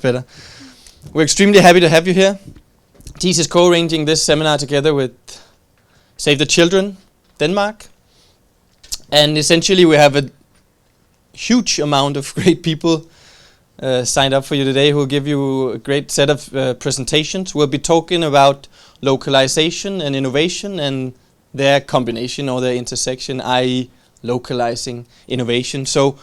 Better. We're extremely happy to have you here. DIIS is co-arranging this seminar together with Save the Children, Denmark. And essentially we have a huge amount of great people signed up for you today who will give you a great set of presentations. We'll be talking about localization and innovation and their combination or their intersection, i.e. localizing innovation. So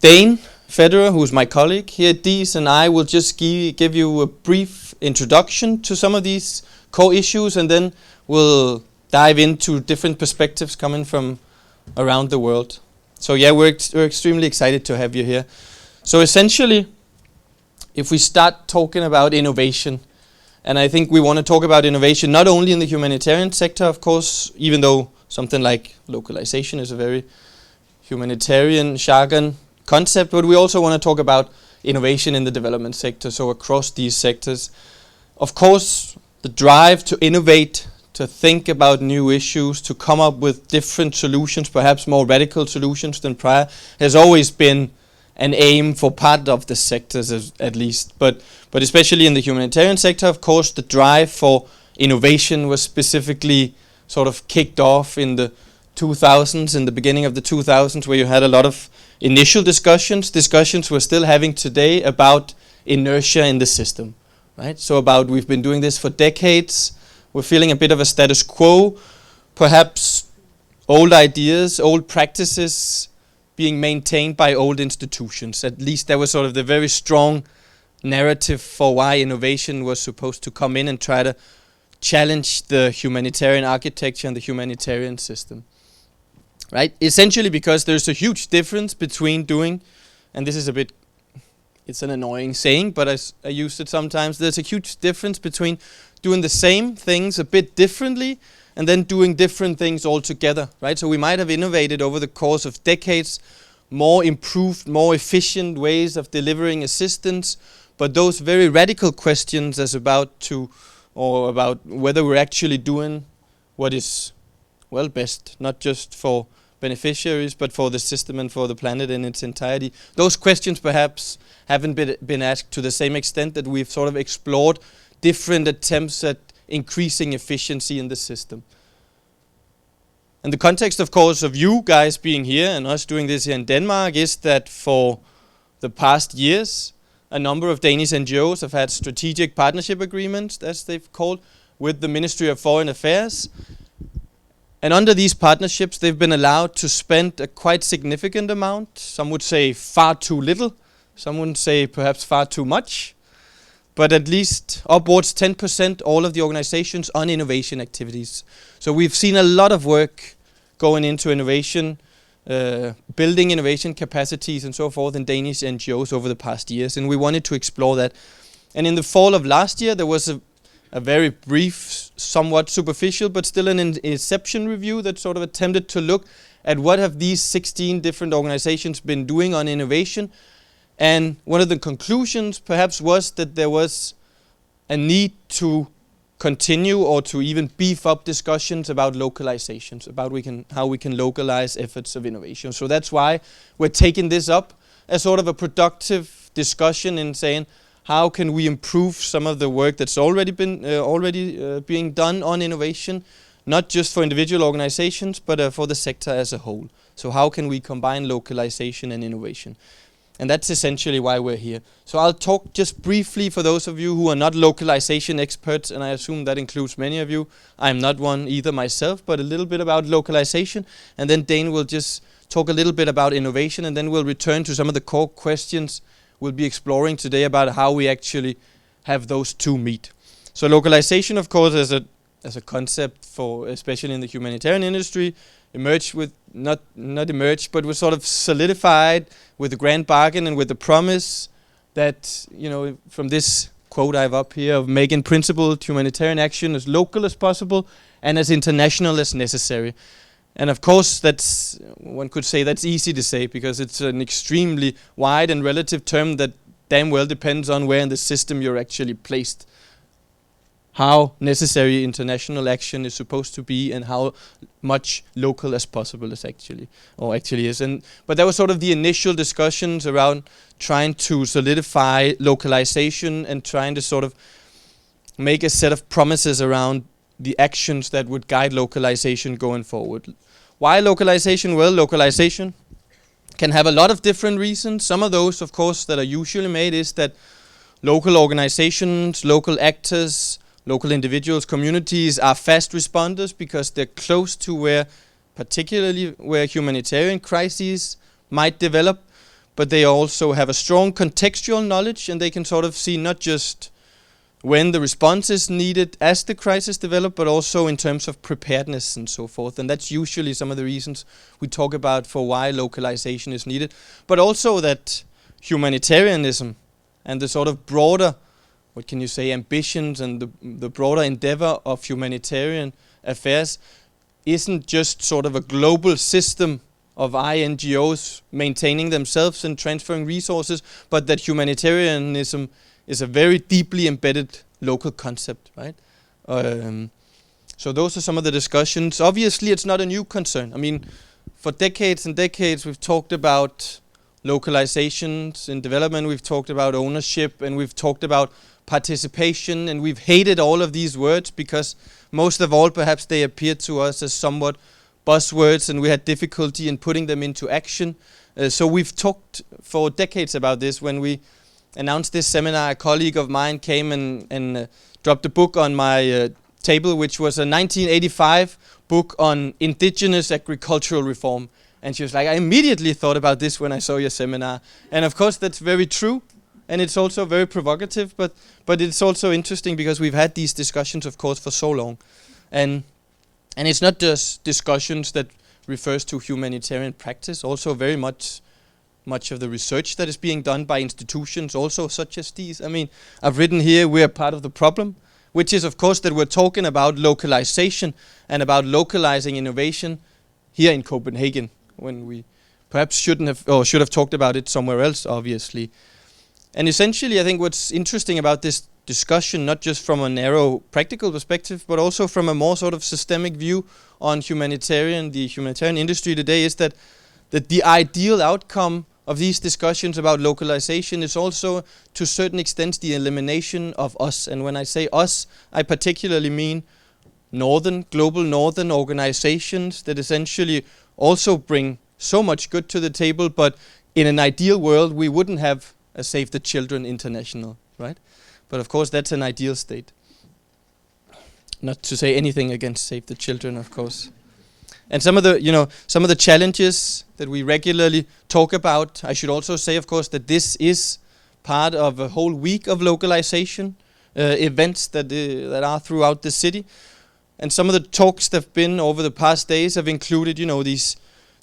Dane, Fetterer, who's my colleague here at DIIS, and I will just give you a brief introduction to some of these core issues, and then we'll dive into different perspectives coming from around the world. So yeah, we're extremely excited to have you here. So essentially, if we start talking about innovation, and I think we want to talk about innovation not only in the humanitarian sector, of course, even though something like localization is a very humanitarian jargon concept, but we also want to talk about innovation in the development sector, so across these sectors. Of course, the drive to innovate, to think about new issues, to come up with different solutions, perhaps more radical solutions than prior, has always been an aim for part of the sectors at least. But especially in the humanitarian sector, of course, the drive for innovation was specifically sort of kicked off in the 2000s, in the beginning of the 2000s, where you had a lot of initial discussions we're still having today about inertia in the system, right? So about we've been doing this for decades, we're feeling a bit of a status quo, perhaps old ideas, old practices being maintained by old institutions. At least that was sort of the very strong narrative for why innovation was supposed to come in and try to challenge the humanitarian architecture and the humanitarian system. Right? Essentially because there's a huge difference between doing, and this is a bit, it's an annoying saying, but I use it sometimes, there's a huge difference between doing the same things a bit differently and then doing different things altogether, right? So we might have innovated over the course of decades, more improved, more efficient ways of delivering assistance, but those very radical questions as about whether we're actually doing what is, well, best, not just for beneficiaries, but for the system and for the planet in its entirety. Those questions perhaps haven't been asked to the same extent that we've sort of explored different attempts at increasing efficiency in the system. And the context, of course, of you guys being here and us doing this here in Denmark is that for the past years, a number of Danish NGOs have had strategic partnership agreements, as they've called, with the Ministry of Foreign Affairs. And under these partnerships, they've been allowed to spend a quite significant amount. Some would say far too little. Some would say perhaps far too much. But at least upwards 10% all of the organizations on innovation activities. So we've seen a lot of work going into innovation, building innovation capacities and so forth in Danish NGOs over the past years. And we wanted to explore that. And in the fall of last year, there was a very brief, somewhat superficial, but still an inception review that sort of attempted to look at what have these 16 different organizations been doing on innovation. And one of the conclusions perhaps was that there was a need to continue or to even beef up discussions about localizations, about how we can localize efforts of innovation. So that's why we're taking this up as sort of a productive discussion in saying, how can we improve some of the work that's already been being done on innovation, not just for individual organizations, but for the sector as a whole. So how can we combine localization and innovation? And that's essentially why we're here. So I'll talk just briefly for those of you who are not localization experts, and I assume that includes many of you. I'm not one either myself, but a little bit about localization. And then Dane will just talk a little bit about innovation, and then we'll return to some of the core questions we'll be exploring today about how we actually have those two meet. So localization, of course, as a concept for, especially in the humanitarian industry, emerged with, not emerged, but was sort of solidified with the grand bargain and with the promise that, from this quote I have up here of making principled humanitarian action as local as possible and as international as necessary. And of course, one could say that's easy to say because it's an extremely wide and relative term that damn well depends on where in the system you're actually placed. how necessary international action is supposed to be and how much local as possible is actually is. But that was sort of the initial discussions around trying to solidify localization and trying to sort of make a set of promises around the actions that would guide localization going forward. Why localization? Well, localization can have a lot of different reasons. Some of those, of course, that are usually made is that local organizations, local actors, local individuals, communities are fast responders because they're close to particularly where humanitarian crises might develop, but they also have a strong contextual knowledge and they can sort of see not just when the response is needed as the crisis develop, but also in terms of preparedness and so forth. And that's usually some of the reasons we talk about for why localization is needed. But also that humanitarianism and the sort of broader, what can you say, ambitions and the broader endeavor of humanitarian affairs isn't just sort of a global system of NGOs maintaining themselves and transferring resources, but that humanitarianism is a very deeply embedded local concept, right? So those are some of the discussions. Obviously, it's not a new concern. I mean, for decades and decades, we've talked about localizations in development, we've talked about ownership, and we've talked about participation, and we've hated all of these words because most of all, perhaps they appeared to us as somewhat buzzwords, and we had difficulty in putting them into action. So we've talked for decades about this. When we announced this seminar, a colleague of mine came and dropped a book on my table, which was a 1985 book on indigenous agricultural reform. And she was like, I immediately thought about this when I saw your seminar. And of course, that's very true. And it's also very provocative, but it's also interesting because we've had these discussions, of course, for so long. And it's not just discussions that refers to humanitarian practice, also very much of the research that is being done by institutions also such as these. I mean, I've written here we're part of the problem, which is of course that we're talking about localization and about localizing innovation here in Copenhagen when we perhaps shouldn't have or should have talked about it somewhere else, obviously. And essentially I think what's interesting about this discussion, not just from a narrow practical perspective, but also from a more sort of systemic view on the humanitarian industry today, is that the ideal outcome of these discussions about localization is also to a certain extent the elimination of us. And when I say us, I particularly mean global northern organizations that essentially also bring so much good to the table, but in an ideal world we wouldn't have a Save the Children International, right? But of course that's an ideal state. Not to say anything against Save the Children, of course. And some of the challenges that we regularly talk about, I should also say, of course, that this is part of a whole week of localization events that are throughout the city. And some of the talks that have been over the past days have included,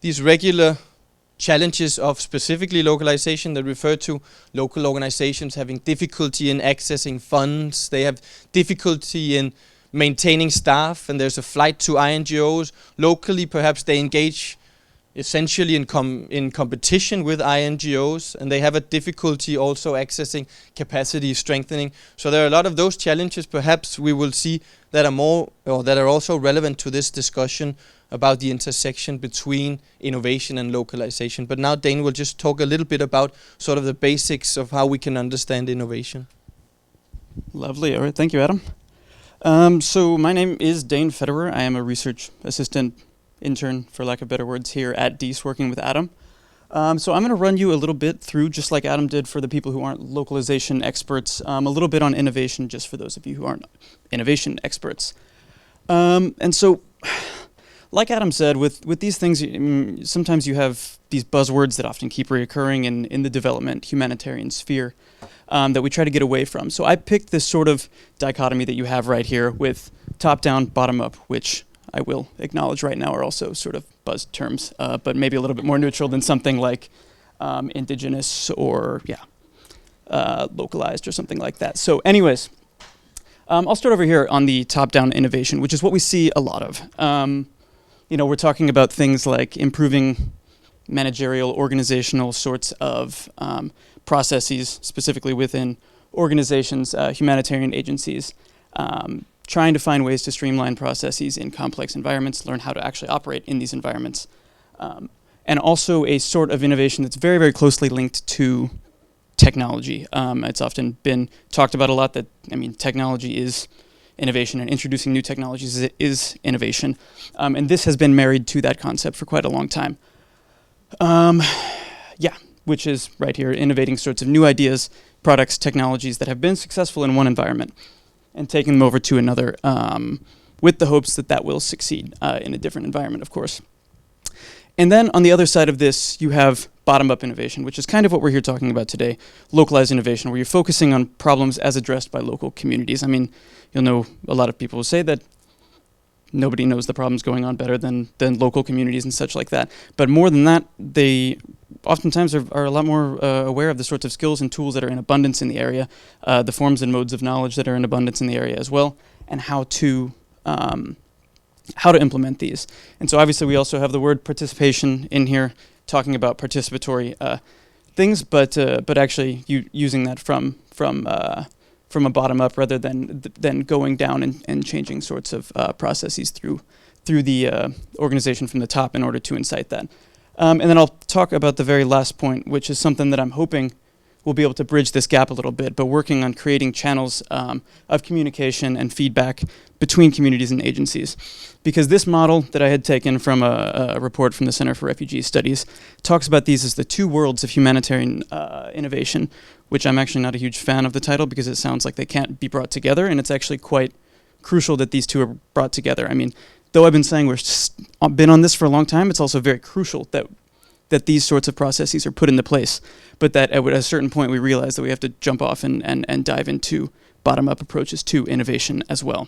these regular challenges of specifically localization that refer to local organizations having difficulty in accessing funds. They have difficulty in maintaining staff, and there's a flight to NGOs. Locally, perhaps they engage essentially in competition with NGOs, and they have a difficulty also accessing capacity strengthening. So there are a lot of those challenges perhaps we will see that are also relevant to this discussion about the intersection between innovation and localization. But now Dane will just talk a little bit about sort of the basics of how we can understand innovation. Lovely. All right. Thank you, Adam. So my name is Dane Fetterer. I am a research assistant intern, for lack of better words, here at DIIS working with Adam. So I'm going to run you a little bit through, just like Adam did for the people who aren't localization experts, a little bit on innovation just for those of you who aren't innovation experts. And so, like Adam said, with these things, sometimes you have these buzzwords that often keep reoccurring in the development humanitarian sphere that we try to get away from. So I picked this sort of dichotomy that you have right here with top-down, bottom-up, which I will acknowledge right now are also sort of buzz terms, but maybe a little bit more neutral than something like indigenous or, localized or something like that. So anyways, I'll start over here on the top-down innovation, which is what we see a lot of. We're talking about things like improving managerial, organizational sorts of processes, specifically within organizations, humanitarian agencies, trying to find ways to streamline processes in complex environments, learn how to actually operate in these environments. And also a sort of innovation that's very, very closely linked to technology. It's often been talked about a lot that, technology is innovation, and introducing new technologies is innovation. And this has been married to that concept for quite a long time. Which is right here, innovating sorts of new ideas, products, technologies that have been successful in one environment and taking them over to another with the hopes that that will succeed in a different environment, of course. And then on the other side of this, you have bottom-up innovation, which is kind of what we're here talking about today, localized innovation, where you're focusing on problems as addressed by local communities. You'll know a lot of people will say that nobody knows the problems going on better than local communities and such like that. But more than that, they oftentimes are a lot more aware of the sorts of skills and tools that are in abundance in the area, the forms and modes of knowledge that are in abundance in the area as well, and how to implement these. And so obviously we also have the word participation in here, talking about participatory things, but actually using that from a bottom up rather than going down and changing sorts of processes through the organization from the top in order to incite that. And then I'll talk about the very last point, which is something that I'm hoping will be able to bridge this gap a little bit, but working on creating channels of communication and feedback between communities and agencies. Because this model that I had taken from a report from the Center for Refugee Studies talks about these as the two worlds of humanitarian innovation, which I'm actually not a huge fan of the title because it sounds like they can't be brought together, and it's actually quite crucial that these two are brought together. Though I've been saying we've been on this for a long time, it's also very crucial that these sorts of processes are put into place, but that at a certain point we realize that we have to jump off and dive into bottom-up approaches to innovation as well.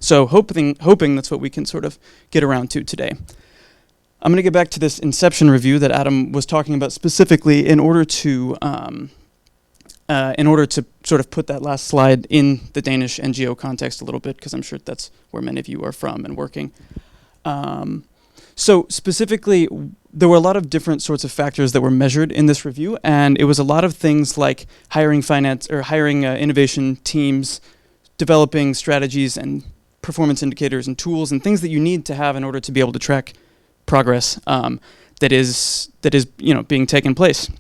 So hoping that's what we can sort of get around to today. I'm going to get back to this inception review that Adam was talking about specifically in order to sort of put that last slide in the Danish NGO context a little bit, because I'm sure that's where many of you are from and working. So specifically, there were a lot of different sorts of factors that were measured in this review, and it was a lot of things like hiring innovation teams, developing strategies and performance indicators and tools and things that you need to have in order to be able to track progress that is being taken place.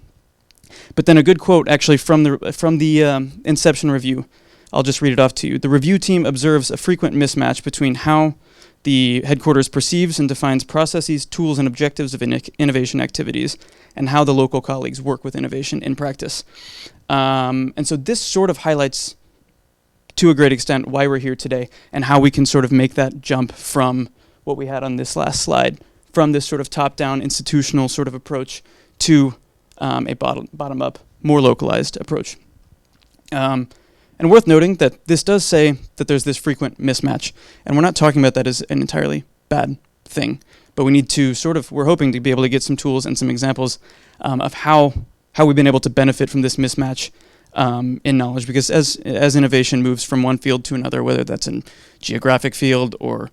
But then a good quote actually from the Inception review. I'll just read it off to you. The review team observes a frequent mismatch between how the headquarters perceives and defines processes, tools, and objectives of innovation activities, and how the local colleagues work with innovation in practice. And so this sort of highlights, to a great extent, why we're here today, and how we can sort of make that jump from what we had on this last slide, from this sort of top-down institutional sort of approach to a bottom-up, more localized approach. And worth noting that this does say that there's this frequent mismatch, and we're not talking about that as an entirely bad thing, but we need to we're hoping to be able to get some tools and some examples of how we've been able to benefit from this mismatch in knowledge, because as innovation moves from one field to another, whether that's in geographic field or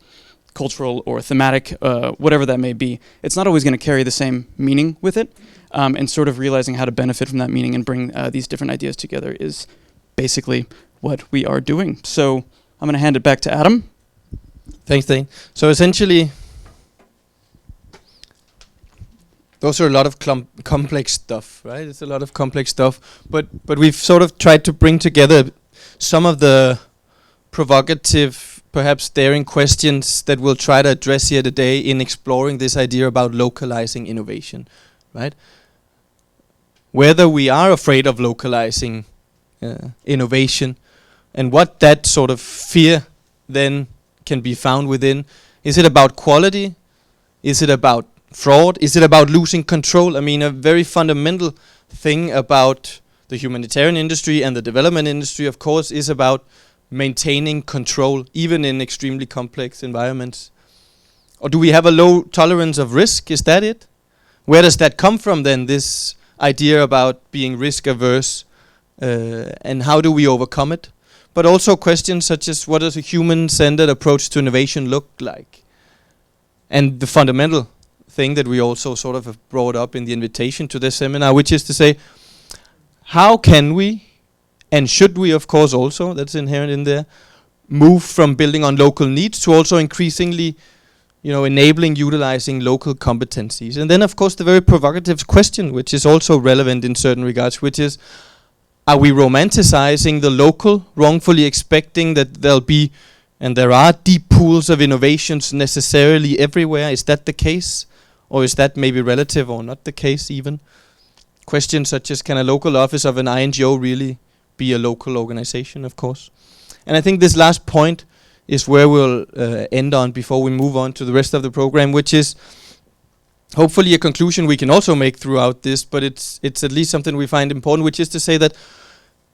cultural or thematic, whatever that may be, it's not always going to carry the same meaning with it, and sort of realizing how to benefit from that meaning and bring these different ideas together is basically what we are doing. So I'm going to hand it back to Adam. Thanks, Dane. So essentially, those are a lot of complex stuff, right? It's a lot of complex stuff, but we've sort of tried to bring together some of the provocative, perhaps daring questions that we'll try to address here today in exploring this idea about localizing innovation, right? Whether we are afraid of localizing innovation, and what that sort of fear then can be found within. Is it about quality? Is it about fraud? Is it about losing control? A very fundamental thing about the humanitarian industry and the development industry, of course, is about maintaining control, even in extremely complex environments. Or do we have a low tolerance of risk? Is that it? Where does that come from then, this idea about being risk averse? And how do we overcome it? But also questions such as, what does a human-centered approach to innovation look like? And the fundamental thing that we also sort of have brought up in the invitation to this seminar, which is to say, how can we, and should we of course also, that's inherent in there, move from building on local needs to also increasingly, enabling, utilizing local competencies. And then, of course, the very provocative question, which is also relevant in certain regards, which is, are we romanticizing the local, wrongfully expecting that there'll be, and there are deep pools of innovations necessarily everywhere? Is that the case? Or is that maybe relative or not the case even? Questions such as, can a local office of an INGO really be a local organization, of course? And I think this last point is where we'll end on before we move on to the rest of the program, which is hopefully a conclusion we can also make throughout this, but it's at least something we find important, which is to say that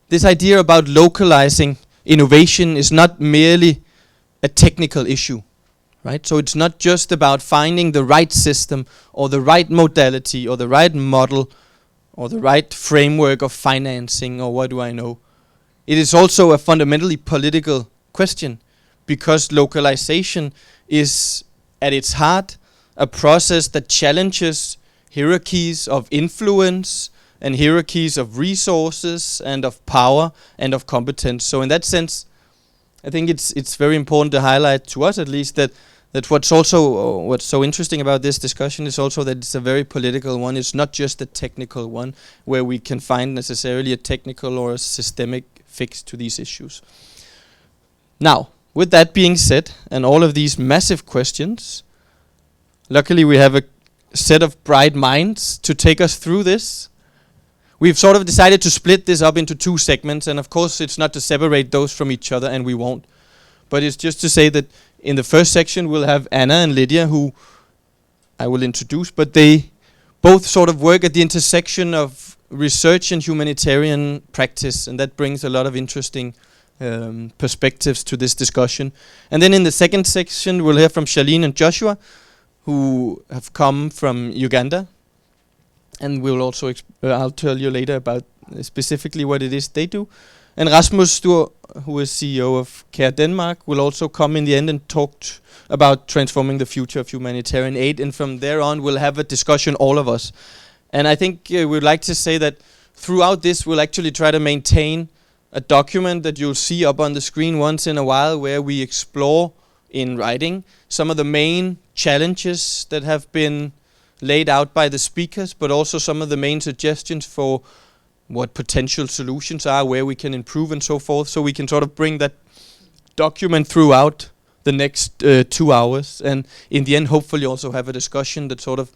this idea about localizing innovation is not merely a technical issue, right? So it's not just about finding the right system or the right modality or the right model or the right framework of financing or what do I know. It is also a fundamentally political question, because localization is at its heart a process that challenges hierarchies of influence and hierarchies of resources and of power and of competence. So in that sense, I think it's very important to highlight, to us at least, that what's so interesting about this discussion is also that it's a very political one. It's not just a technical one where we can find necessarily a technical or a systemic fix to these issues. Now, with that being said, and all of these massive questions, luckily we have a set of bright minds to take us through this. We've sort of decided to split this up into two segments, and of course it's not to separate those from each other, and we won't. But it's just to say that in the first section we'll have Anna and Lydia, who I will introduce, but they both sort of work at the intersection of research and humanitarian practice, and that brings a lot of interesting perspectives to this discussion. And then in the second section we'll hear from Charlene and Joshua, who have come from Uganda, and we'll also I'll tell you later about specifically what it is they do. And Rasmus Stuhr, who is CEO of Care Denmark, will also come in the end and talk about transforming the future of humanitarian aid. And from there on, we'll have a discussion, all of us. And I think we'd like to say that throughout this, we'll actually try to maintain a document that you'll see up on the screen once in a while, where we explore in writing some of the main challenges that have been laid out by the speakers, but also some of the main suggestions for what potential solutions are, where we can improve and so forth, so we can sort of bring that document throughout the next 2 hours, and in the end hopefully also have a discussion that sort of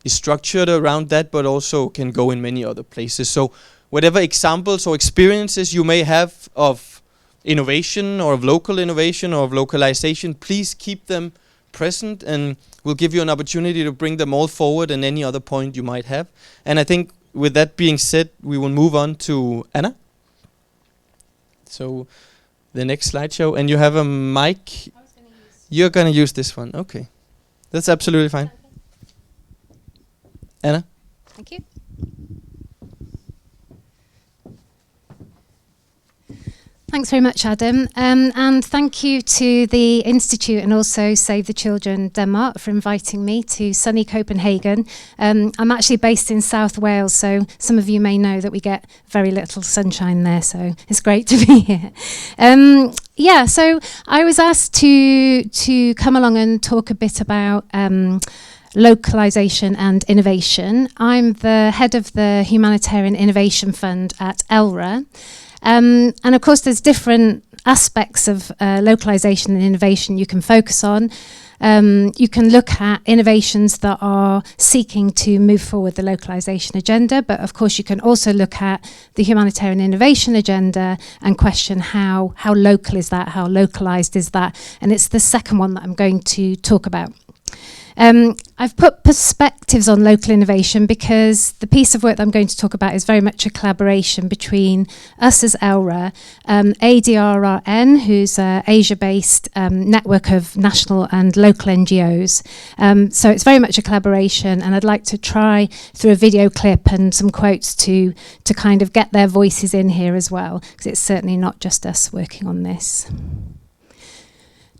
is structured around that, but also can go in many other places. So whatever examples or experiences you may have of innovation or of local innovation or of localization, please keep them present, and we'll give you an opportunity to bring them all forward and any other point you might have. And I think with that being said, we will move on to Anna. So the next slideshow, and you have a mic. You're going to use this one. Okay, that's absolutely fine. Anna. Thank you. Thanks very much, Adam. And thank you to the Institute and also Save the Children Denmark for inviting me to sunny Copenhagen. I'm actually based in South Wales, so some of you may know that we get very little sunshine there, so it's great to be here. So I was asked to come along and talk a bit about localization and innovation. I'm the head of the Humanitarian Innovation Fund at Elrha. And of course there's different aspects of localization and innovation you can focus on. You can look at innovations that are seeking to move forward the localization agenda, but of course you can also look at the humanitarian innovation agenda and question how local is that, how localized is that, and it's the second one that I'm going to talk about. I've put perspectives on local innovation because the piece of work that I'm going to talk about is very much a collaboration between us as Elrha, ADRRN, who's an Asia-based network of national and local NGOs. So it's very much a collaboration, and I'd like to try through a video clip and some quotes to kind of get their voices in here as well, because it's certainly not just us working on this.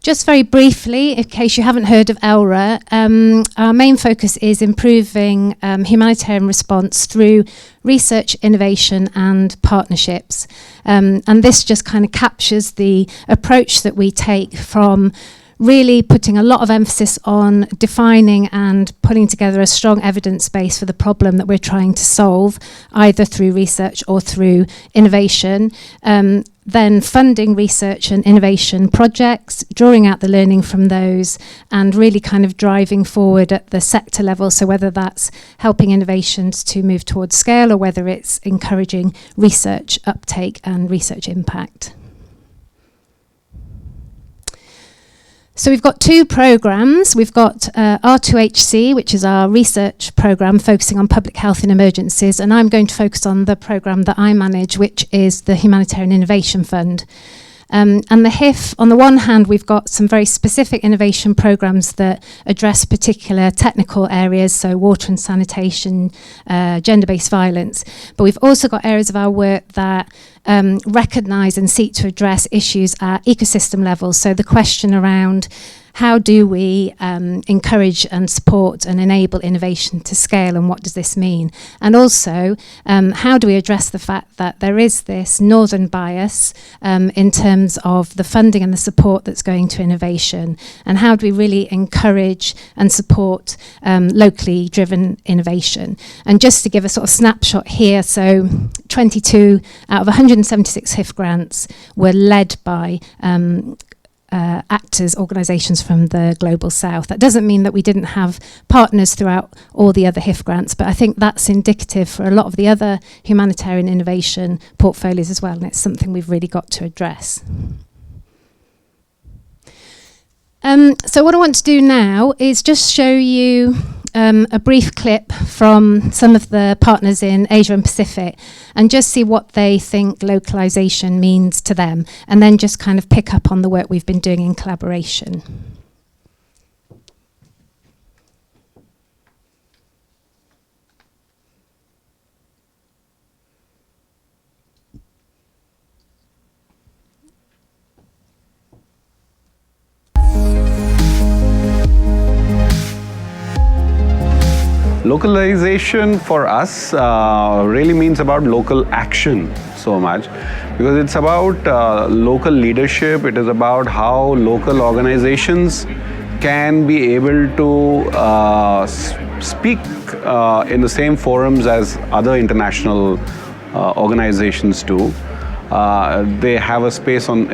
Just very briefly, in case you haven't heard of Elrha, our main focus is improving humanitarian response through research, innovation and partnerships. And this just kind of captures the approach that we take from really putting a lot of emphasis on defining and putting together a strong evidence base for the problem that we're trying to solve, either through research or through innovation. Then funding research and innovation projects, drawing out the learning from those, and really kind of driving forward at the sector level. So whether that's helping innovations to move towards scale or whether it's encouraging research uptake and research impact. So we've got two programs. We've got R2HC, which is our research program focusing on public health in emergencies, and I'm going to focus on the program that I manage, which is the Humanitarian Innovation Fund. And the HIF, on the one hand, we've got some very specific innovation programs that address particular technical areas, so water and sanitation, gender-based violence. But we've also got areas of our work that recognise and seek to address issues at ecosystem level. So the question around how do we encourage and support and enable innovation to scale, and what does this mean? And also, how do we address the fact that there is this northern bias in terms of the funding and the support that's going to innovation? And how do we really encourage and support locally driven innovation? And just to give a sort of snapshot here, so 22 out of 176 HIF grants were led by actors, organisations from the Global South. That doesn't mean that we didn't have partners throughout all the other HIF grants, but I think that's indicative for a lot of the other humanitarian innovation portfolios as well, and it's something we've really got to address. So what I want to do now is just show you a brief clip from some of the partners in Asia and Pacific and just see what they think localization means to them, and then just kind of pick up on the work we've been doing in collaboration. Localization for us really means about local action so much, because it's about local leadership. It is about how local organizations can be able to speak in the same forums as other international organizations do. They have a space on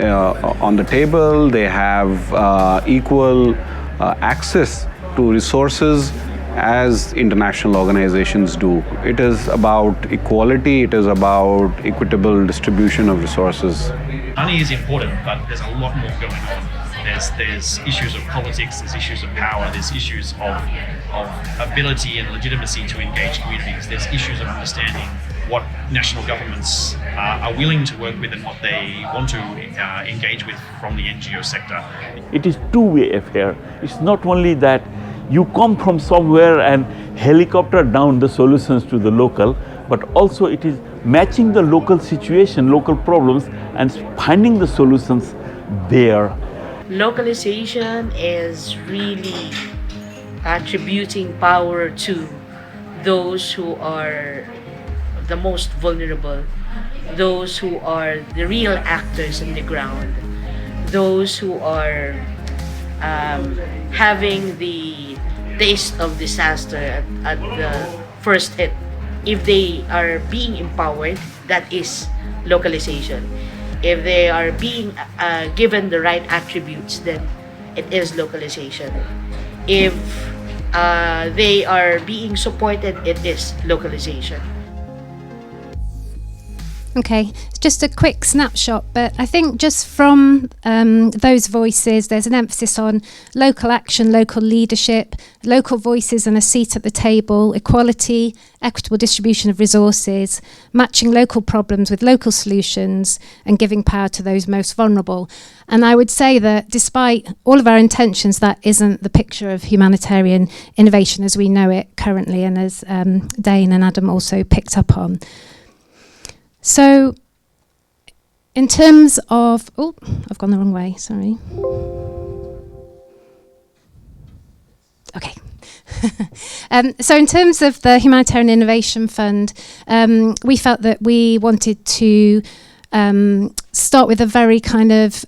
the table. They have equal access to resources as international organizations do. It is about equality, it is about equitable distribution of resources. Money is important, but there's a lot more going on. There's issues of politics, there's issues of power, there's issues of ability and legitimacy to engage communities, there's issues of understanding what national governments are willing to work with and what they want to engage with from the NGO sector. It is two-way affair. It's not only that you come from somewhere and helicopter down the solutions to the local, but also it is matching the local situation, local problems, and finding the solutions there. Localization is really attributing power to those who are the most vulnerable, those who are the real actors on the ground, those who are having the taste of disaster at the first hit. If they are being empowered, that is localization. If they are being given the right attributes, then it is localization. If they are being supported, it is localization. Okay, just a quick snapshot, but I think just from those voices, there's an emphasis on local action, local leadership, local voices and a seat at the table, equality, equitable distribution of resources, matching local problems with local solutions, and giving power to those most vulnerable. And I would say that despite all of our intentions, that isn't the picture of humanitarian innovation as we know it currently, and as Dane and Adam also picked up on. So, in terms of, oh, I've gone the wrong way, sorry. So in terms of the Humanitarian Innovation Fund, we felt that we wanted to start with a very kind of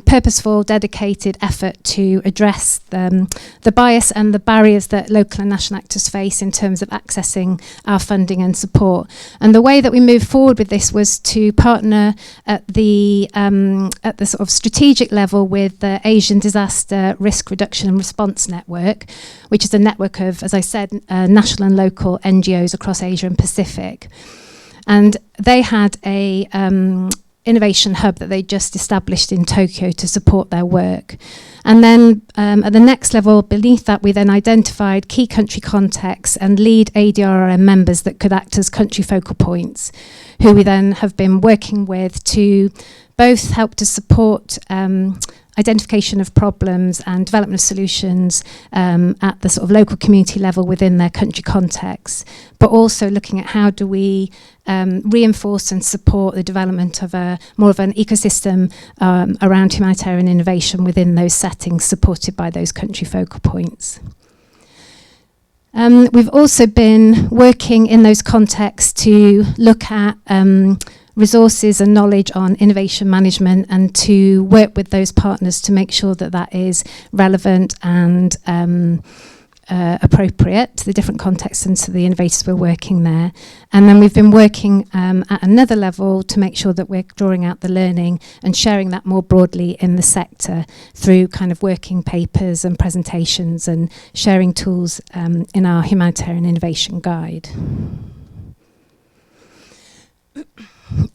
purposeful, dedicated effort to address the bias and the barriers that local and national actors face in terms of accessing our funding and support. And the way that we moved forward with this was to partner at the sort of strategic level with the Asian Disaster Risk Reduction and Response Network, which is a network of, as I said, national and local NGOs across Asia and Pacific. And they had a innovation hub that they just established in Tokyo to support their work. And then at the next level beneath that, we then identified key country contacts and lead ADRM members that could act as country focal points, who we then have been working with to both help to support identification of problems and development of solutions at the sort of local community level within their country context, but also looking at how do we reinforce and support the development of more of an ecosystem around humanitarian innovation within those settings supported by those country focal points. We've also been working in those contexts to look at resources and knowledge on innovation management and to work with those partners to make sure that that is relevant and appropriate to the different contexts and to the innovators we're working there. And then we've been working at another level to make sure that we're drawing out the learning and sharing that more broadly in the sector through kind of working papers and presentations and sharing tools in our Humanitarian Innovation Guide.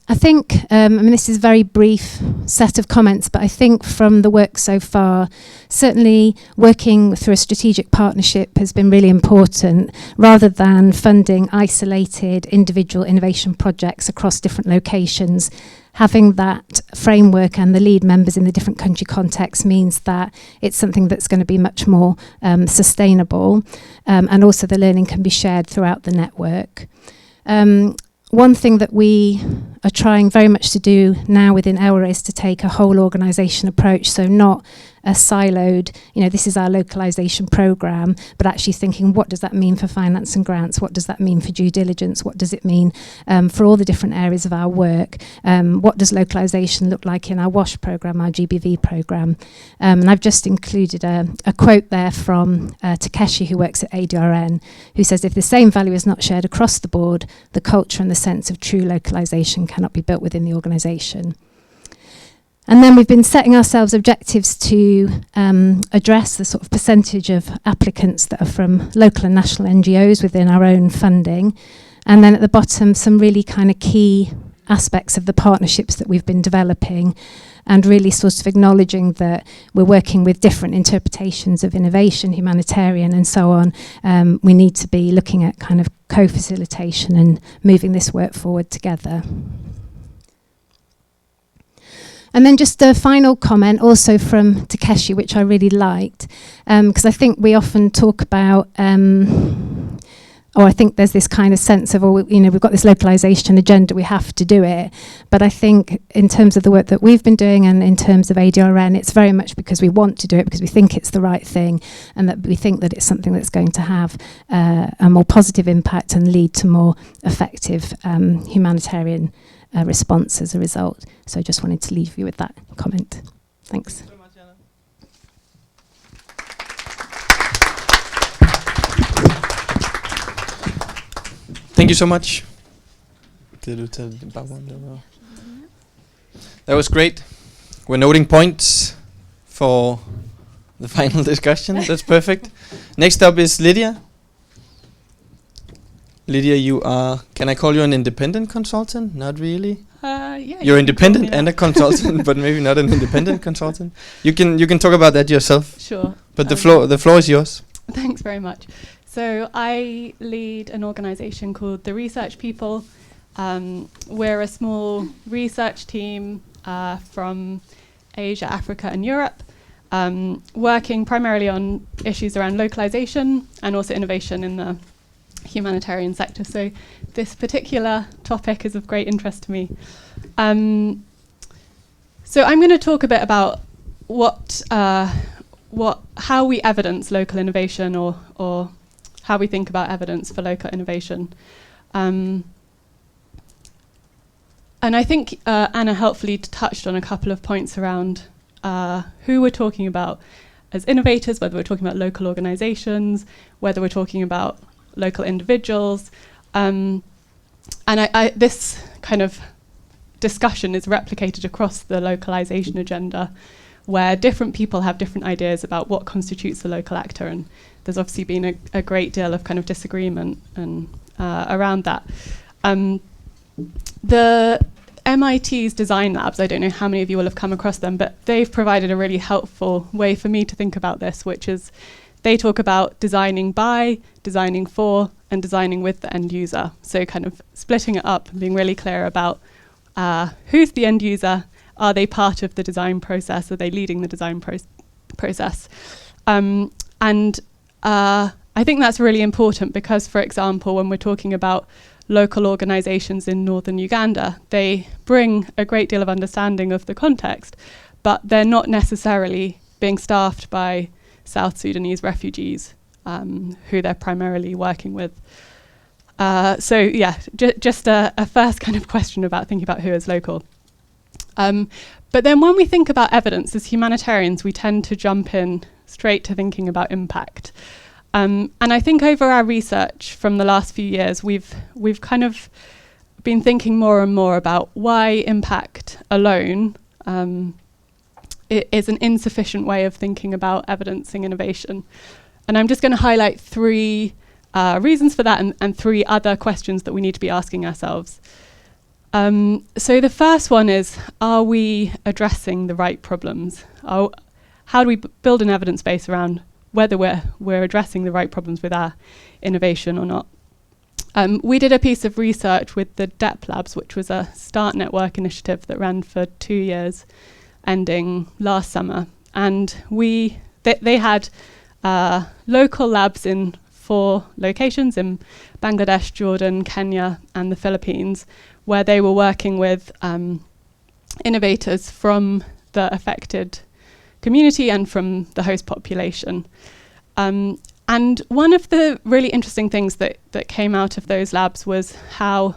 I think, this is a very brief set of comments, but I think from the work so far, certainly working through a strategic partnership has been really important, rather than funding isolated individual innovation projects across different locations. Having that framework and the lead members in the different country contexts means that it's something that's going to be much more sustainable, and also the learning can be shared throughout the network. One thing that we are trying very much to do now within Elrha is to take a whole organisation approach, so not a siloed, this is our localization programme, but actually thinking, what does that mean for finance and grants? What does that mean for due diligence? What does it mean for all the different areas of our work? What does localization look like in our WASH programme, our GBV programme? And I've just included a quote there from Takeshi, who works at ADRN, who says, if the same value is not shared across the board, the culture and the sense of true localization cannot be built within the organisation. And then we've been setting ourselves objectives to address the sort of percentage of applicants that are from local and national NGOs within our own funding. And then at the bottom, some really kind of key aspects of the partnerships that we've been developing, and really sort of acknowledging that we're working with different interpretations of innovation, humanitarian and so on. We need to be looking at kind of co-facilitation and moving this work forward together. And then just a final comment also from Takeshi, which I really liked, because I think we often talk about, I think there's this kind of sense of, we've got this localization agenda, we have to do it. But I think in terms of the work that we've been doing and in terms of ADRN, it's very much because we want to do it, because we think it's the right thing, and that we think that it's something that's going to have a more positive impact and lead to more effective humanitarian response as a result. So I just wanted to leave you with that comment. Thanks. Thank you so much. Did you tell about one? That was great. We're noting points for the final discussion. That's perfect. Next up is Lydia. Lydia, you are, can I call you an independent consultant? Not really. Yeah. You're independent and a consultant, but maybe not an independent consultant. You can talk about that yourself. Sure. But the floor is yours. Thanks very much. So I lead an organisation called The Research People. We're a small research team from Asia, Africa and Europe, working primarily on issues around localization and also innovation in the humanitarian sector. So this particular topic is of great interest to me. So I'm going to talk a bit about how we evidence local innovation or how we think about evidence for local innovation. And I think Anna helpfully touched on a couple of points around who we're talking about as innovators, whether we're talking about local organizations, whether we're talking about local individuals. And this kind of discussion is replicated across the localization agenda, where different people have different ideas about what constitutes a local actor. And there's obviously been a great deal of kind of disagreement and around that. The MIT's design labs, I don't know how many of you will have come across them, but they've provided a really helpful way for me to think about this, which is they talk about designing by, designing for, and designing with the end user. So kind of splitting it up and being really clear about who's the end user, are they part of the design process, are they leading the design process? I think that's really important because, for example, when we're talking about local organizations in northern Uganda, they bring a great deal of understanding of the context, but they're not necessarily being staffed by South Sudanese refugees, who they're primarily working with. So yeah, just a first kind of question about thinking about who is local. But then when we think about evidence as humanitarians, we tend to jump in straight to thinking about impact. And I think over our research from the last few years, we've kind of been thinking more and more about why impact alone is an insufficient way of thinking about evidencing innovation. And I'm just going to highlight three reasons for that and three other questions that we need to be asking ourselves. So the first one is, are we addressing the right problems? How do we build an evidence base around whether we're addressing the right problems with our innovation or not? We did a piece of research with the DEP Labs, which was a Start Network initiative that ran for 2 years, ending last summer. And they had local labs in 4 locations in Bangladesh, Jordan, Kenya, and the Philippines, where they were working with innovators from the affected community and from the host population. And one of the really interesting things that came out of those labs was how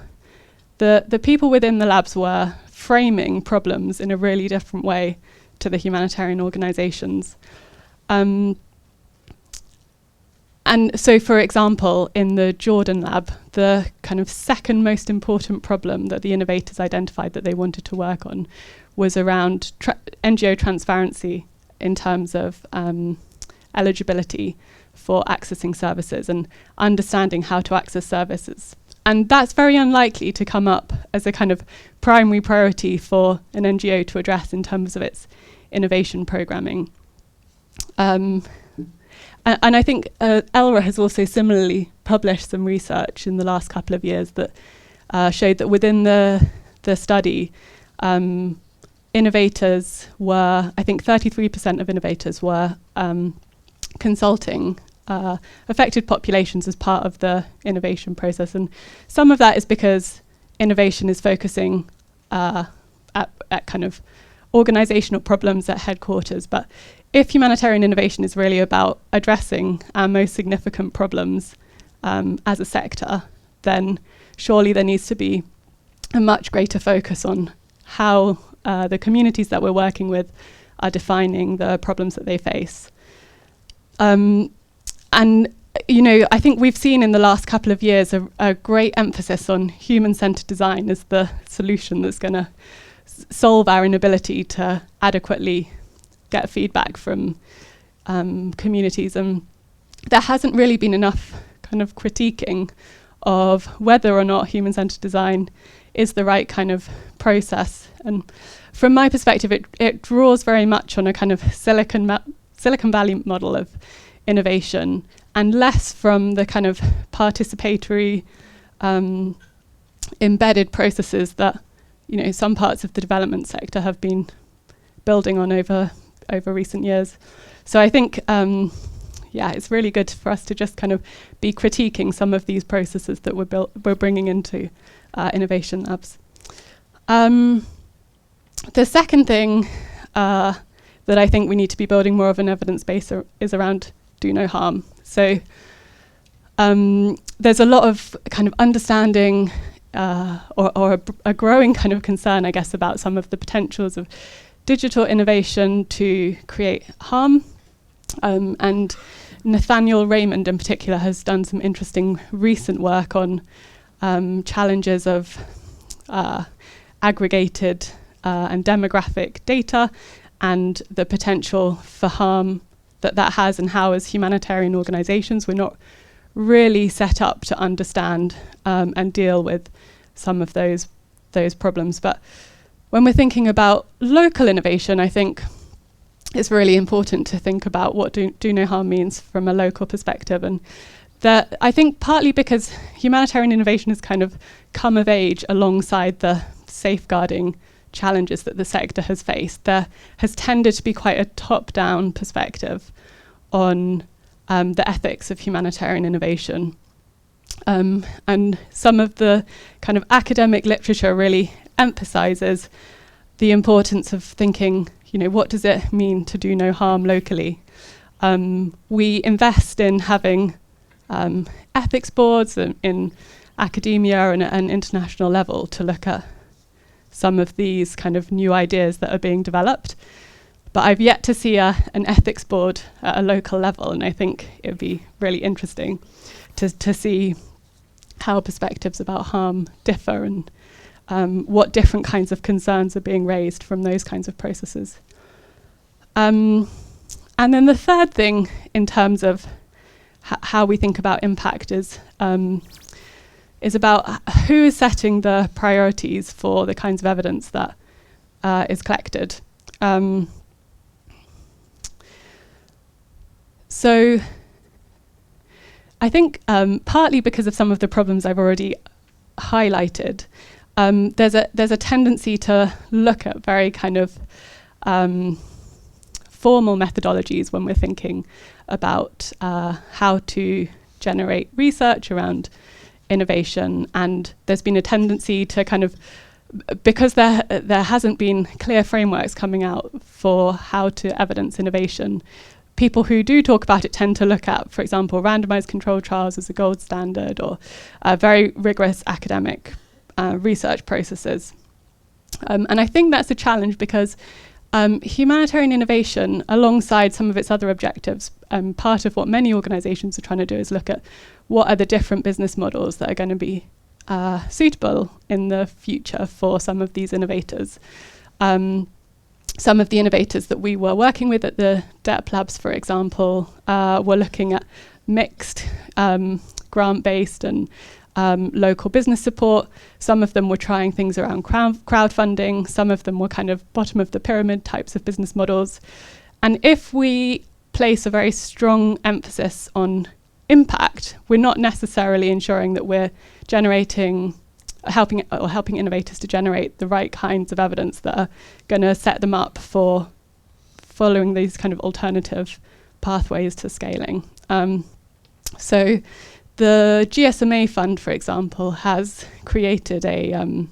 the people within the labs were framing problems in a really different way to the humanitarian organizations. And so, for example, in the Jordan lab, the kind of second most important problem that the innovators identified that they wanted to work on was around NGO transparency in terms of eligibility for accessing services and understanding how to access services. And that's very unlikely to come up as a kind of primary priority for an NGO to address in terms of its innovation programming. And I think Elrha has also similarly published some research in the last couple of years that showed that within the study, innovators were, I think 33% of innovators were consulting affected populations as part of the innovation process. And some of that is because innovation is focusing at kind of organizational problems at headquarters. But if humanitarian innovation is really about addressing our most significant problems as a sector, then surely there needs to be a much greater focus on how the communities that we're working with are defining the problems that they face. And, you know, I think we've seen in the last couple of years a great emphasis on human-centered design as the solution that's going to solve our inability to adequately get feedback from communities. And there hasn't really been enough kind of critiquing of whether or not human-centered design is the right kind of process. And from my perspective, it draws very much on a kind of Silicon Valley model of innovation and less from the kind of participatory embedded processes that, you know, some parts of the development sector have been building on over recent years. So I think, it's really good for us to just kind of be critiquing some of these processes that we're bringing into innovation labs. The second thing that I think we need to be building more of an evidence base is around do no harm. So there's a lot of kind of understanding or a growing kind of concern, I guess, about some of the potentials of digital innovation to create harm. And Nathaniel Raymond in particular has done some interesting recent work on challenges of aggregated and demographic data and the potential for harm that has, and how as humanitarian organisations we're not really set up to understand and deal with some of those problems. But when we're thinking about local innovation, I think it's really important to think about what do no harm means from a local perspective. And that, I think, partly because humanitarian innovation has kind of come of age alongside the safeguarding challenges that the sector has faced, there has tended to be quite a top-down perspective on the ethics of humanitarian innovation. And some of the kind of academic literature really emphasizes the importance of thinking, what does it mean to do no harm locally? We invest in having ethics boards in academia and at an international level to look at some of these kind of new ideas that are being developed. But I've yet to see an ethics board at a local level, and I think it would be really interesting to see how perspectives about harm differ and what different kinds of concerns are being raised from those kinds of processes. And then the third thing in terms of how we think about impact is about who is setting the priorities for the kinds of evidence that is collected. So I think partly because of some of the problems I've already highlighted, there's a tendency to look at very kind of formal methodologies when we're thinking about how to generate research around innovation. And there's been a tendency to kind of, because there hasn't been clear frameworks coming out for how to evidence innovation, people who do talk about it tend to look at, for example, randomized controlled trials as a gold standard, or very rigorous academic research processes. And I think that's a challenge because humanitarian innovation, alongside some of its other objectives, part of what many organizations are trying to do is look at what are the different business models that are going to be suitable in the future for some of these innovators. Some of the innovators that we were working with at the DEP Labs, for example, were looking at mixed grant-based and local business support. Some of them were trying things around crowdfunding. Some of them were kind of bottom of the pyramid types of business models. And if we place a very strong emphasis on impact, we're not necessarily ensuring that we're helping innovators to generate the right kinds of evidence that are going to set them up for following these kind of alternative pathways to scaling. So the GSMA fund, for example, has created a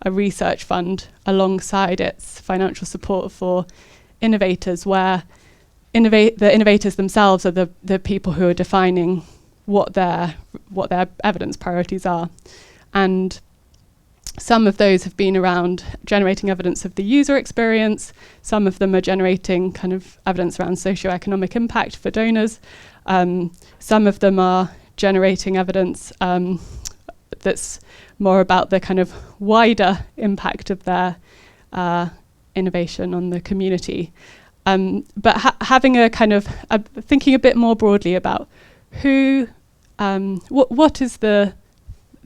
research fund alongside its financial support for innovators, where the innovators themselves are the people who are defining what their evidence priorities are. And some of those have been around generating evidence of the user experience. Some of them are generating kind of evidence around socioeconomic impact for donors. Some of them are generating evidence that's more about the kind of wider impact of their innovation on the community. But having a kind of thinking a bit more broadly about what is the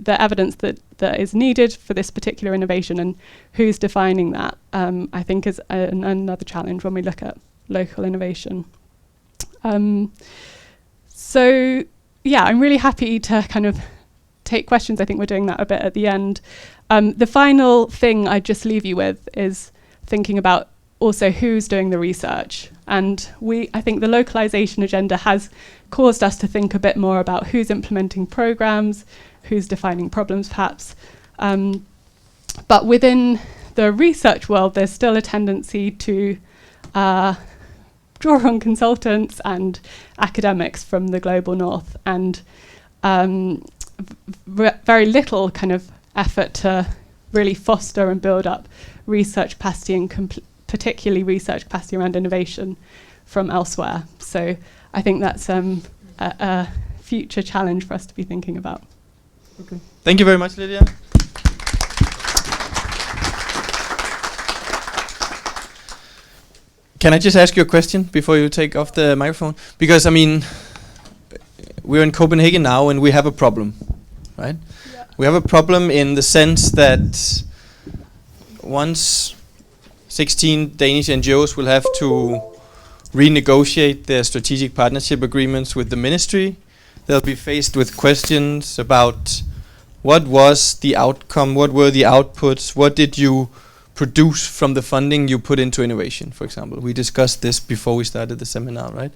evidence that is needed for this particular innovation and who's defining that, I think is another challenge when we look at local innovation. So yeah, I'm really happy to kind of take questions. I think we're doing that a bit at the end. The final thing I'd just leave you with is thinking about also who's doing the research. And I think the localization agenda has caused us to think a bit more about who's implementing programs, who's defining problems perhaps. But within the research world, there's still a tendency to draw on consultants and academics from the global north. And very little kind of effort to really foster and build up research capacity and particularly research capacity around innovation from elsewhere. So I think that's a future challenge for us to be thinking about. Okay. Thank you very much, Lydia. Can I just ask you a question before you take off the microphone? Because, I mean, we're in Copenhagen now and we have a problem, right? Yeah. We have a problem in the sense that once 16 Danish NGOs will have to renegotiate their strategic partnership agreements with the ministry, they'll be faced with questions about what was the outcome, what were the outputs, what did you produce from the funding you put into innovation, for example. We discussed this before we started the seminar, right?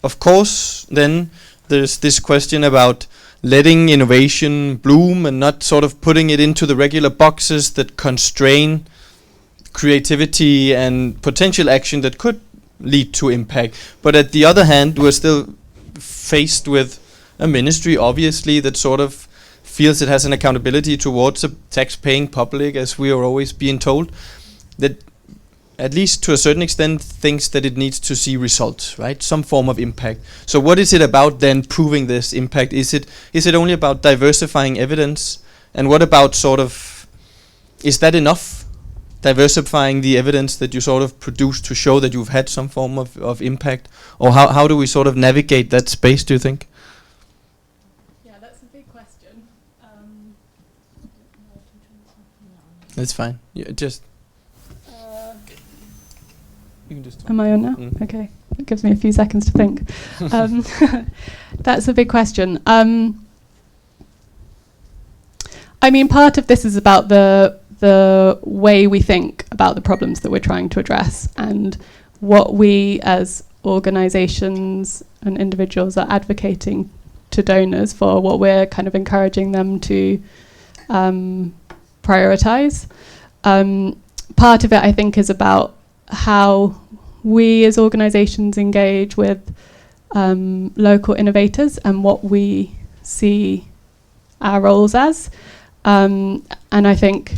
Of course, then there's this question about letting innovation bloom and not sort of putting it into the regular boxes that constrain creativity and potential action that could lead to impact. But at the other hand, we're still faced with a ministry, obviously, that sort of feels it has an accountability towards a tax-paying public, as we are always being told, that at least to a certain extent thinks that it needs to see results, right? Some form of impact. So what is it about then proving this impact? Is it only about diversifying evidence? And what about sort of, is that enough? Diversifying the evidence that you sort of produce to show that you've had some form of impact? Or how do we sort of navigate that space, do you think? That's fine. Yeah, just. You can just. Am I on now? Okay, it gives me a few seconds to think. That's a big question. I mean, part of this is about the way we think about the problems that we're trying to address and what we as organisations and individuals are advocating to donors for, what we're kind of encouraging them to prioritise. Part of it, I think, is about how we as organisations engage with local innovators and what we see our roles as. And I think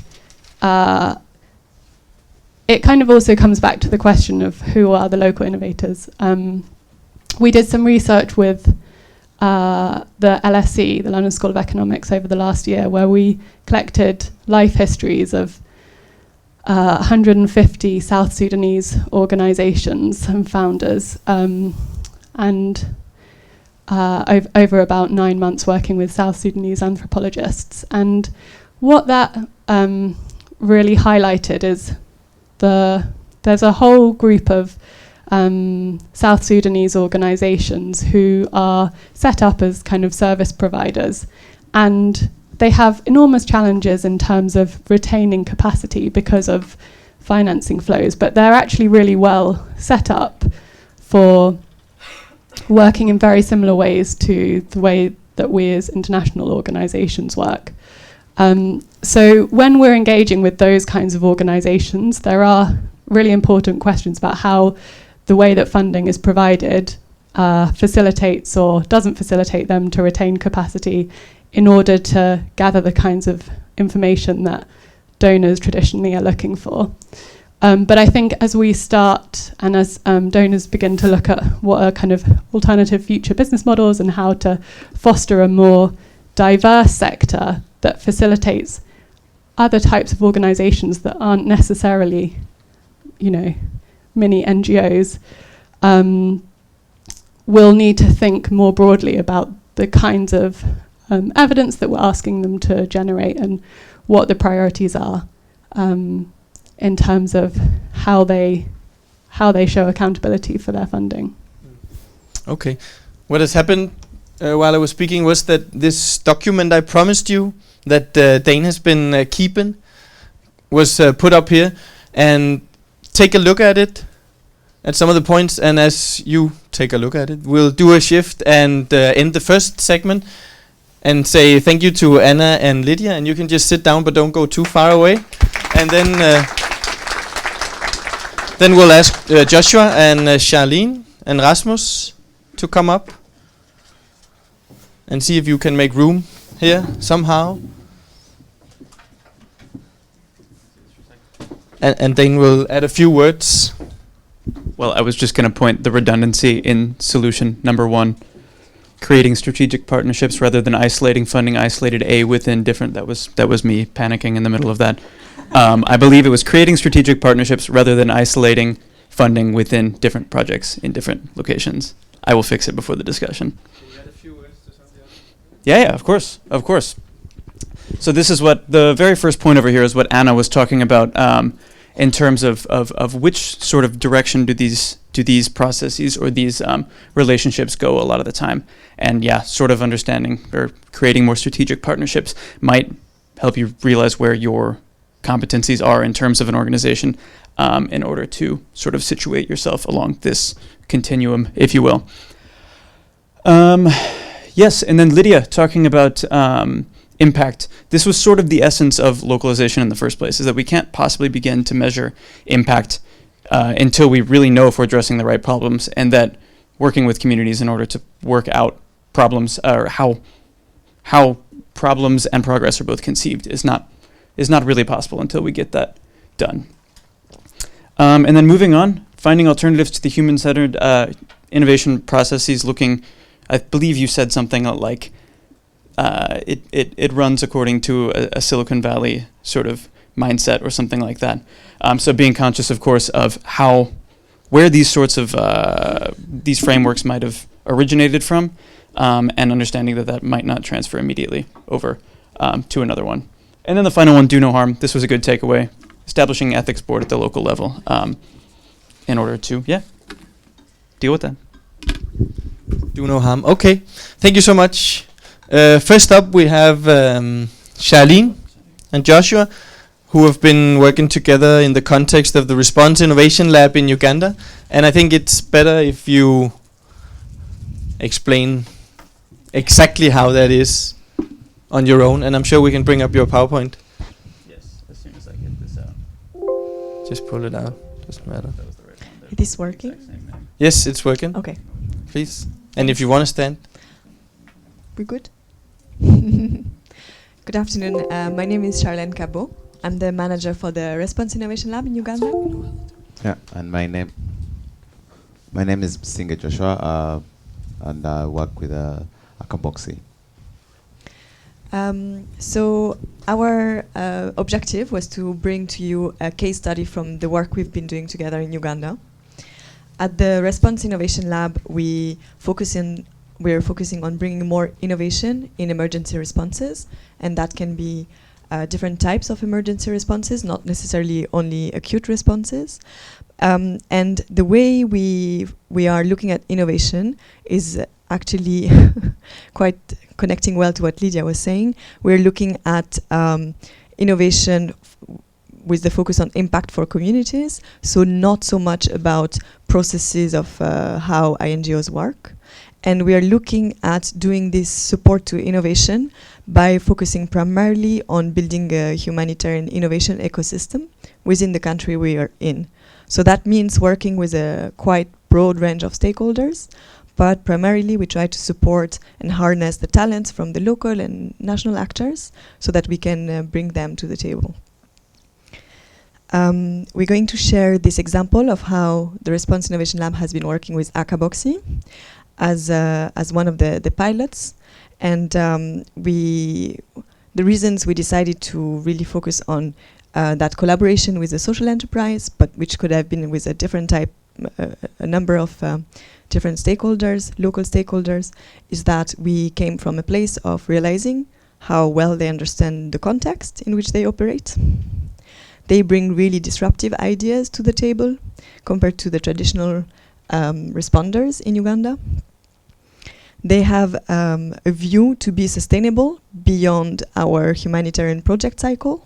it kind of also comes back to the question of who are the local innovators. We did some research with the LSE, the London School of Economics, over the last year, where we collected life histories of 150 South Sudanese organisations and founders, and over about 9 months working with South Sudanese anthropologists. And what that really highlighted is there's a whole group of South Sudanese organisations who are set up as kind of service providers, and they have enormous challenges in terms of retaining capacity because of financing flows, but they're actually really well set up for working in very similar ways to the way that we as international organisations work. So when we're engaging with those kinds of organisations, there are really important questions about how the way that funding is provided facilitates or doesn't facilitate them to retain capacity in order to gather the kinds of information that donors traditionally are looking for. But I think as we start and as donors begin to look at what are kind of alternative future business models and how to foster a more diverse sector that facilitates other types of organisations that aren't necessarily, mini NGOs, we'll need to think more broadly about the kinds of evidence that we're asking them to generate and what the priorities are in terms of how they show accountability for their funding. Okay. What has happened while I was speaking was that this document I promised you that Dane has been keeping was put up here, and take a look at it at some of the points, and as you take a look at it, we'll do a shift and end the first segment and say thank you to Anna and Lydia, and you can just sit down but don't go too far away. And then we'll ask Joshua and Charlene and Rasmus to come up. and see if you can make room here somehow. And Dane will add a few words. Well, I was just going to point the redundancy in solution number 1, creating strategic partnerships rather than isolating funding, isolated A within different. That was me panicking in the middle of that. I believe it was creating strategic partnerships rather than isolating funding within different projects in different locations. I will fix it before the discussion. Can you add a few words to some of the other? Yeah, of course. So this is what the very first point over here is what Anna was talking about in terms of which sort of direction do these processes or these relationships go a lot of the time. And yeah, sort of understanding or creating more strategic partnerships might help you realize where your competencies are in terms of an organization in order to sort of situate yourself along this continuum, if you will. Yes, and then Lydia talking about impact. This was sort of the essence of localization in the first place, is that we can't possibly begin to measure impact until we really know if we're addressing the right problems, and that working with communities in order to work out problems or how problems and progress are both conceived is not really possible until we get that done. And then moving on, finding alternatives to the human-centered innovation processes, looking, I believe you said something like it runs according to a Silicon Valley sort of mindset or something like that. So being conscious, of course, of where these sorts of these frameworks might have originated from, and understanding that might not transfer immediately over to another one. And then the final one, do no harm. This was a good takeaway. Establishing an ethics board at the local level in order to, deal with that. Do no harm. Okay, thank you so much. First up, we have Charlene and Joshua, who have been working together in the context of the Response Innovation Lab in Uganda. And I think it's better if you explain exactly how that is on your own. And I'm sure we can bring up your PowerPoint. Yes, as soon as I get this out. Just pull it out. Doesn't matter. It is working? Yes, it's working. Okay. Please. And if you want to stand. We're good? Good afternoon. My name is Charlene Cabot. I'm the manager for the Response Innovation Lab in Uganda. Yeah, and my name is Businge Joshua, and I work with Akaboxi. So our objective was to bring to you a case study from the work we've been doing together in Uganda. At the Response Innovation Lab, we're focusing on bringing more innovation in emergency responses, and that can be different types of emergency responses, not necessarily only acute responses. And the way we are looking at innovation is actually quite connecting well to what Lydia was saying. We're looking at innovation with the focus on impact for communities, so not so much about processes of how INGOs work. And we are looking at doing this support to innovation by focusing primarily on building a humanitarian innovation ecosystem within the country we are in. So that means working with a quite broad range of stakeholders, but primarily we try to support and harness the talents from the local and national actors so that we can bring them to the table. We're going to share this example of how the Response Innovation Lab has been working with Akaboxi as one of the pilots. And the reasons we decided to really focus on that collaboration with the social enterprise, but which could have been with a different type, a number of different stakeholders, local stakeholders, is that we came from a place of realizing how well they understand the context in which they operate. They bring really disruptive ideas to the table compared to the traditional responders in Uganda. They have a view to be sustainable beyond our humanitarian project cycle.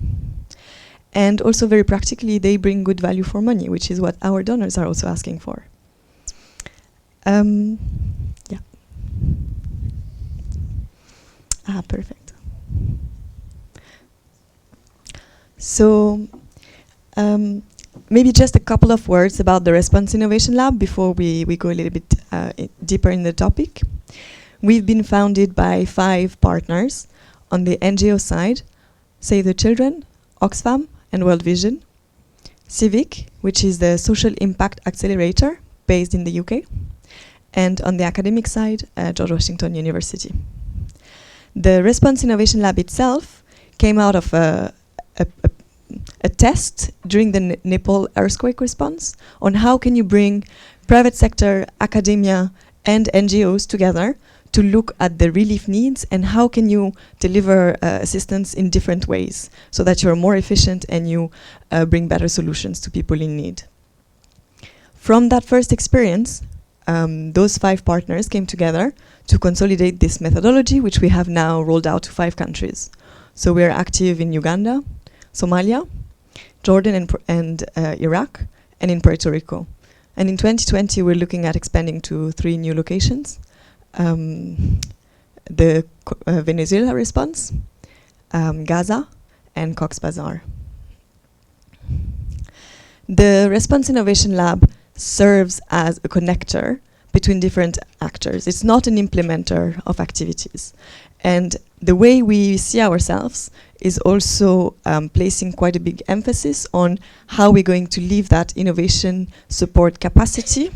And also very practically, they bring good value for money, which is what our donors are also asking for. Yeah. Perfect. So maybe just a couple of words about the Response Innovation Lab before we go a little bit deeper in the topic. We've been founded by 5 partners. On the NGO side, Save the Children, Oxfam, and World Vision. Civic, which is the social impact accelerator based in the UK. And on the academic side, George Washington University. The Response Innovation Lab itself came out of a test during the Nepal earthquake response on how can you bring private sector, academia, and NGOs together to look at the relief needs and how can you deliver assistance in different ways so that you're more efficient and you bring better solutions to people in need. From that first experience, those 5 partners came together to consolidate this methodology, which we have now rolled out to 5 countries. So we're active in Uganda, Somalia, Jordan and Iraq, and in Puerto Rico. And in 2020, we're looking at expanding to 3 new locations. The Venezuela response, Gaza, and Cox's Bazar. The Response Innovation Lab serves as a connector between different actors. It's not an implementer of activities. And the way we see ourselves is also placing quite a big emphasis on how we're going to leave that innovation support capacity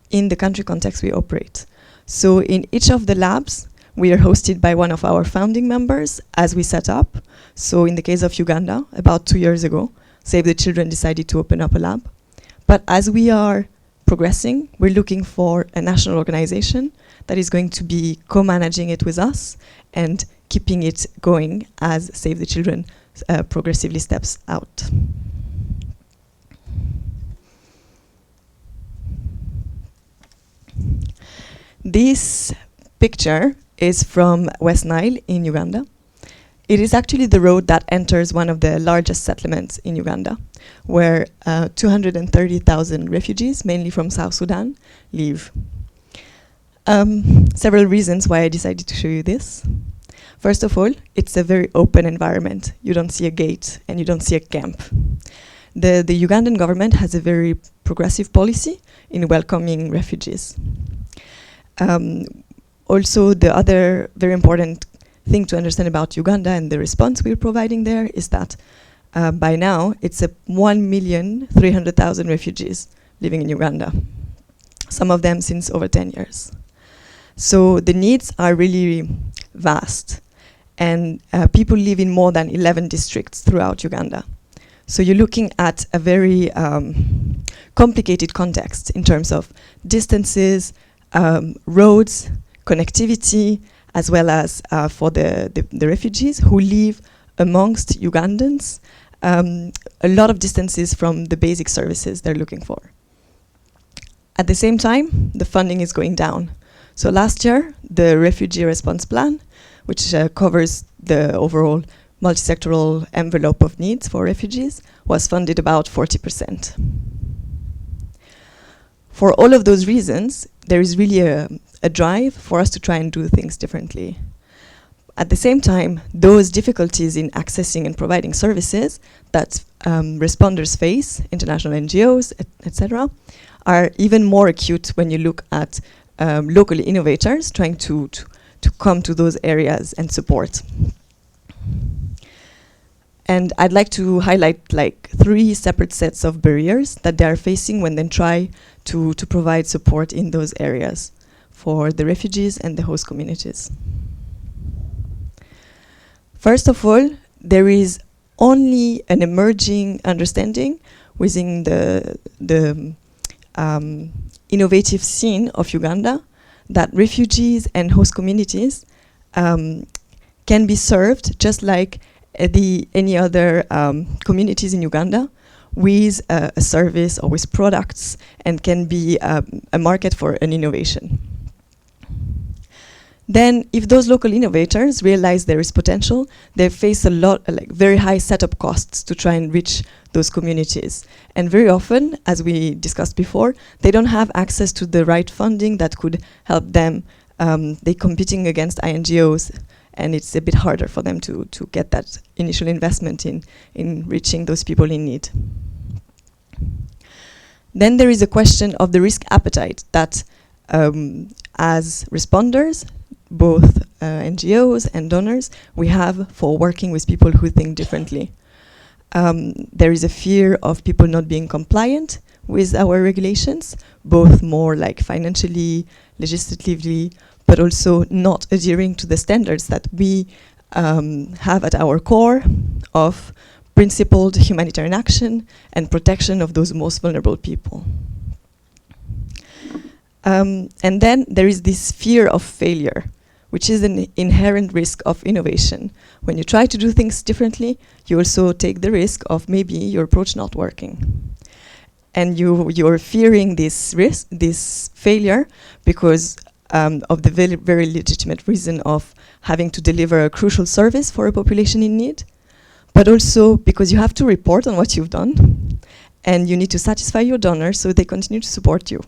in the country context we operate. So in each of the labs, we are hosted by one of our founding members as we set up. So in the case of Uganda, about 2 years ago, Save the Children decided to open up a lab. But as we are progressing, we're looking for a national organization that is going to be co-managing it with us and keeping it going as Save the Children progressively steps out. This picture is from West Nile in Uganda. It is actually the road that enters one of the largest settlements in Uganda, where 230,000 refugees, mainly from South Sudan, live. Several reasons why I decided to show you this. First of all, it's a very open environment. You don't see a gate and you don't see a camp. The Ugandan government has a very progressive policy in welcoming refugees. Also, the other very important thing to understand about Uganda and the response we're providing there is that by now it's 1,300,000 refugees living in Uganda, some of them since over 10 years. So the needs are really vast, and people live in more than 11 districts throughout Uganda. So you're looking at a very complicated context in terms of distances, roads, connectivity, as well as for the refugees who live amongst Ugandans, a lot of distances from the basic services they're looking for. At the same time, the funding is going down. So last year, the Refugee Response Plan, which covers the overall multi-sectoral envelope of needs for refugees, was funded about 40%. For all of those reasons, there is really a drive for us to try and do things differently. At the same time, those difficulties in accessing and providing services that responders face, international NGOs, etc., are even more acute when you look at local innovators trying to come to those areas and support. And I'd like to highlight like 3 separate sets of barriers that they are facing when they try to provide support in those areas for the refugees and the host communities. First of all, there is only an emerging understanding within the innovative scene of Uganda that refugees and host communities can be served just like any other communities in Uganda with a service or with products, and can be a market for an innovation. Then, if those local innovators realize there is potential, they face a lot, like very high setup costs to try and reach those communities. And very often, as we discussed before, they don't have access to the right funding that could help them. They're competing against INGOs, and it's a bit harder for them to get that initial investment in reaching those people in need. Then there is a question of the risk appetite that as responders, both NGOs and donors we have for working with people who think differently. There is a fear of people not being compliant with our regulations, both more like financially, legislatively, but also not adhering to the standards that we have at our core of principled humanitarian action and protection of those most vulnerable people. And then there is this fear of failure, which is an inherent risk of innovation. When you try to do things differently, you also take the risk of maybe your approach not working. And you're fearing this risk, this failure, because of the very, very legitimate reason of having to deliver a crucial service for a population in need, but also because you have to report on what you've done, and you need to satisfy your donors so they continue to support you.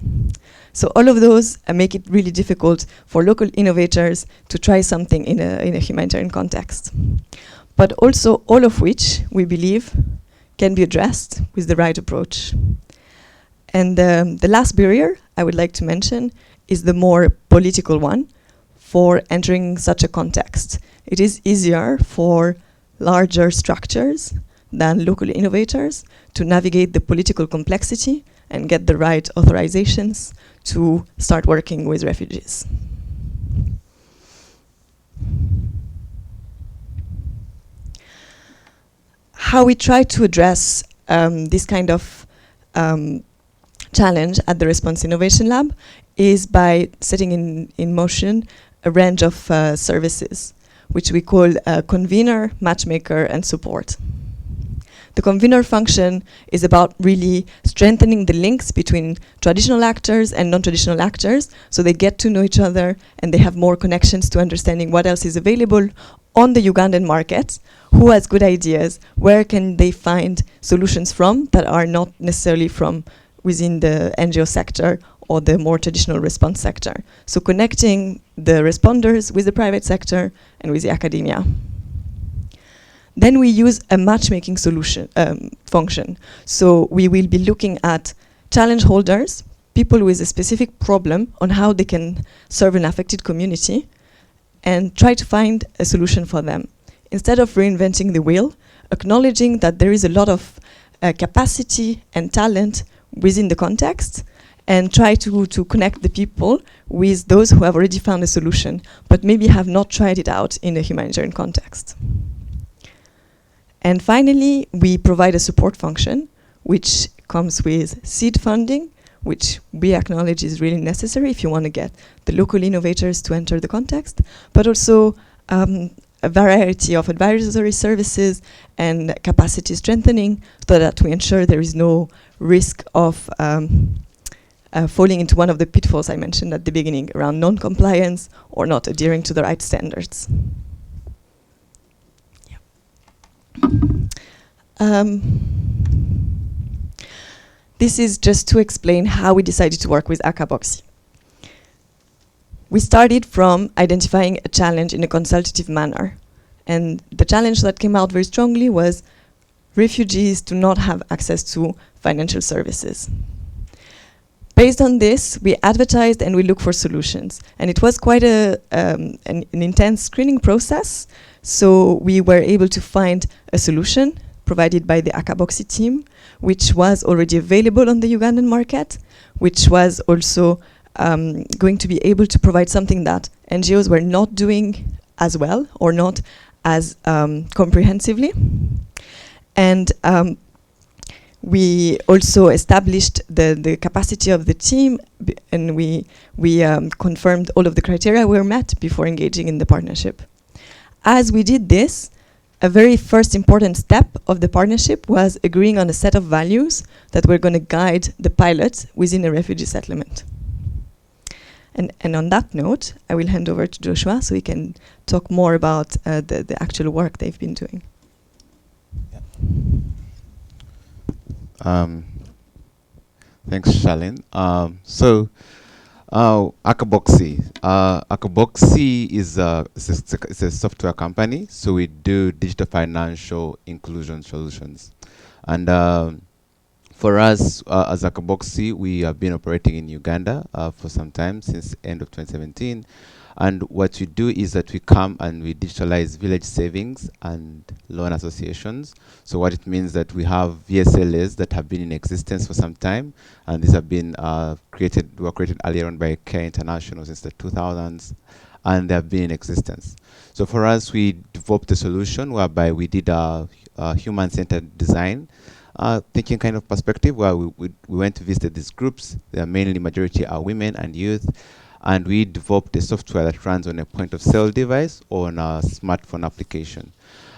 So all of those make it really difficult for local innovators to try something in a humanitarian context. But also all of which, we believe, can be addressed with the right approach. And the last barrier I would like to mention is the more political one for entering such a context. It is easier for larger structures than local innovators to navigate the political complexity and get the right authorizations to start working with refugees. How we try to address this kind of challenge at the Response Innovation Lab is by setting in motion a range of services, which we call convener, matchmaker, and support. The convener function is about really strengthening the links between traditional actors and non-traditional actors, so they get to know each other and they have more connections to understanding what else is available on the Ugandan market, who has good ideas, where can they find solutions from that are not necessarily from within the NGO sector or the more traditional response sector. So connecting the responders with the private sector and with the academia. Then we use a matchmaking solution function. So we will be looking at challenge holders, people with a specific problem on how they can serve an affected community and try to find a solution for them. Instead of reinventing the wheel, acknowledging that there is a lot of capacity and talent within the context, and try to connect the people with those who have already found a solution, but maybe have not tried it out in a humanitarian context. And finally, we provide a support function, which comes with seed funding, which we acknowledge is really necessary if you want to get the local innovators to enter the context, but also a variety of advisory services and capacity strengthening so that we ensure there is no risk of falling into one of the pitfalls I mentioned at the beginning around non-compliance or not adhering to the right standards. This is just to explain how we decided to work with Akaboxy. We started from identifying a challenge in a consultative manner. And the challenge that came out very strongly was refugees do not have access to financial services. Based on this, we advertised and we looked for solutions. And it was quite an intense screening process. So we were able to find a solution provided by the Akaboxy team, which was already available on the Ugandan market, which was also going to be able to provide something that NGOs were not doing as well or not as comprehensively. And we also established the capacity of the team, and we confirmed all of the criteria were met before engaging in the partnership. As we did this, a very first important step of the partnership was agreeing on a set of values that were going to guide the pilot within a refugee settlement. And on that note, I will hand over to Joshua so he can talk more about the actual work they've been doing. Thanks, Charlene. Akaboxy. Akaboxy is a software company, so we do digital financial inclusion solutions. And for us, as Akaboxy, we have been operating in Uganda for some time, since the end of 2017. And what we do is that we come and we digitalize village savings and loan associations. So what it means that we have VSLAs that have been in existence for some time, and these have been were created earlier on by Care International since the 2000s, and they have been in existence. So for us, we developed a solution whereby we did a human-centered design thinking kind of perspective, where we went to visit these groups. They are mainly majority are women and youth, and we developed a software that runs on a point-of-sale device or on a smartphone application.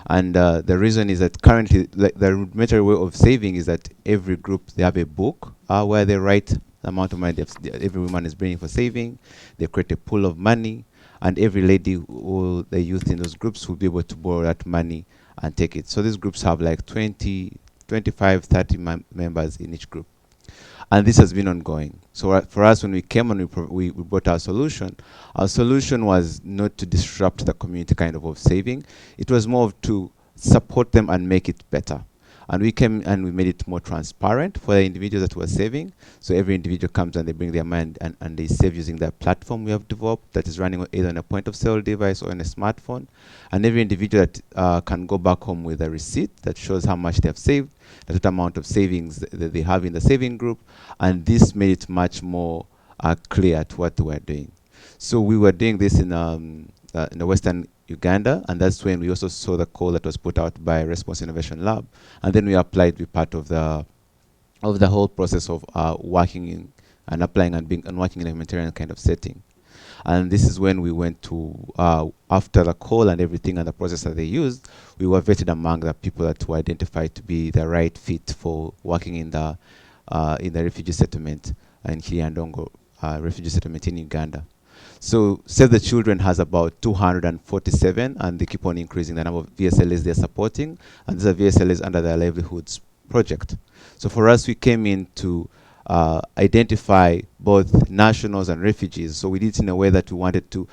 And the reason is that currently, the rudimentary way of saving is that every group, they have a book where they write the amount of money every woman is bringing for saving. They create a pool of money, and every lady or the youth in those groups will be able to borrow that money and take it. So these groups have like 20, 25, 30 members in each group. And this has been ongoing. So for us, when we came and we brought our solution was not to disrupt the community kind of saving. It was more to support them and make it better. And we came and we made it more transparent for the individuals that were saving. So every individual comes and they bring their money and they save using the platform we have developed that is running either on a point-of-sale device or on a smartphone. And every individual that can go back home with a receipt that shows how much they have saved, the total amount of savings that they have in the saving group. And this made it much more clear to what they were doing. So we were doing this in the Western Uganda, and that's when we also saw the call that was put out by Response Innovation Lab, and then we applied to be part of the whole process of working in and applying and working in a humanitarian kind of setting. And this is when we went to after the call and everything and the process that they used, we were vetted among the people that were identified to be the right fit for working in the refugee settlement in Kiliandongo refugee settlement in Uganda. So Save the Children has about 247, and they keep on increasing the number of VSLAs they're supporting, and these are VSLAs under their livelihoods project. So for us, we came in to identify both nationals and refugees. So we did it in a way that we wanted to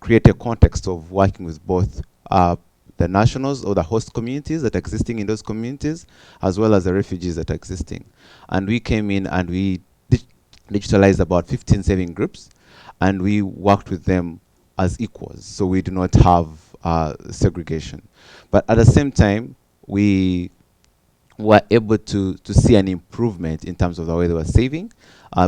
create a context of working with both the nationals or the host communities that are existing in those communities, as well as the refugees that are existing. And we came in and we digitalized about 15 saving groups, and we worked with them as equals. So we do not have segregation. But at the same time, we were able to see an improvement in terms of the way they were saving.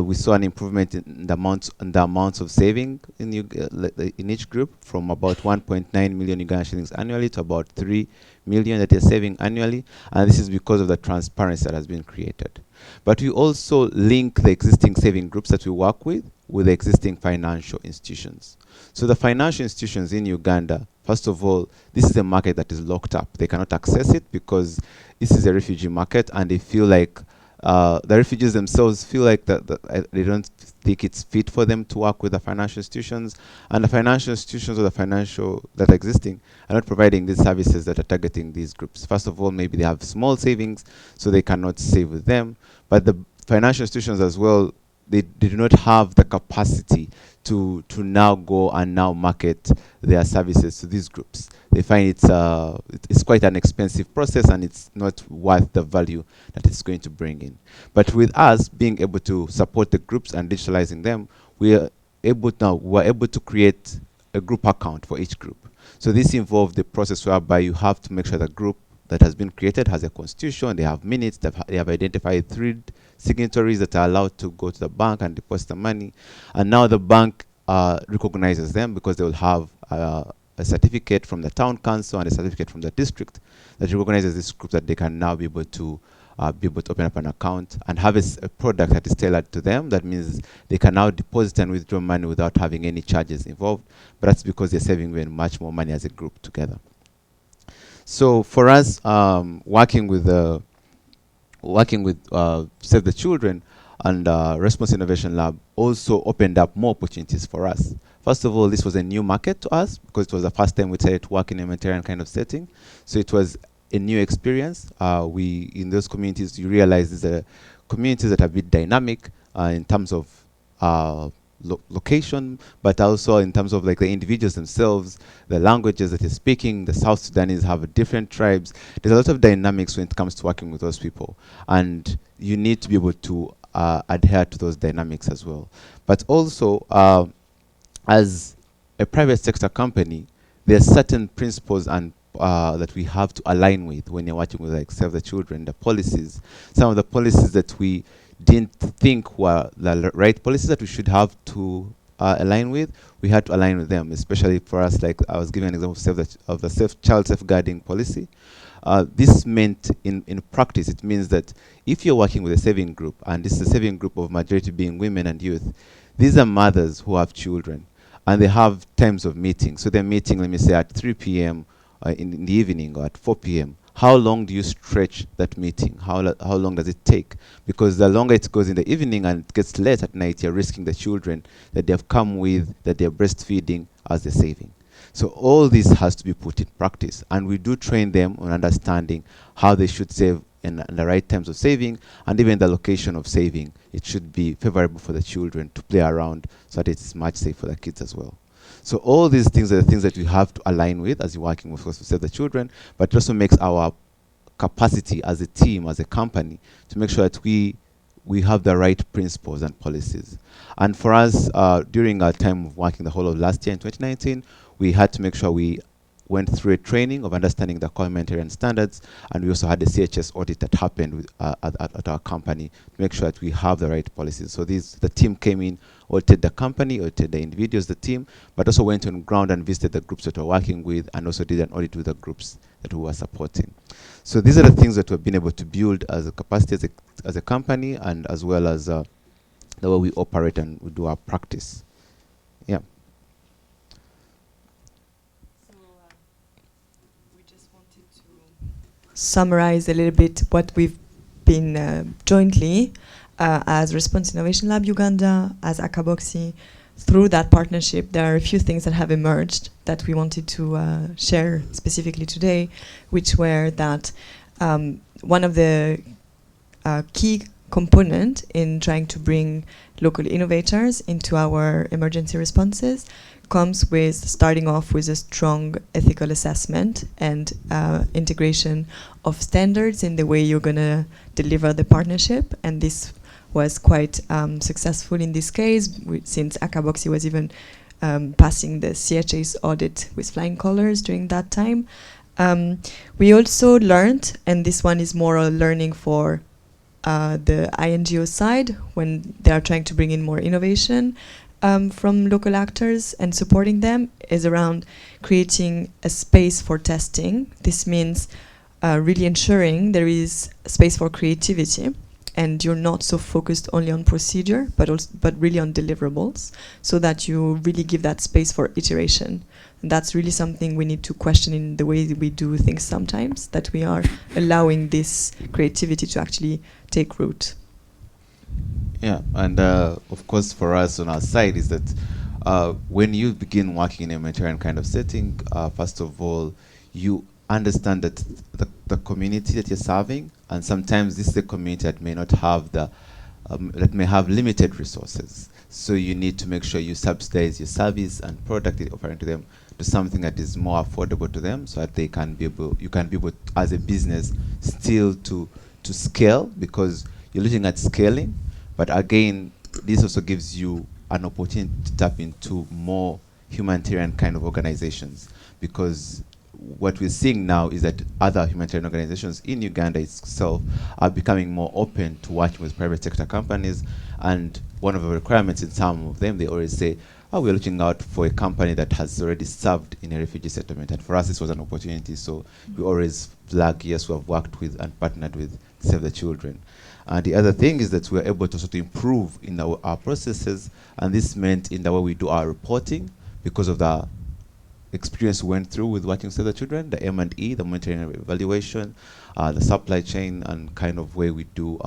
We saw an improvement in the amounts of saving in each group, from about 1.9 million Ugandan shillings annually to about 3 million that they're saving annually. And this is because of the transparency that has been created. But we also link the existing saving groups that we work with the existing financial institutions. So the financial institutions in Uganda, first of all, this is a market that is locked up. They cannot access it because this is a refugee market, and they feel like the refugees themselves feel like they don't think it's fit for them to work with the financial institutions, and the financial institutions or the financial that are existing are not providing these services that are targeting these groups. First of all, maybe they have small savings, so they cannot save with them, but the financial institutions as well, they do not have the capacity to now go and now market their services to these groups. They find it's quite an expensive process, and it's not worth the value that it's going to bring in. But with us being able to support the groups and digitalizing them, we're able to create a group account for each group. So this involves the process whereby you have to make sure the group that has been created has a constitution, they have minutes, they have identified 3 signatories that are allowed to go to the bank and deposit the money. And now the bank recognizes them because they will have a certificate from the town council and a certificate from the district that recognizes this group, that they can now be able to open up an account and have a product that is tailored to them. That means they can now deposit and withdraw money without having any charges involved. But that's because they're saving very much more money as a group together. So for us, working with Save the Children and Response Innovation Lab also opened up more opportunities for us. First of all, this was a new market to us because it was the first time we started to work in a humanitarian kind of setting. So it was a new experience. In those communities, you realize these are communities that are a bit dynamic in terms of location, but also in terms of like the individuals themselves, the languages that they're speaking. The South Sudanese have different tribes. There's a lot of dynamics when it comes to working with those people, and you need to be able to adhere to those dynamics as well. But also, as a private sector company, there are certain principles and that we have to align with when you're working with like Save the Children, the policies. Some of the policies that we didn't think were the right policies that we should have to align with, we had to align with them, especially for us, like I was giving an example of the child safeguarding policy. This meant, in practice, it means that if you're working with a saving group, and this is a saving group of majority being women and youth, these are mothers who have children, and they have times of meeting. So they're meeting, let me say, at 3 p.m. In the evening or at 4 p.m. How long do you stretch that meeting? How long does it take? Because the longer it goes in the evening and it gets late at night, you're risking the children that they've come with, that they're breastfeeding as they're saving. So all this has to be put in practice, and we do train them on understanding how they should save in the right times of saving, and even the location of saving. It should be favorable for the children to play around so that it's much safer for the kids as well. So all these things are the things that we have to align with as you're working with us to Save the Children, but it also makes our capacity as a team, as a company, to make sure that we have the right principles and policies. And for us, during our time of working the whole of last year in 2019, we had to make sure we went through a training of understanding the Humanitarian standards, and we also had a CHS audit that happened with, at our company to make sure that we have the right policies. So the team came in, audited the company, audited the individuals, the team, but also went on ground and visited the groups that we're working with, and also did an audit with the groups that we were supporting. So these are the things that we've been able to build as a capacity as a company, and as well as the way we operate and we do our practice. Yeah. Summarize a little bit what we've been jointly as Response Innovation Lab Uganda, as Akaboxi. Through that partnership, there are a few things that have emerged that we wanted to share specifically today, which were that one of the key component in trying to bring local innovators into our emergency responses comes with starting off with a strong ethical assessment and integration of standards in the way you're going to deliver the partnership. And this was quite successful in this case, since Akaboxi was even passing the CHS audit with flying colors during that time. We also learned, and this one is more a learning for the INGO side, when they are trying to bring in more innovation from local actors and supporting them, is around creating a space for testing. This means really ensuring there is space for creativity, and you're not so focused only on procedure, but really on deliverables, so that you really give that space for iteration. And that's really something we need to question in the way we do things sometimes, that we are allowing this creativity to actually take root. Yeah, and of course for us on our side is that when you begin working in a humanitarian kind of setting, first of all, you understand that the community that you're serving, and sometimes this is a community that may not have that may have limited resources. So you need to make sure you subsidize your service and product that you're offering to them to something that is more affordable to them, so that you can be able, as a business, still to scale, because you're looking at scaling. But again, this also gives you an opportunity to tap into more humanitarian kind of organizations, because what we're seeing now is that other humanitarian organizations in Uganda itself are becoming more open to working with private sector companies. And one of the requirements in some of them, they always say, oh, we're looking out for a company that has already served in a refugee settlement. And for us, this was an opportunity. So we always flag, yes, we have worked with and partnered with Save the Children. The other thing is that we're able to sort of improve in our processes, and this meant in the way we do our reporting, because of the experience we went through with working with the children, the M&E, the monitoring and evaluation, the supply chain, and kind of way we do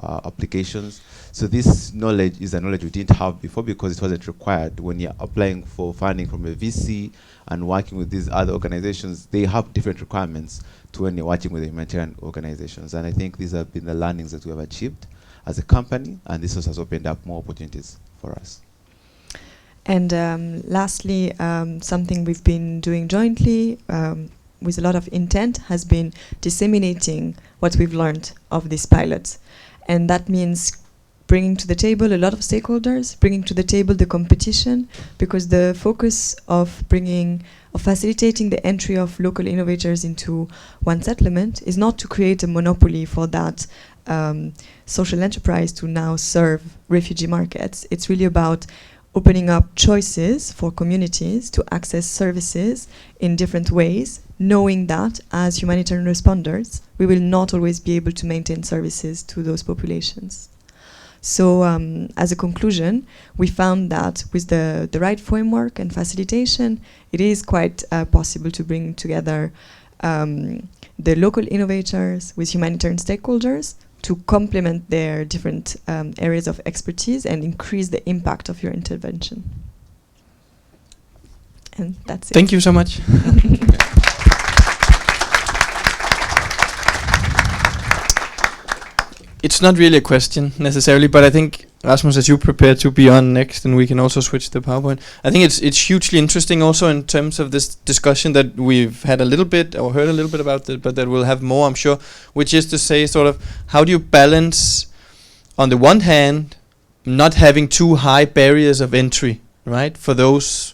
applications. So this knowledge is a knowledge we didn't have before, because it wasn't required. When you're applying for funding from a VC and working with these other organizations, they have different requirements to when you're working with the humanitarian organizations. And I think these have been the learnings that we have achieved as a company, and this also has opened up more opportunities for us. And lastly, something we've been doing jointly with a lot of intent has been disseminating what we've learned of these pilots. And that means bringing to the table a lot of stakeholders, bringing to the table the competition, because the focus of facilitating the entry of local innovators into one settlement is not to create a monopoly for that social enterprise to now serve refugee markets. It's really about opening up choices for communities to access services in different ways, knowing that as humanitarian responders, we will not always be able to maintain services to those populations. So as a conclusion, we found that with the right framework and facilitation, it is quite possible to bring together the local innovators with humanitarian stakeholders to complement their different areas of expertise and increase the impact of your intervention. And that's it. Thank you so much. It's not really a question necessarily, but I think, Rasmus, as you prepare to be on next, and we can also switch the PowerPoint, I think it's hugely interesting also in terms of this discussion that we've had a little bit, or heard a little bit about it, but that we'll have more, I'm sure, which is to say sort of, how do you balance, on the one hand, not having too high barriers of entry, right, for those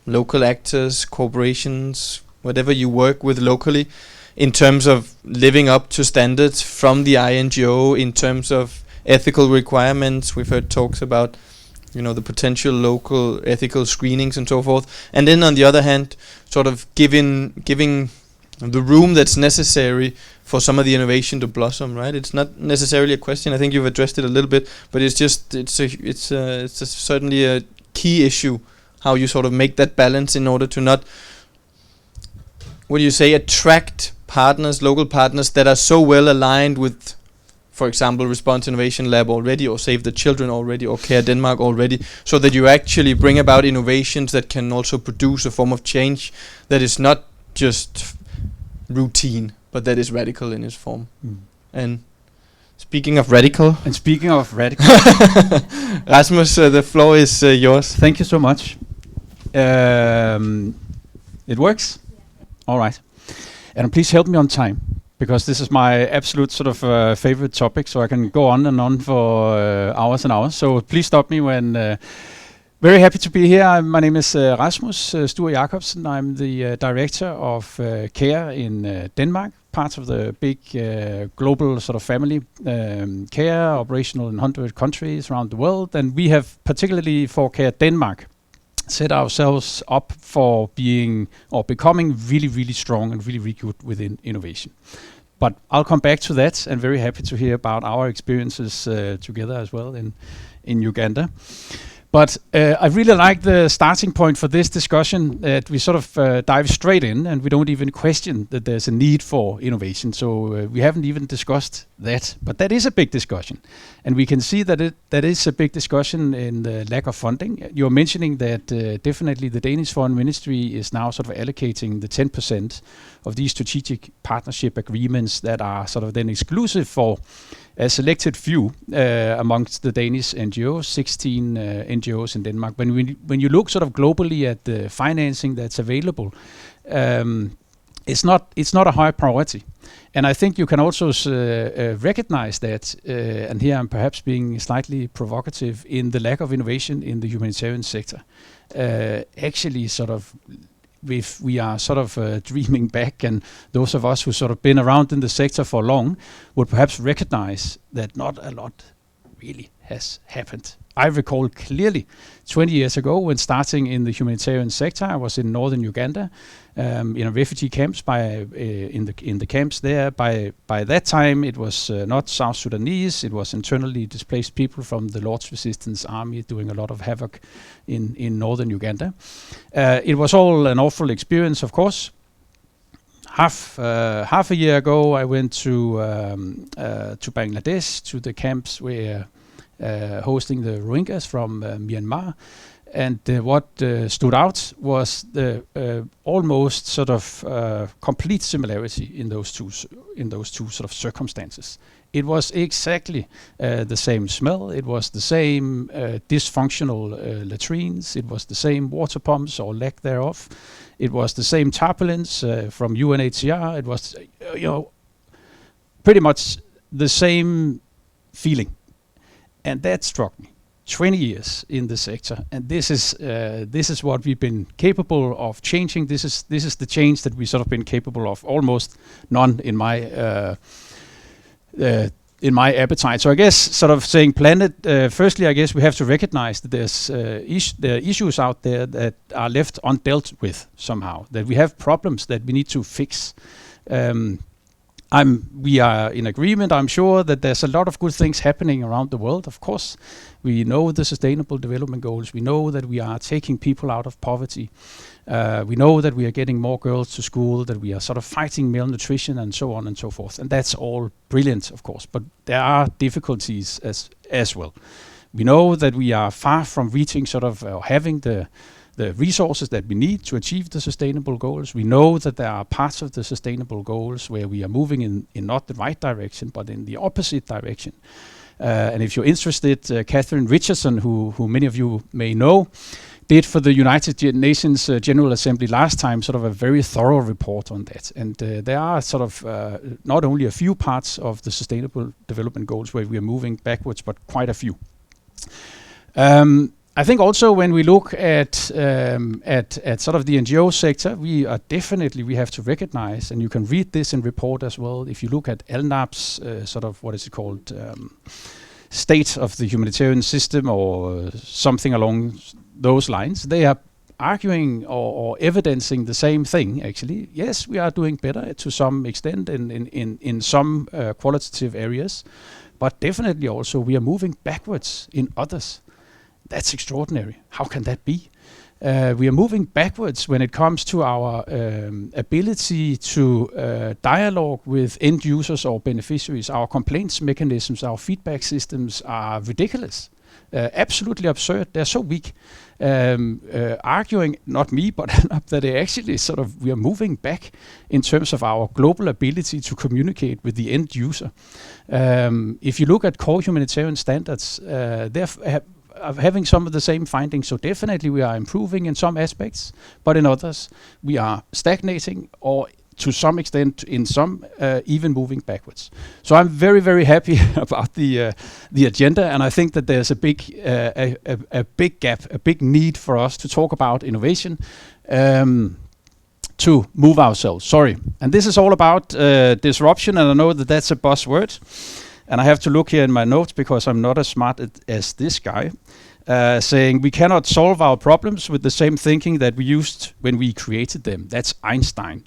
local actors, corporations, whatever you work with locally, in terms of living up to standards from the INGO, in terms of ethical requirements. We've heard talks about, the potential local ethical screenings and so forth. And then on the other hand, sort of giving the room that's necessary for some of the innovation to blossom, right? It's not necessarily a question. I think you've addressed it a little bit, but it's certainly a key issue, how you sort of make that balance in order to not, attract partners, local partners that are so well aligned with, for example, Response Innovation Lab already, or Save the Children already, or Care Denmark already, so that you actually bring about innovations that can also produce a form of change that is not just routine, but that is radical in its form. And speaking of radical, Rasmus, the floor is yours. Thank you so much. It works? All right. And please help me on time, because this is my absolute sort of favorite topic, so I can go on and on for hours and hours. So please stop me when... very happy to be here. My name is Rasmus Stuhr Jakobsen. I'm the director of Care in Denmark, part of the big global sort of family care, operational in 100 countries around the world. And we have, particularly for Care Denmark, set ourselves up for being or becoming really, really strong and really, really good within innovation. But I'll come back to that, and very happy to hear about our experiences together as well in Uganda. But I really like the starting point for this discussion, that we sort of dive straight in and we don't even question that there's a need for innovation. So we haven't even discussed that, but that is a big discussion. And we can see that that is a big discussion in the lack of funding. You're mentioning that definitely the Danish Foreign Ministry is now sort of allocating the 10% of these strategic partnership agreements that are sort of then exclusive for a selected few amongst the Danish NGOs, 16 NGOs in Denmark. When you look sort of globally at the financing that's available, it's not a high priority. And I think you can also recognize that, and here I'm perhaps being slightly provocative, in the lack of innovation in the humanitarian sector. Actually, sort of, if we are sort of dreaming back, and those of us who sort of been around in the sector for long would perhaps recognize that not a lot really has happened. I recall clearly 20 years ago when starting in the humanitarian sector, I was in northern Uganda, in a refugee camps in the camps there. By that time, it was not South Sudanese; it was internally displaced people from the Lord's Resistance Army doing a lot of havoc in northern Uganda. It was all an awful experience, of course. Half a year ago, I went to Bangladesh, to the camps where hosting the Rohingyas from Myanmar. And what stood out was the almost sort of complete similarity in those two sort of circumstances. It was exactly the same smell. It was the same dysfunctional latrines. It was the same water pumps or lack thereof. It was the same tarpaulins from UNHCR. It was, pretty much the same feeling. And that struck me. 20 years in the sector, and this is what we've been capable of changing. This is the change that we sort of been capable of. Almost none in my appetite. So I guess sort of saying planet. Firstly, I guess we have to recognize that there are issues out there that are left undealt with somehow. That we have problems that we need to fix. We are in agreement, I'm sure, that there's a lot of good things happening around the world, of course. We know the Sustainable Development Goals. We know that we are taking people out of poverty. We know that we are getting more girls to school, that we are sort of fighting malnutrition and so on and so forth. And that's all brilliant, of course, but there are difficulties as well. We know that we are far from reaching sort of having the resources that we need to achieve the sustainable goals. We know that there are parts of the sustainable goals where we are moving in not the right direction, but in the opposite direction. And if you're interested, Catherine Richardson, who many of you may know, did for the United Nations General Assembly last time sort of a very thorough report on that. And there are sort of not only a few parts of the Sustainable Development Goals where we are moving backwards, but quite a few. I think also when we look at sort of the NGO sector, we have to recognize, and you can read this in report as well. If you look at LNAP's sort of what is it called, state of the humanitarian system or something along those lines, they are arguing or evidencing the same thing. Actually, yes, we are doing better to some extent in some qualitative areas, but definitely also we are moving backwards in others. That's extraordinary. How can that be? We are moving backwards when it comes to our ability to dialogue with end users or beneficiaries. Our complaints mechanisms, our feedback systems are ridiculous. Absolutely absurd. They're so weak. Arguing, not me, but that they actually sort of, we are moving back in terms of our global ability to communicate with the end user. If you look at core humanitarian standards, they're having some of the same findings. So definitely we are improving in some aspects, but in others we are stagnating or to some extent in some even moving backwards. So I'm very, very happy about the agenda, and I think that there's a big gap, a big need for us to talk about innovation to move ourselves. Sorry. And this is all about disruption, and I know that that's a buzzword. And I have to look here in my notes because I'm not as smart as this guy, saying we cannot solve our problems with the same thinking that we used when we created them. That's Einstein.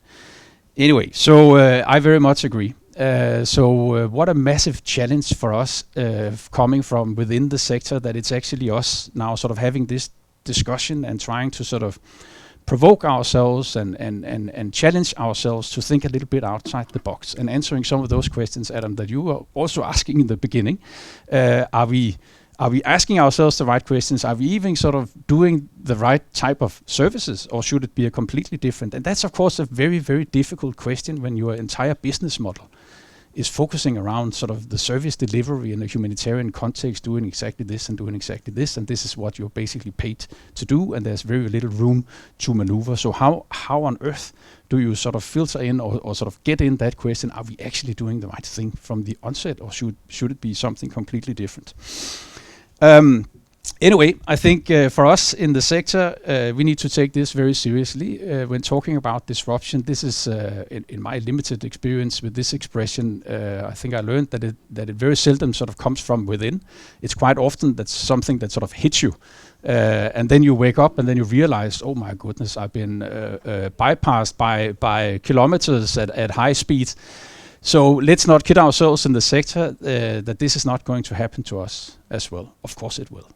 Anyway, so I very much agree. What a massive challenge for us coming from within the sector, that it's actually us now sort of having this discussion and trying to sort of provoke ourselves and challenge ourselves to think a little bit outside the box, and answering some of those questions, Adam, that you were also asking in the beginning. Are we asking ourselves the right questions? Are we even sort of doing the right type of services, or should it be a completely different? And that's of course a very, very difficult question when your entire business model is focusing around sort of the service delivery in a humanitarian context, doing exactly this, and this is what you're basically paid to do, and there's very little room to maneuver. So how on earth do you sort of filter in or sort of get in that question, are we actually doing the right thing from the onset, or should it be something completely different? Anyway, I think for us in the sector, we need to take this very seriously when talking about disruption. This is, in my limited experience with this expression, I think I learned that it very seldom sort of comes from within. It's quite often that's something that sort of hits you, and then you wake up and then you realize, oh my goodness, I've been bypassed by kilometers at high speed. So let's not kid ourselves in the sector that this is not going to happen to us as well. Of course it will.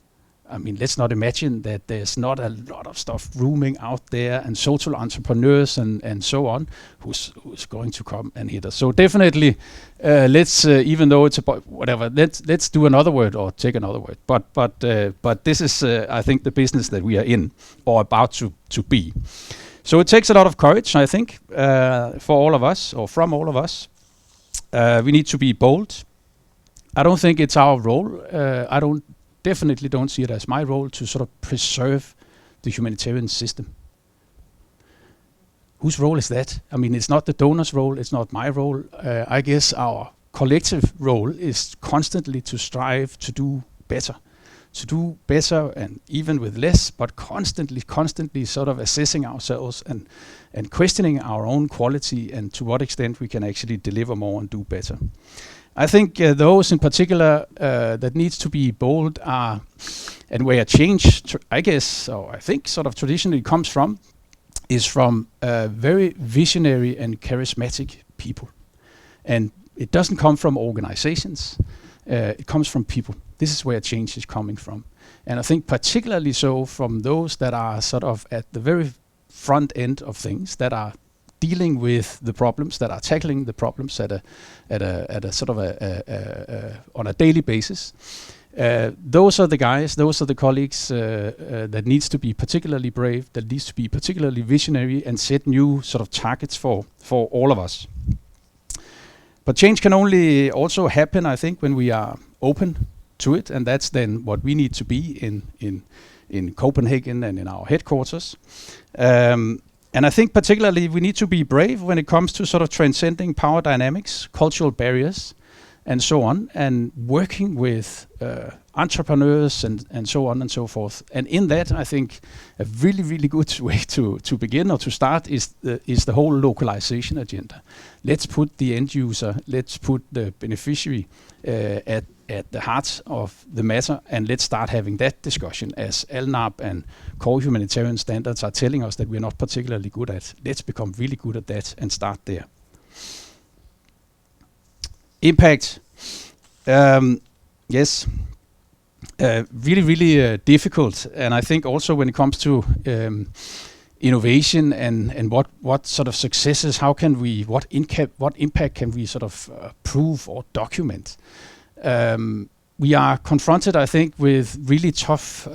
I mean, let's not imagine that there's not a lot of stuff rooming out there, and social entrepreneurs and so on, who's going to come and hit us. So definitely, let's even though it's about whatever, let's do another word or take another word. But this is I think the business that we are in or about to be. So it takes a lot of courage, I think, for all of us or from all of us. We need to be bold. I don't think it's our role. Definitely don't see it as my role to sort of preserve the humanitarian system. Whose role is that? I mean, it's not the donor's role, it's not my role. I guess our collective role is constantly to strive to do better. To do better and even with less, but constantly sort of assessing ourselves and questioning our own quality and to what extent we can actually deliver more and do better. I think those in particular that needs to be bold are, and where change, I guess, or I think sort of traditionally comes from, is from very visionary and charismatic people. And it doesn't come from organizations, it comes from people. This is where change is coming from. And I think particularly so from those that are sort of at the very front end of things, that are dealing with the problems, that are tackling the problems at a sort of on a daily basis. Those are the guys, those are the colleagues that needs to be particularly brave, that needs to be particularly visionary and set new sort of targets for all of us. But change can only also happen, I think, when we are open to it, and that's then what we need to be in Copenhagen and in our headquarters. And I think particularly we need to be brave when it comes to sort of transcending power dynamics, cultural barriers, and so on, and working with entrepreneurs and so on and so forth. And in that, I think a really good way to begin or to start is the whole localization agenda. Let's put the end user, let's put the beneficiary at the heart of the matter, and let's start having that discussion, as LNAP and core humanitarian standards are telling us that we're not particularly good at. Let's become really good at that and start there. Impact, yes, really difficult, and I think also when it comes to innovation and what sort of successes, what impact can we sort of prove or document? We are confronted, I think, with really tough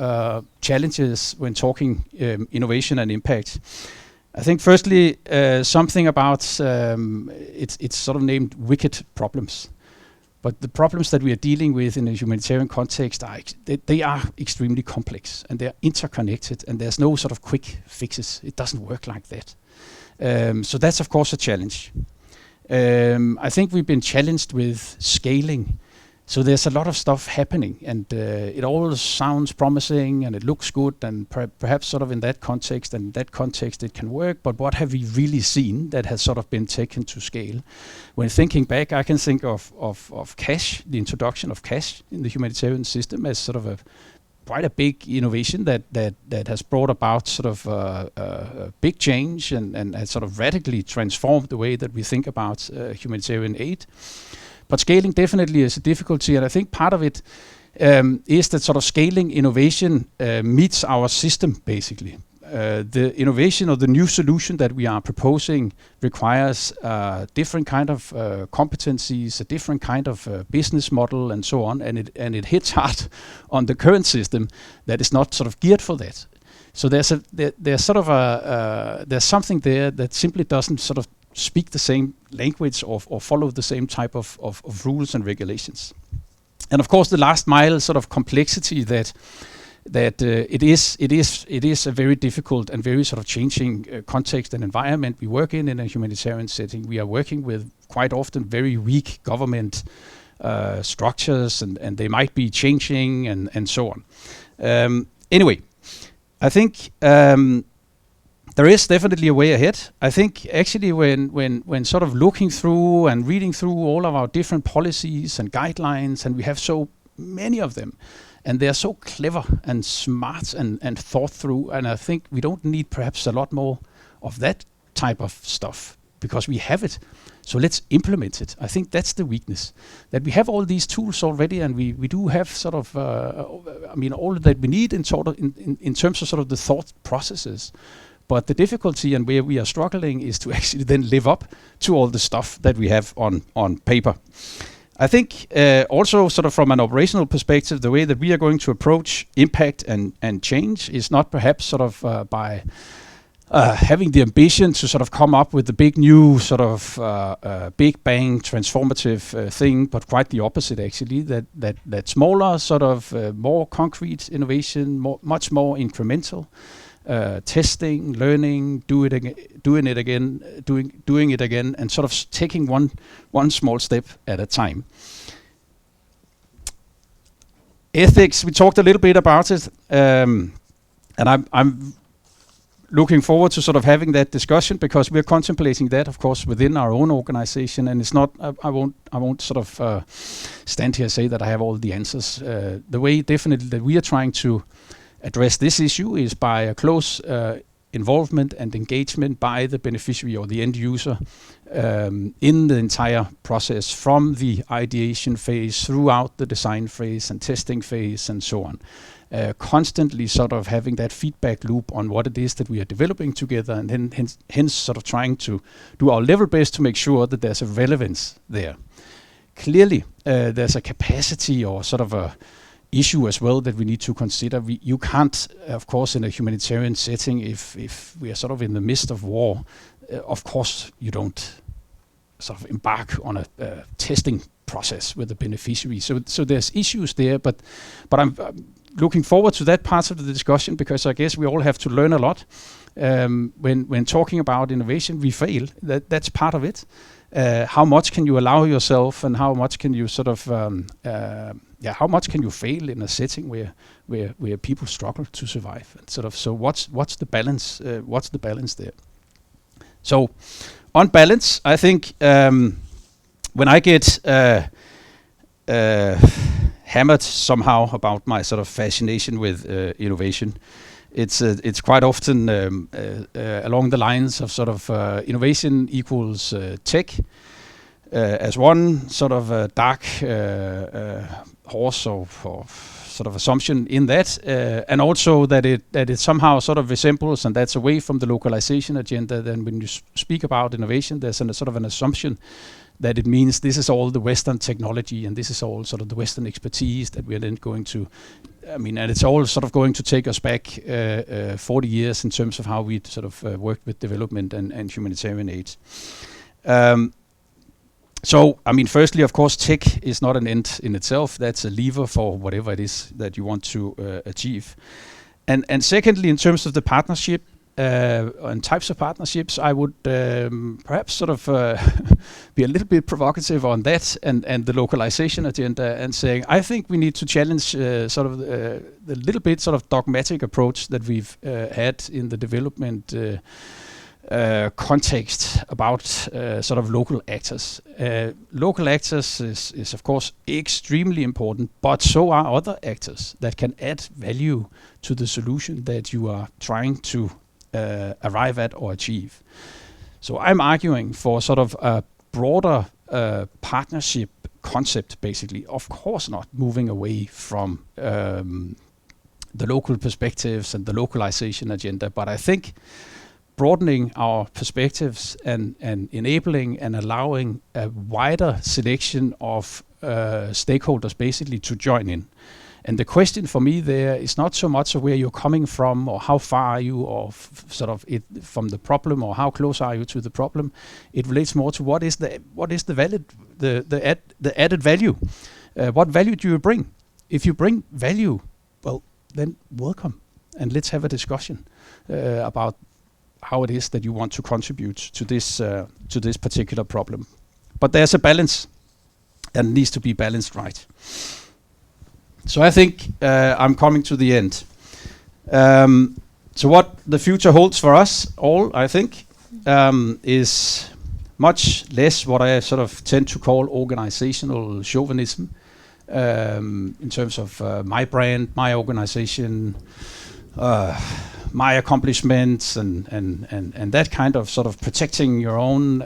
challenges when talking innovation and impact. I think firstly, something about, it's sort of named wicked problems. But the problems that we are dealing with in a humanitarian context, they are extremely complex and they're interconnected, and there's no sort of quick fixes. It doesn't work like that. So that's of course a challenge. I think we've been challenged with scaling. So there's a lot of stuff happening, and it all sounds promising and it looks good, and perhaps sort of in that context it can work, but what have we really seen that has sort of been taken to scale? When thinking back, I can think of cash, the introduction of cash in the humanitarian system as sort of quite a big innovation that has brought about sort of a big change and has sort of radically transformed the way that we think about humanitarian aid. But scaling definitely is a difficulty, and I think part of it is that sort of scaling innovation meets our system, basically. The innovation or the new solution that we are proposing requires different kind of competencies, a different kind of business model, and so on, and it hits hard on the current system that is not sort of geared for that. So there's something there that simply doesn't sort of speak the same language or follow the same type of rules and regulations. And of course the last mile sort of complexity that it is a very difficult and very sort of changing context and environment we work in a humanitarian setting. We are working with quite often very weak government structures, and they might be changing and so on. Anyway, I think there is definitely a way ahead. I think actually when sort of looking through and reading through all of our different policies and guidelines, and we have so many of them, and they're so clever and smart and thought through, and I think we don't need perhaps a lot more of that type of stuff because we have it. So let's implement it. I think that's the weakness, that we have all these tools already, and we do have sort of, all that we need in terms of sort of the thought processes. But the difficulty and where we are struggling is to actually then live up to all the stuff that we have on paper. I think also sort of from an operational perspective, the way that we are going to approach impact and change is not perhaps sort of by having the ambition to sort of come up with the big new sort of big bang transformative thing, but quite the opposite actually, that smaller sort of more concrete innovation, much more incremental. Testing, learning, doing it again, and sort of taking one small step at a time. Ethics, we talked a little bit about it, and I'm looking forward to sort of having that discussion, because we're contemplating that, of course, within our own organization. And it's not, I won't sort of stand here and say that I have all the answers. The way definitely that we are trying to address this issue is by a close involvement and engagement by the beneficiary or the end user in the entire process, from the ideation phase throughout the design phase and testing phase and so on. Constantly sort of having that feedback loop on what it is that we are developing together, and then hence sort of trying to do our level best to make sure that there's a relevance there. Clearly, there's a capacity or sort of a issue as well that we need to consider. You can't, of course, in a humanitarian setting, if we are sort of in the midst of war, of course you don't sort of embark on a testing process with the beneficiary. So there's issues there, but I'm looking forward to that part of the discussion, because I guess we all have to learn a lot. When talking about innovation, we fail. That's part of it. How much can you allow yourself, and how much can you sort of how much can you fail in a setting where people struggle to survive? And sort of, so what's the balance? What's the balance there? So on balance, I think when I get hammered somehow about my sort of fascination with innovation, it's quite often along the lines of sort of innovation equals tech as one sort of dark horse or sort of assumption in that, and also that it somehow sort of resembles, and that's away from the localization agenda. Then when you speak about innovation, there's a sort of an assumption that it means this is all the Western technology and this is all sort of the Western expertise that we're then going to, and it's all sort of going to take us back 40 years in terms of how we sort of worked with development and humanitarian aid. So, firstly, of course, tech is not an end in itself. That's a lever for whatever it is that you want to achieve. And secondly, in terms of the partnership, and types of partnerships, I would perhaps sort of be a little bit provocative on that and the localization agenda, and saying I think we need to challenge sort of the little bit sort of dogmatic approach that we've had in the development context about sort of local actors. Local actors is of course extremely important, but so are other actors that can add value to the solution that you are trying to arrive at or achieve. So I'm arguing for sort of a broader partnership concept, basically. Of course not moving away from the local perspectives and the localization agenda, but I think broadening our perspectives and enabling and allowing a wider selection of stakeholders basically to join in. And the question for me there is not so much where you're coming from or how far are you or sort of it from the problem or how close are you to the problem. It relates more to what is the added value. What value do you bring? If you bring value, well, then welcome, and let's have a discussion about how it is that you want to contribute to this particular problem. But there's a balance, and it needs to be balanced right. So I think I'm coming to the end. So what the future holds for us all, I think, is much less what I sort of tend to call organizational chauvinism, in terms of my brand, my organization, my accomplishments, and that kind of sort of protecting your own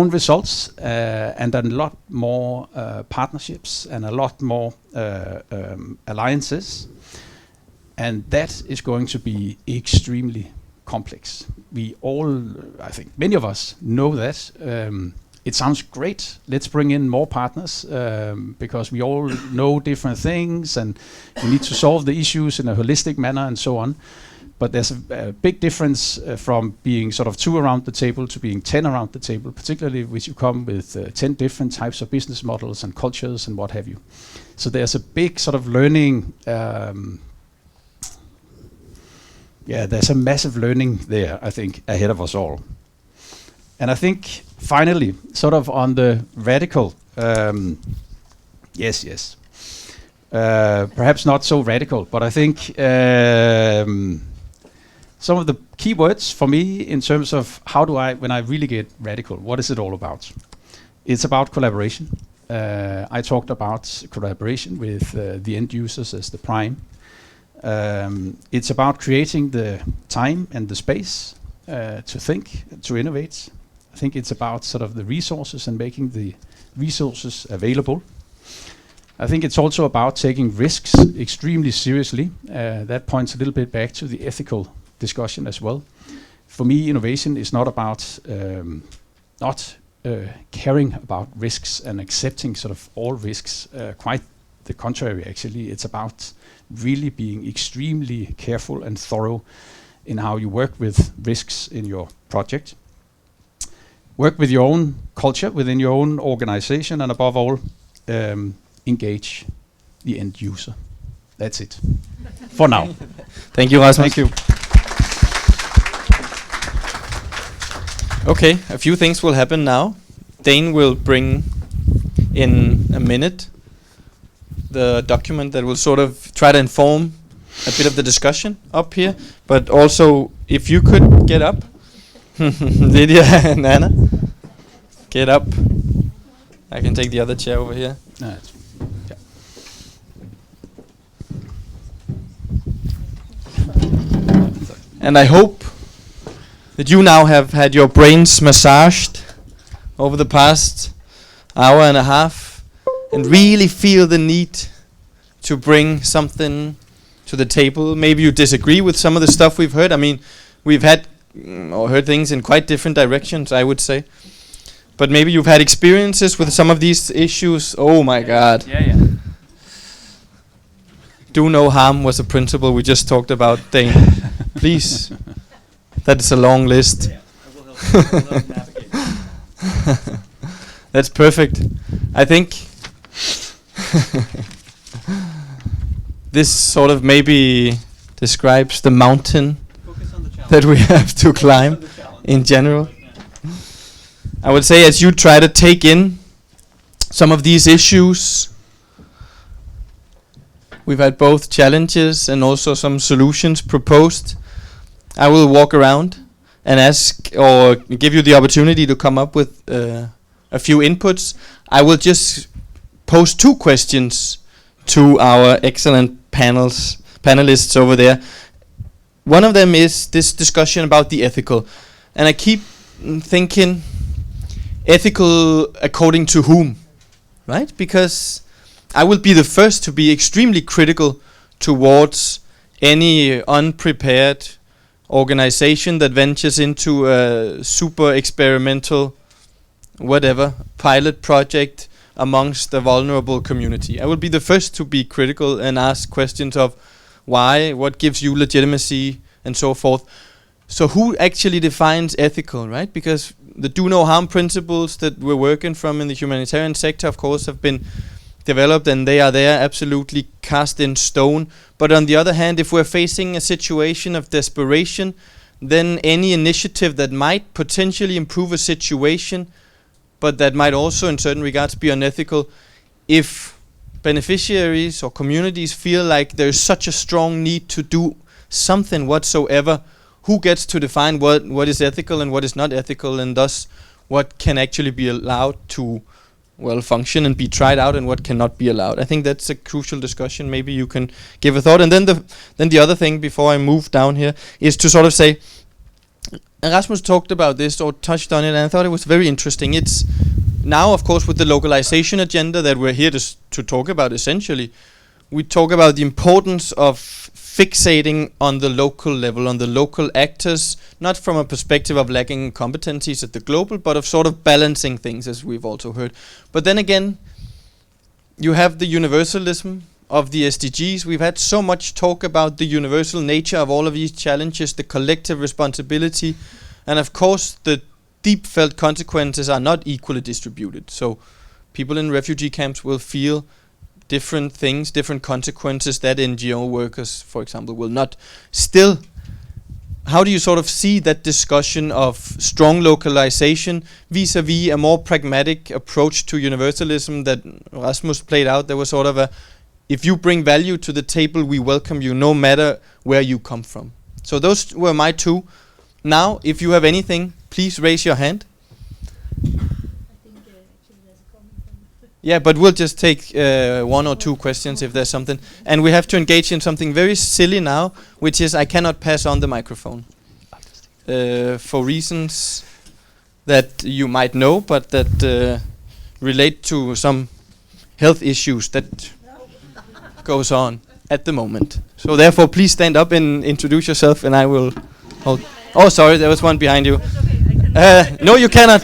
results, and a lot more partnerships and a lot more alliances, and that is going to be extremely complex. We all, I think many of us know that. It sounds great. Let's bring in more partners, because we all know different things and we need to solve the issues in a holistic manner and so on. But there's a big difference from being sort of 2 around the table to being 10 around the table, particularly if you come with 10 different types of business models and cultures and what have you. So there's a big sort of learning, there's a massive learning there, I think, ahead of us all. And I think finally, sort of on the radical, yes. Perhaps not so radical, but I think some of the key words for me in terms of how do I, when I really get radical, what is it all about? It's about collaboration. I talked about collaboration with the end users as the prime. It's about creating the time and the space to think, to innovate. I think it's about sort of the resources and making the resources available. I think it's also about taking risks extremely seriously. That points a little bit back to the ethical discussion as well. For me, innovation is not about not caring about risks and accepting sort of all risks. Quite the contrary, actually. It's about really being extremely careful and thorough in how you work with risks in your project. Work with your own culture within your own organization, and above all, engage the end user. That's it for now. Thank you, Rasmus. Thank you. Okay, a few things will happen now. Dane will bring in a minute the document that will sort of try to inform a bit of the discussion up here. But also, if you could get up, Lydia and Anna, get up. I can take the other chair over here. Yeah. And I hope that you now have had your brains massaged over the past hour and a half and really feel the need to bring something to the table. Maybe you disagree with some of the stuff we've heard. I mean, we've had or heard things in quite different directions, I would say. But maybe you've had experiences with some of these issues. Oh my God. Yeah. Do no harm was a principle we just talked about, Dane. Please. That is a long list. Yeah, I will help navigate. That's perfect. I think this sort of maybe describes the mountain that we have to climb in general. I would say as you try to take in some of these issues, we've had both challenges and also some solutions proposed. I will walk around and ask or give you the opportunity to come up with a few inputs. I will just pose two questions to our excellent panelists over there. One of them is this discussion about the ethical. And I keep thinking, ethical according to whom, right? Because I will be the first to be extremely critical towards any unprepared organization that ventures into a super experimental, whatever, pilot project amongst the vulnerable community. I will be the first to be critical and ask questions of why, what gives you legitimacy, and so forth. So who actually defines ethical, right? Because the do no harm principles that we're working from in the humanitarian sector, of course, have been developed and they are there, absolutely cast in stone. But on the other hand, if we're facing a situation of desperation, then any initiative that might potentially improve a situation, but that might also in certain regards be unethical, if beneficiaries or communities feel like there's such a strong need to do something whatsoever, who gets to define what is ethical and what is not ethical, and thus what can actually be allowed to function and be tried out, and what cannot be allowed? I think that's a crucial discussion. Maybe you can give a thought. And then the other thing before I move down here is to sort of say, Rasmus talked about this or touched on it, and I thought it was very interesting. It's now, of course, with the localization agenda that we're here to talk about, essentially, we talk about the importance of fixating on the local level, on the local actors, not from a perspective of lacking competencies at the global, but of sort of balancing things, as we've also heard. But then again, you have the universalism of the SDGs. We've had so much talk about the universal nature of all of these challenges, the collective responsibility, and of course the deep felt consequences are not equally distributed. So people in refugee camps will feel different things, different consequences that NGO workers, for example, will not. Still, how do you sort of see that discussion of strong localization vis-a-vis a more pragmatic approach to universalism that Rasmus played out? There was sort of a if you bring value to the table, we welcome you no matter where you come from. So those were my two. Now, if you have anything, please raise your hand. Yeah, but we'll just take one or two questions if there's something. And we have to engage in something very silly now, which is I cannot pass on the microphone. For reasons that you might know, but that relate to some health issues that goes on at the moment. So therefore, please stand up and introduce yourself, and I will hold. Oh, sorry, there was one behind you. No, you cannot.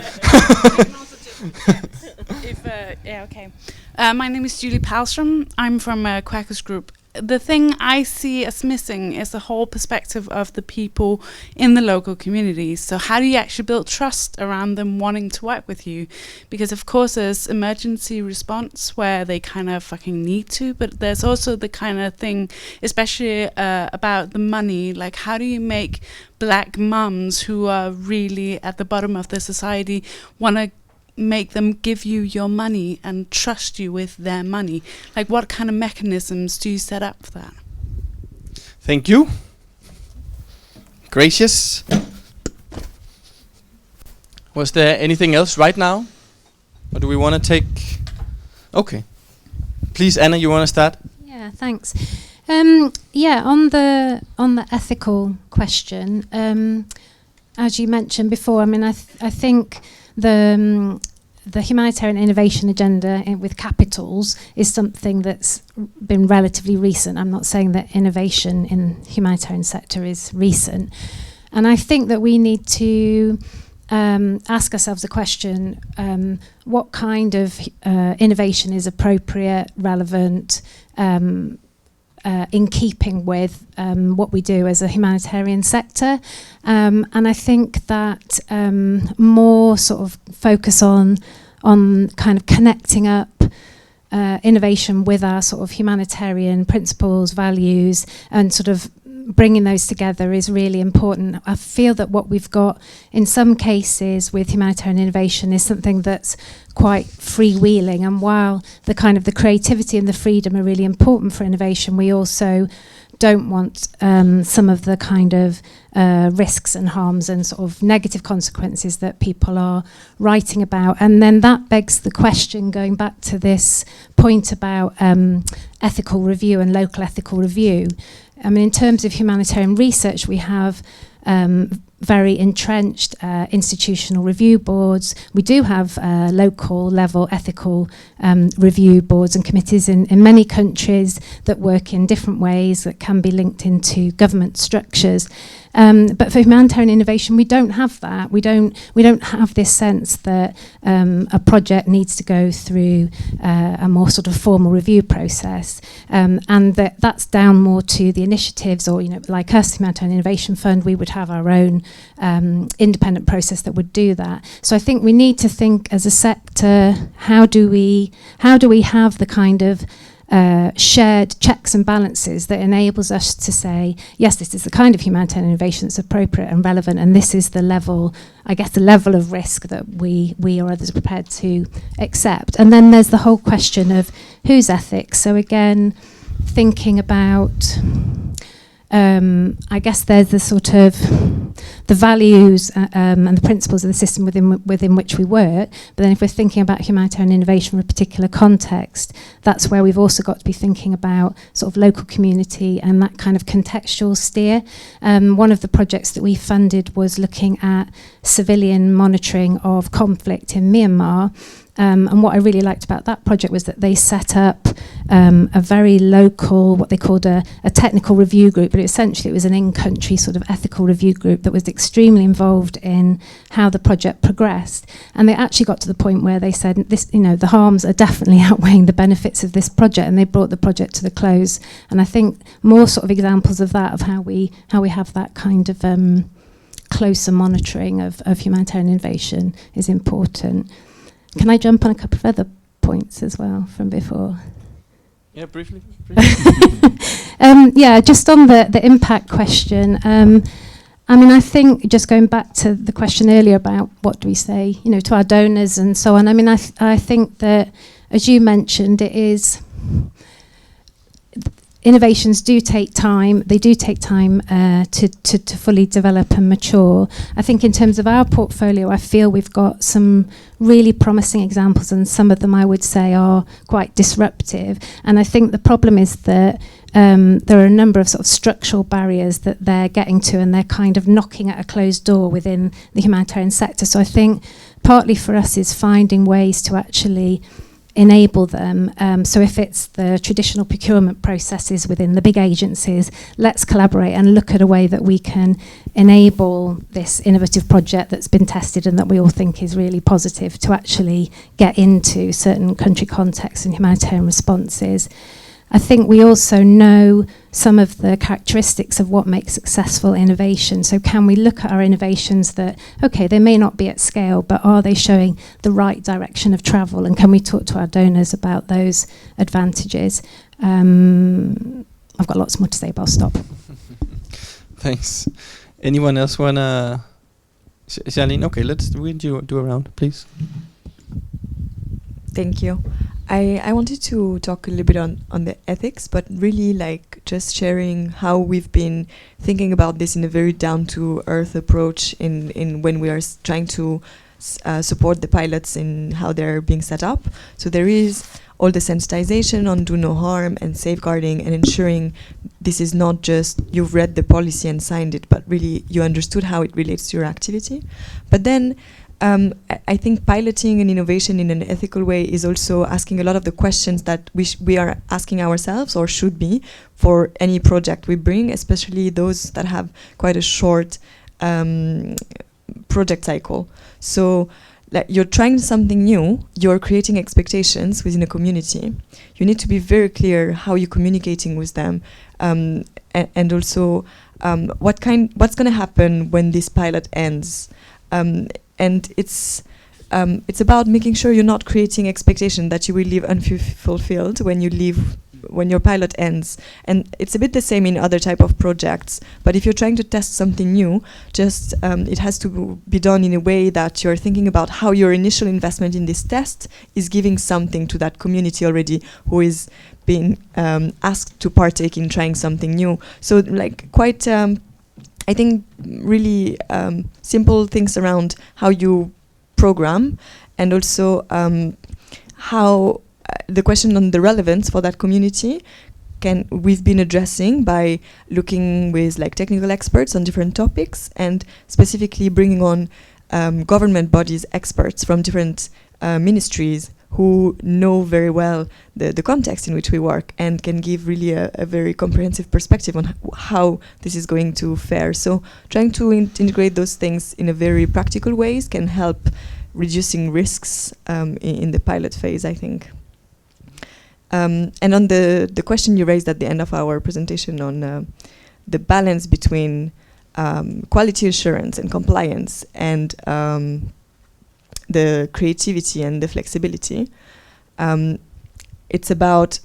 My name is Julie Palstrom. I'm from Quackers Group. The thing I see as missing is the whole perspective of the people in the local communities. So how do you actually build trust around them wanting to work with you? Because of course there's emergency response where they kind of fucking need to, but there's also the kind of thing, especially about the money, like how do you make black mums who are really at the bottom of the society want to make them give you your money and trust you with their money? Like what kind of mechanisms do you set up for that? Thank you. Gracious. Was there anything else right now? Or do we want to take... Okay. Please, Anna, you want to start? Yeah, thanks. Yeah, on the ethical question, as you mentioned before, I mean, I think the humanitarian innovation agenda with capitals is something that's been relatively recent. I'm not saying that innovation in the humanitarian sector is recent. And I think that we need to ask ourselves the question, what kind of innovation is appropriate, relevant, in keeping with what we do as a humanitarian sector. And I think that more sort of focus on kind of connecting up innovation with our sort of humanitarian principles, values, and sort of bringing those together is really important. I feel that what we've got in some cases with humanitarian innovation is something that's quite freewheeling, and while the kind of the creativity and the freedom are really important for innovation, we also don't want some of the kind of risks and harms and sort of negative consequences that people are writing about. And then that begs the question, going back to this point about ethical review and local ethical review. I mean, in terms of humanitarian research, we have very entrenched institutional review boards. We do have local level ethical review boards and committees in many countries that work in different ways that can be linked into government structures. But for humanitarian innovation, we don't have that. We don't have this sense that a project needs to go through a more sort of formal review process, and that's down more to the initiatives, or like us, Humanitarian Innovation Fund, we would have our own independent process that would do that. So I think we need to think as a sector, how do we have the kind of shared checks and balances that enables us to say, yes, this is the kind of humanitarian innovation that's appropriate and relevant, and this is the level, I guess, the level of risk that we or others are prepared to accept. And then there's the whole question of whose ethics. So again, thinking about, I guess there's the sort of the values and the principles of the system within which we work. But then if we're thinking about humanitarian innovation for a particular context, that's where we've also got to be thinking about sort of local community and that kind of contextual steer. One of the projects that we funded was looking at civilian monitoring of conflict in Myanmar. And what I really liked about that project was that they set up a very local, what they called a technical review group, but essentially it was an in-country sort of ethical review group that was extremely involved in how the project progressed. And they actually got to the point where they said, this, the harms are definitely outweighing the benefits of this project, and they brought the project to the close. And I think more sort of examples of that, of how we have that kind of closer monitoring of humanitarian innovation is important. Can I jump on a couple of other points as well from before? Yeah, briefly. Yeah, just on the impact question. I mean, I think just going back to the question earlier about what do we say, to our donors and so on. I mean, I think that, as you mentioned, it is innovations do take time. They do take time to fully develop and mature. I think in terms of our portfolio, I feel we've got some really promising examples, and some of them I would say are quite disruptive. And I think the problem is that there are a number of sort of structural barriers that they're getting to, and they're kind of knocking at a closed door within the humanitarian sector. So I think partly for us is finding ways to actually enable them. So if it's the traditional procurement processes within the big agencies, let's collaborate and look at a way that we can enable this innovative project that's been tested and that we all think is really positive to actually get into certain country contexts and humanitarian responses. I think we also know some of the characteristics of what makes successful innovation. So can we look at our innovations that, okay, they may not be at scale, but are they showing the right direction of travel? And can we talk to our donors about those advantages? I've got lots more to say, but I'll stop. Thanks. Anyone else wanna? Charlene, okay, let's do a round, please. Thank you. I wanted to talk a little bit on the ethics, but really like just sharing how we've been thinking about this in a very down-to-earth approach in when we are trying to support the pilots in how they're being set up. So there is all the sensitization on do no harm and safeguarding and ensuring this is not just you've read the policy and signed it, but really you understood how it relates to your activity. But then I think piloting and innovation in an ethical way is also asking a lot of the questions that we are asking ourselves or should be for any project we bring, especially those that have quite a short project cycle. So like you're trying something new, you're creating expectations within a community. You need to be very clear how you're communicating with them, and also what's going to happen when this pilot ends. And it's about making sure you're not creating expectation that you will leave unfulfilled when your pilot ends. And it's a bit the same in other type of projects. But if you're trying to test something new, just it has to be done in a way that you're thinking about how your initial investment in this test is giving something to that community already who is being asked to partake in trying something new. So like quite I think really simple things around how you program, and also how the question on the relevance for that community we've been addressing by looking with like technical experts on different topics, and specifically bringing on government bodies experts from different ministries who know very well the context in which we work and can give really a very comprehensive perspective on how this is going to fare. So trying to integrate those things in a very practical ways can help reducing risks in the pilot phase, I think. And on the question you raised at the end of our presentation on the balance between quality assurance and compliance and the creativity and the flexibility. It's about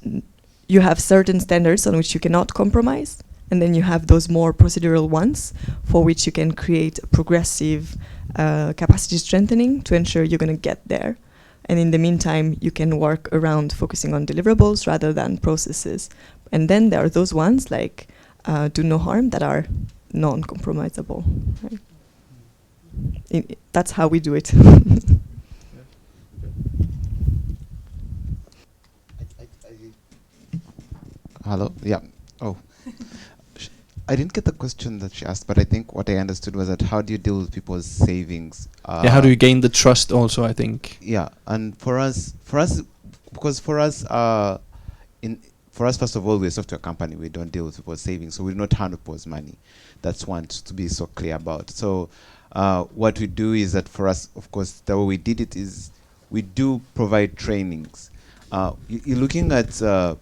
you have certain standards on which you cannot compromise, and then you have those more procedural ones for which you can create a progressive capacity strengthening to ensure you're going to get there. And in the meantime, you can work around focusing on deliverables rather than processes. And then there are those ones like do no harm that are non-compromisable. Right? That's how we do it. Hello? Yeah. Oh. I didn't get the question that she asked, but I think what I understood was that how do you deal with people's savings? Yeah, how do you gain the trust also, I think. Yeah, and for us, first of all, we're a software company. We don't deal with people's savings, so we do not handle people's money. That's one to be so clear about. So what we do is that for us, of course, the way we did it is we do provide trainings. You're looking at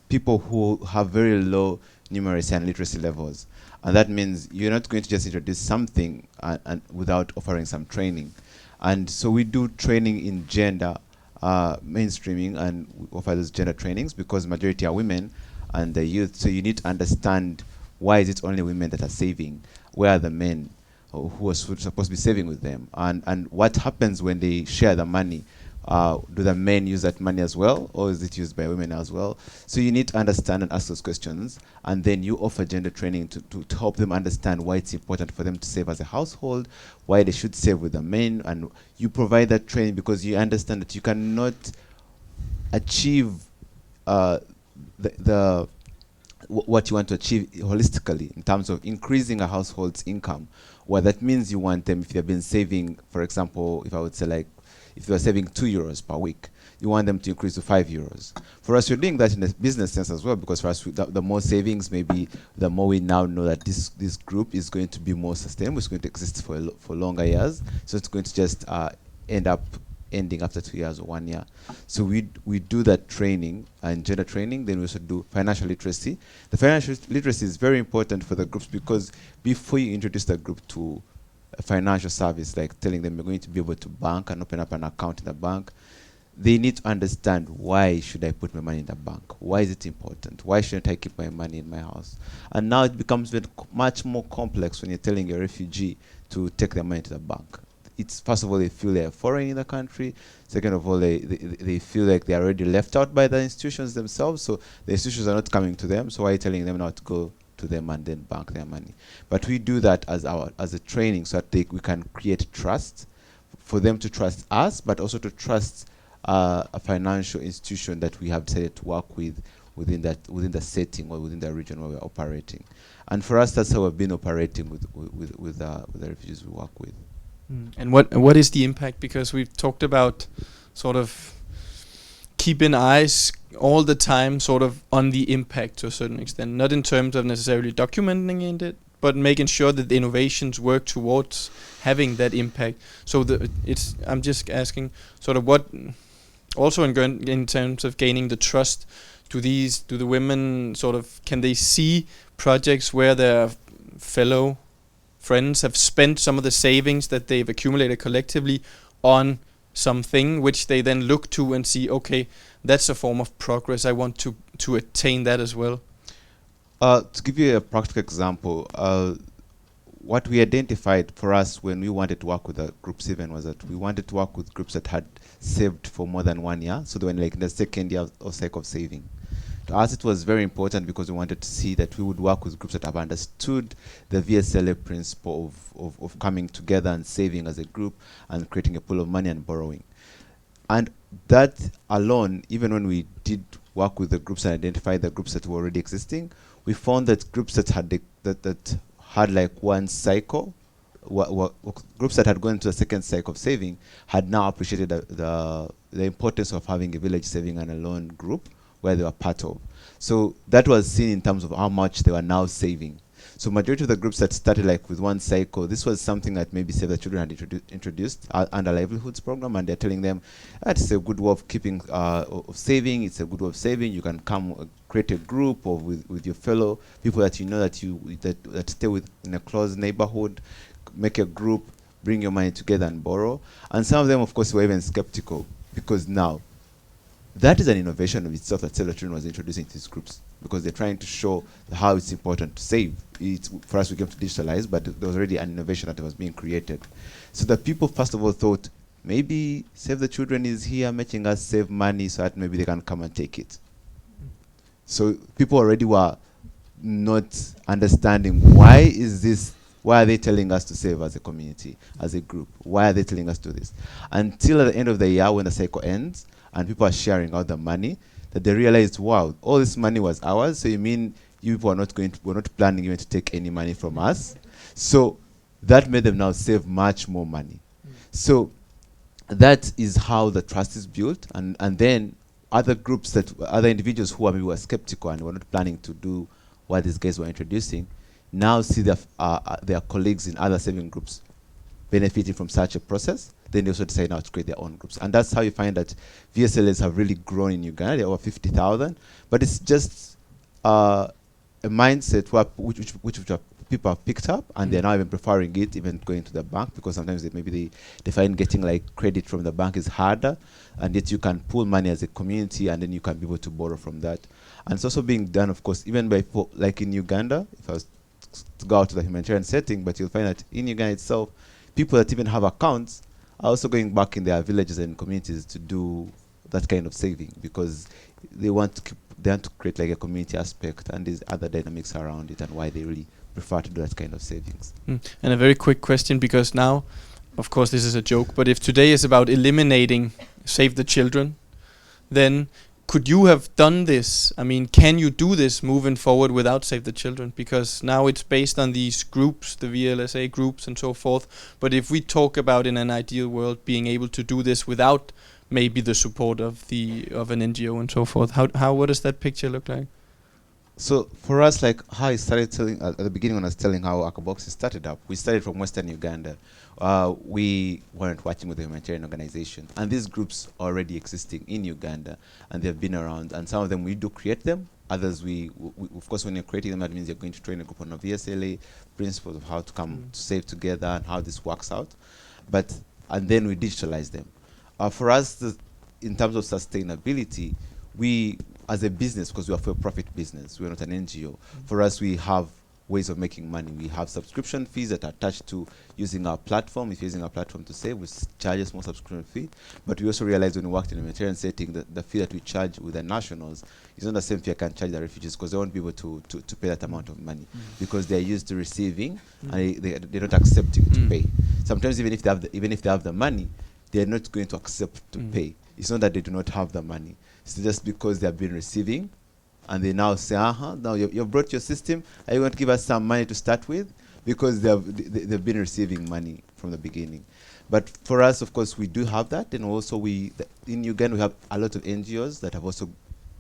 people who have very low numeracy and literacy levels. And that means you're not going to just introduce something and without offering some training. And so we do training in gender mainstreaming, and we offer those gender trainings because majority are women and the youth. So you need to understand why is it only women that are saving? Where are the men who are supposed to be saving with them? And what happens when they share the money Do the men use that money as well, or is it used by women as well? So you need to understand and ask those questions, and then you offer gender training to help them understand why it's important for them to save as a household, why they should save with the men, and you provide that training because you understand that you cannot achieve what you want to achieve holistically in terms of increasing a household's income. Well, that means you want them, if they've been saving, for example, if I would say like, if they're saving €2 per week, you want them to increase to €5. For us, we're doing that in a business sense as well, because for us, the more savings, maybe the more we now know that this group is going to be more sustainable, it's going to exist for longer years, so it's going to just ending after 2 years or 1 year. So we do that training and gender training. Then we also do financial literacy. The financial literacy is very important for the groups because before you introduce the group to a financial service, like telling them you're going to be able to bank and open up an account in the bank, they need to understand, why should I put my money in the bank? Why is it important? Why shouldn't I keep my money in my house? And now it becomes much more complex when you're telling a refugee to take their money to the bank. It's first of all, they feel they're foreign in the country. Second of all, they feel like they're already left out by the institutions themselves. So the institutions are not coming to them. So why are you telling them now to go to them and then bank their money? But we do that as a training so that we can create trust for them to trust us, but also to trust a financial institution that we have decided to work with within the setting or within the region where we're operating. And for us, that's how we've been operating with the refugees we work with. And what is the impact? Because we've talked about sort of keeping eyes all the time sort of on the impact to a certain extent, not in terms of necessarily documenting it, but making sure that the innovations work towards having that impact. So I'm just asking sort of what, also in terms of gaining the trust, do the women sort of, can they see projects where their fellow friends have spent some of the savings that they've accumulated collectively on something which they then look to and see, okay, that's a form of progress, I want to attain that as well? To give you a practical example, what we identified for us when we wanted to work with the Group 7 was that we wanted to work with groups that had saved for more than 1 year, so they were like in the second year of cycle of saving. To us, it was very important because we wanted to see that we would work with groups that have understood the VSLA principle of coming together and saving as a group and creating a pool of money and borrowing. And that alone, even when we did work with the groups and identify the groups that were already existing, we found that groups that had like one cycle, groups that had gone into a second cycle of saving had now appreciated the importance of having a village saving and a loan group where they were part of. So that was seen in terms of how much they were now saving. So majority of the groups that started like with one cycle, this was something that maybe Save the Children had introduced under Livelihoods program, and they're telling them it's a good way of keeping of saving. It's a good way of saving. You can come create a group of with your fellow people that you know that stay in a close neighborhood, make a group, bring your money together and borrow. And some of them, of course, were even skeptical because now that is an innovation of itself that Save the Children was introducing to these groups, because they're trying to show how it's important to save. For us, we came to digitalize, but there was already an innovation that was being created. So the people, first of all, thought, maybe Save the Children is here making us save money so that maybe they can come and take it. So people already were not understanding, why are they telling us to save as a community, as a group? Why are they telling us to do this? Until at the end of the year, when the cycle ends, and people are sharing out the money, that they realized, wow, all this money was ours, so you mean you people were not planning even to take any money from us? So that made them now save much more money. So that is how the trust is built, and then other individuals who were skeptical and were not planning to do what these guys were introducing, now see their colleagues in other saving groups benefiting from such a process. Then they also decide now to create their own groups. And that's how you find that VSLAs have really grown in Uganda. There are over 50,000. But it's just a mindset which people have picked up, and they're now even preferring it, even going to the bank, because sometimes they find getting like credit from the bank is harder, and yet you can pull money as a community, and then you can be able to borrow from that. And it's also being done, of course, even by people like in Uganda, if I was to go out to the humanitarian setting, but you'll find that in Uganda itself, people that even have accounts are also going back in their villages and communities to do that kind of saving, because they want to create like a community aspect, and there's other dynamics around it and why they really prefer to do that kind of savings. And a very quick question, because now, of course, this is a joke, but if today is about eliminating Save the Children, then could you have done this? I mean, can you do this moving forward without Save the Children? Because now it's based on these groups, the VLSA groups and so forth. But if we talk about in an ideal world being able to do this without maybe the support of an NGO and so forth, what does that picture look like? So for us, like how I started telling at the beginning when I was telling how Akabox started up, we started from Western Uganda. We weren't working with a humanitarian organization, and these groups are already existing in Uganda, and they've been around. And some of them we do create them. Others we of course, when you're creating them, that means you're going to train a group on a VSLA principles of how to come to save together and how this works out. And then we digitalize them. For us, in terms of sustainability, we as a business, because we are for a profit business, we're not an NGO. For us, we have ways of making money. We have subscription fees that are attached to using our platform. If you're using our platform to save, we charge a small subscription fee. But we also realized when we worked in a humanitarian setting that the fee that we charge with the nationals is not the same fee I can charge the refugees, because they won't be able to pay that amount of money, because they're used to receiving and they're not accepting to pay. Sometimes even if they have the money, they're not going to accept to pay. It's not that they do not have the money. It's just because they have been receiving, and they now say, now you've brought your system, are you going to give us some money to start with? Because they've been receiving money from the beginning. But for us, of course, we do have that. And also in Uganda, we have a lot of NGOs that have also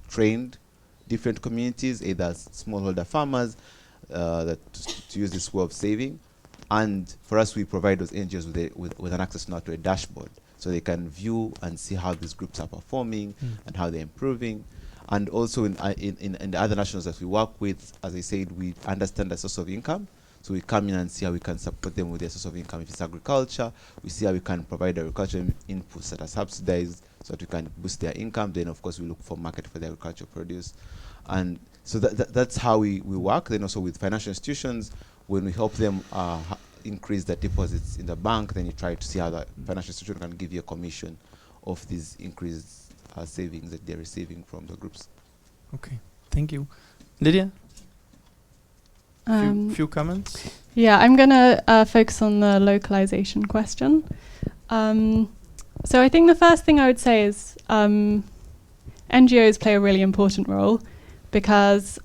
trained different communities, either smallholder farmers, to use this way of saving. And for us, we provide those NGOs with an access now to a dashboard, so they can view and see how these groups are performing and how they're improving. And also in the other nationals that we work with, as I said, we understand the source of income. So we come in and see how we can support them with their source of income. If it's agriculture, we see how we can provide agricultural inputs that are subsidized so that we can boost their income. Then, of course, we look for market for the agricultural produce. And so that's how we work. Then also with financial institutions, when we help them increase the deposits in the bank, then you try to see how the financial institution can give you a commission of these increased savings that they're receiving from the groups. Okay, thank you. Lydia? Few comments? Yeah, I'm going to focus on the localization question. So I think the first thing I would say is NGOs play a really important role, because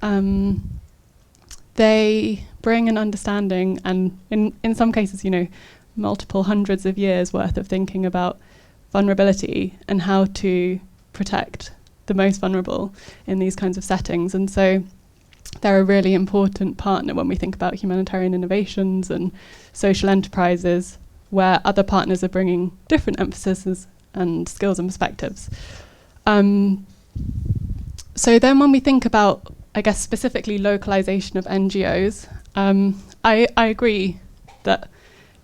they bring an understanding, and in some cases, multiple hundreds of years worth of thinking about vulnerability and how to protect the most vulnerable in these kinds of settings. And so they're a really important partner when we think about humanitarian innovations and social enterprises, where other partners are bringing different emphases and skills and perspectives. So then when we think about, I guess, specifically localization of NGOs, I agree that,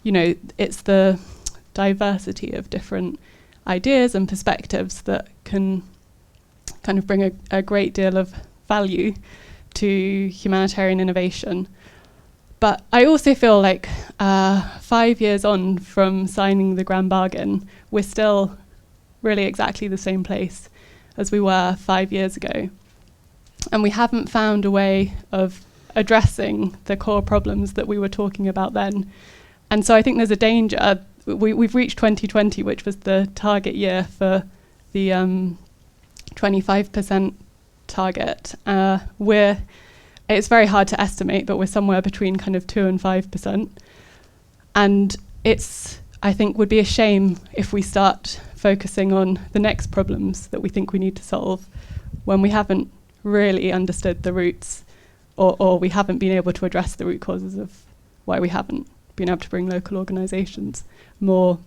it's the diversity of different ideas and perspectives that can kind of bring a great deal of value to humanitarian innovation. But I also feel like 5 years on from signing the Grand Bargain, we're still really exactly the same place as we were 5 years ago. And we haven't found a way of addressing the core problems that we were talking about then. And so I think there's a danger. We've reached 2020, which was the target year for the 25% target. It's very hard to estimate, but we're somewhere between kind of 2 and 5%. And I think would be a shame if we start focusing on the next problems that we think we need to solve when we haven't really understood the roots, or we haven't been able to address the root causes of why we haven't been able to bring local organisations more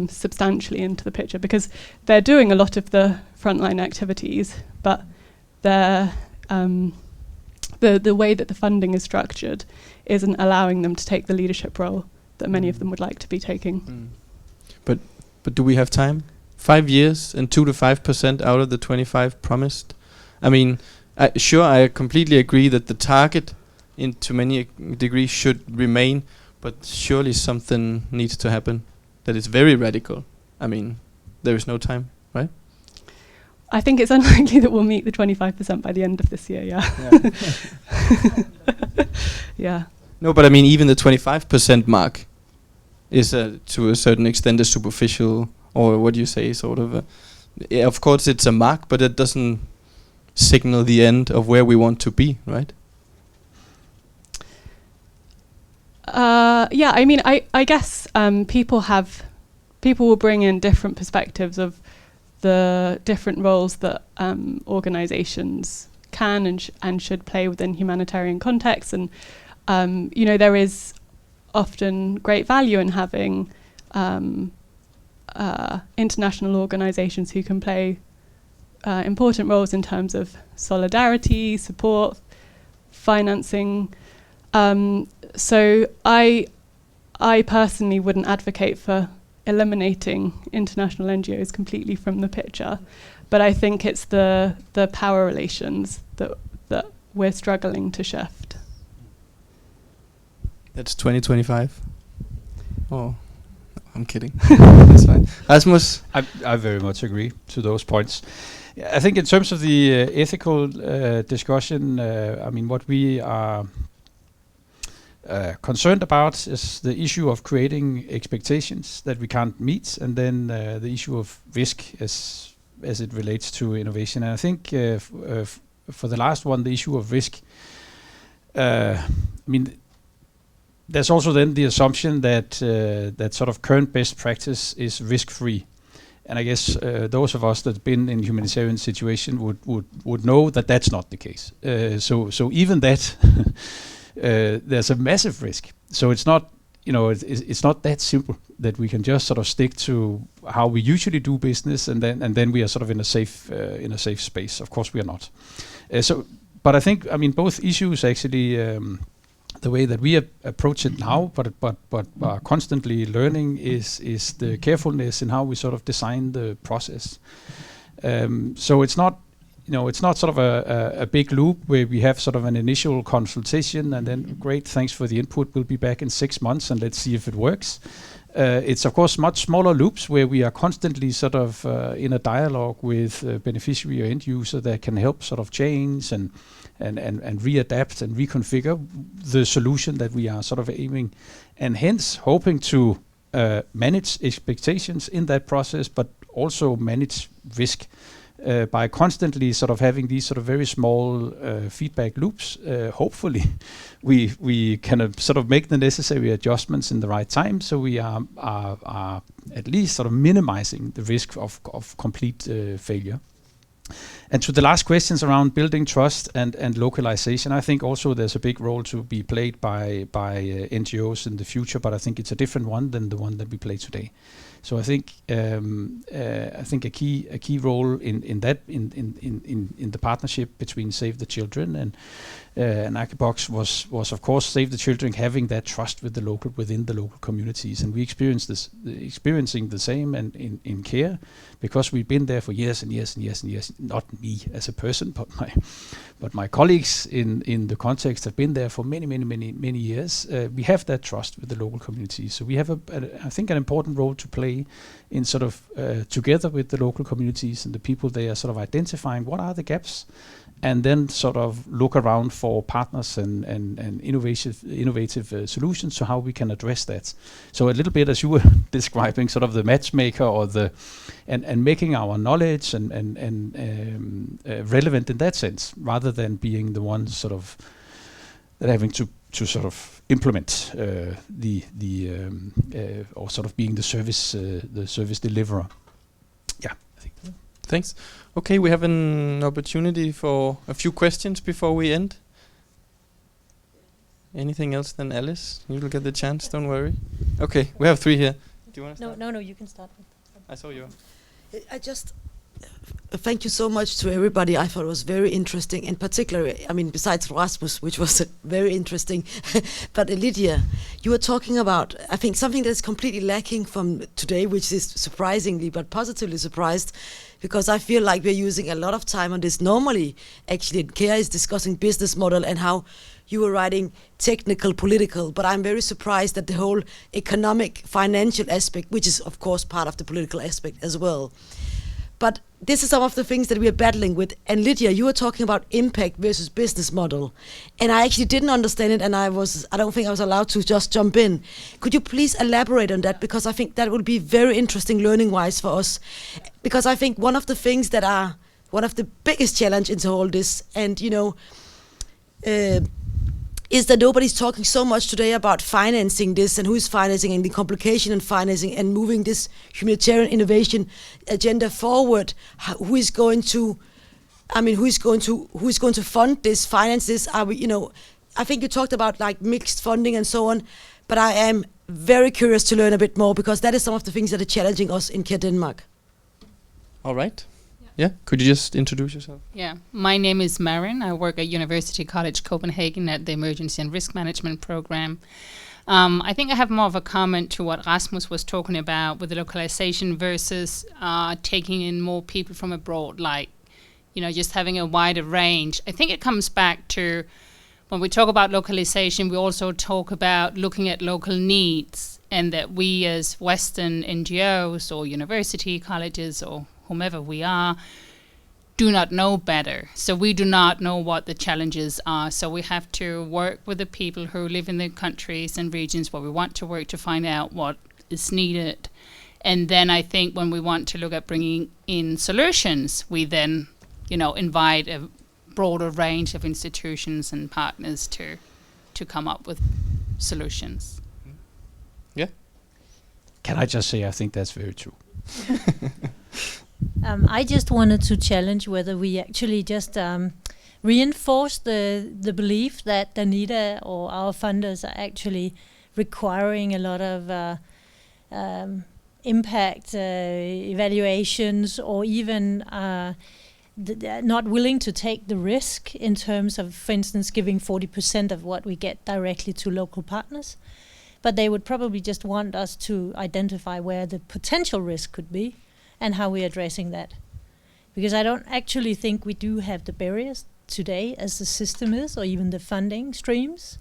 substantially into the picture, because they're doing a lot of the frontline activities, but the way that the funding is structured isn't allowing them to take the leadership role that many of them would like to be taking. But do we have time? 5 years and 2 to 5% out of the 25 promised? I mean, I completely agree that the target to many degrees should remain, but surely something needs to happen. that it's very radical, I mean, there is no time, right? I think it's unlikely that we'll meet the 25% by the end of this year, yeah. Yeah. No, but I mean, even the 25% mark is to a certain extent a superficial, or what do you say, sort of yeah, of course it's a mark, but it doesn't signal the end of where we want to be, right? Yeah, I mean, I guess people will bring in different perspectives of the different roles that organizations can and should play within humanitarian contexts. And, you know, there is often great value in having international organizations who can play important roles in terms of solidarity, support, financing. So I personally wouldn't advocate for eliminating international NGOs completely from the picture, but I think it's the power relations that we're struggling to shift. That's 2025. Oh, I'm kidding. That's fine. Rasmus? I very much agree to those points. I think in terms of the ethical discussion, I mean, what we are concerned about is the issue of creating expectations that we can't meet, and then the issue of risk as it relates to innovation. And I think for the last one, the issue of risk, I mean, there's also then the assumption that that sort of current best practice is risk-free. And I guess those of us that have been in humanitarian situation would know that that's not the case. So even that, there's a massive risk. So it's not, you know, it's not that simple that we can just sort of stick to how we usually do business and then we are sort of in a safe space. Of course we are not. But I think, I mean, both issues actually. The way that we approach it now, but constantly learning is the carefulness in how we sort of design the process. So it's not, you know, it's not sort of a big loop where we have sort of an initial consultation and then great, thanks for the input. We'll be back in 6 months and let's see if it works. It's of course much smaller loops where we are constantly sort of in a dialogue with beneficiary or end user that can help sort of change and readapt and reconfigure the solution that we are sort of aiming, and hence hoping to manage expectations in that process, but also manage risk by constantly sort of having these sort of very small feedback loops. Hopefully we can sort of make the necessary adjustments in the right time, so we are at least sort of minimizing the risk of complete failure. And to the last questions around building trust and localization, I think also there's a big role to be played by NGOs in the future, but I think it's a different one than the one that we play today. So I think a key role in that in the partnership between Save the Children and Cabot was of course Save the Children having that trust within the local communities, and we experiencing the same and in care, because we've been there for years and years and years and years. Not me as a person, but my colleagues in the context have been there for many years. We have that trust with the local communities, so we have I think an important role to play in sort of together with the local communities and the people. They are sort of identifying what are the gaps, and then sort of look around for partners and innovative solutions to how we can address that. So a little bit as you were describing, sort of the matchmaker or and making our knowledge and relevant in that sense, rather than being the ones sort of that having to sort of implement or sort of being the service deliverer. Yeah, I think. Thanks. Okay, we have an opportunity for a few questions before we end. Anything else than Alice? You will get the chance, don't worry. Okay, we have 3 here. Do you want to start? No, you can start. I saw you. I just thank you so much to everybody. I thought it was very interesting, and particularly, I mean, besides Rasmus, which was very interesting, but Lydia, you were talking about, I think, something that's completely lacking from today, which is surprisingly but positively surprised, because I feel like we're using a lot of time on this. Normally, actually, Kea is discussing business model and how you were writing technical, political, but I'm very surprised that the whole economic, financial aspect, which is of course part of the political aspect as well. But this is some of the things that we are battling with. And Lydia, you were talking about impact versus business model. And I actually didn't understand it, and I don't think I was allowed to just jump in. Could you please elaborate on that? Because I think that would be very interesting learning-wise for us. Because I think one of the things that are one of the biggest challenge into all this, and is that nobody's talking so much today about financing this and who's financing and the complication in financing and moving this humanitarian innovation agenda forward. Who is going to fund this, finance this? Are we, I think you talked about like mixed funding and so on, but I am very curious to learn a bit more, because that is some of the things that are challenging us in Care Denmark. All right. Yeah, could you just introduce yourself? Yeah, my name is Marin. I work at University College Copenhagen at the Emergency and Risk Management Program. I think I have more of a comment to what Rasmus was talking about with the localization versus taking in more people from abroad, like, just having a wider range. I think it comes back to when we talk about localization, we also talk about looking at local needs, and that we as Western NGOs or university colleges or whomever we are, do not know better. So we do not know what the challenges are. So we have to work with the people who live in the countries and regions where we want to work to find out what is needed. And then I think when we want to look at bringing in solutions, we then, invite a broader range of institutions and partners to come up with solutions. Yeah. Can I just say, I think that's very true. I just wanted to challenge whether we actually just reinforce the belief that Danita or our funders are actually requiring a lot of impact evaluations, or even not willing to take the risk in terms of, for instance, giving 40% of what we get directly to local partners. But they would probably just want us to identify where the potential risk could be and how we're addressing that. Because I don't actually think we do have the barriers today as the system is, or even the funding streams.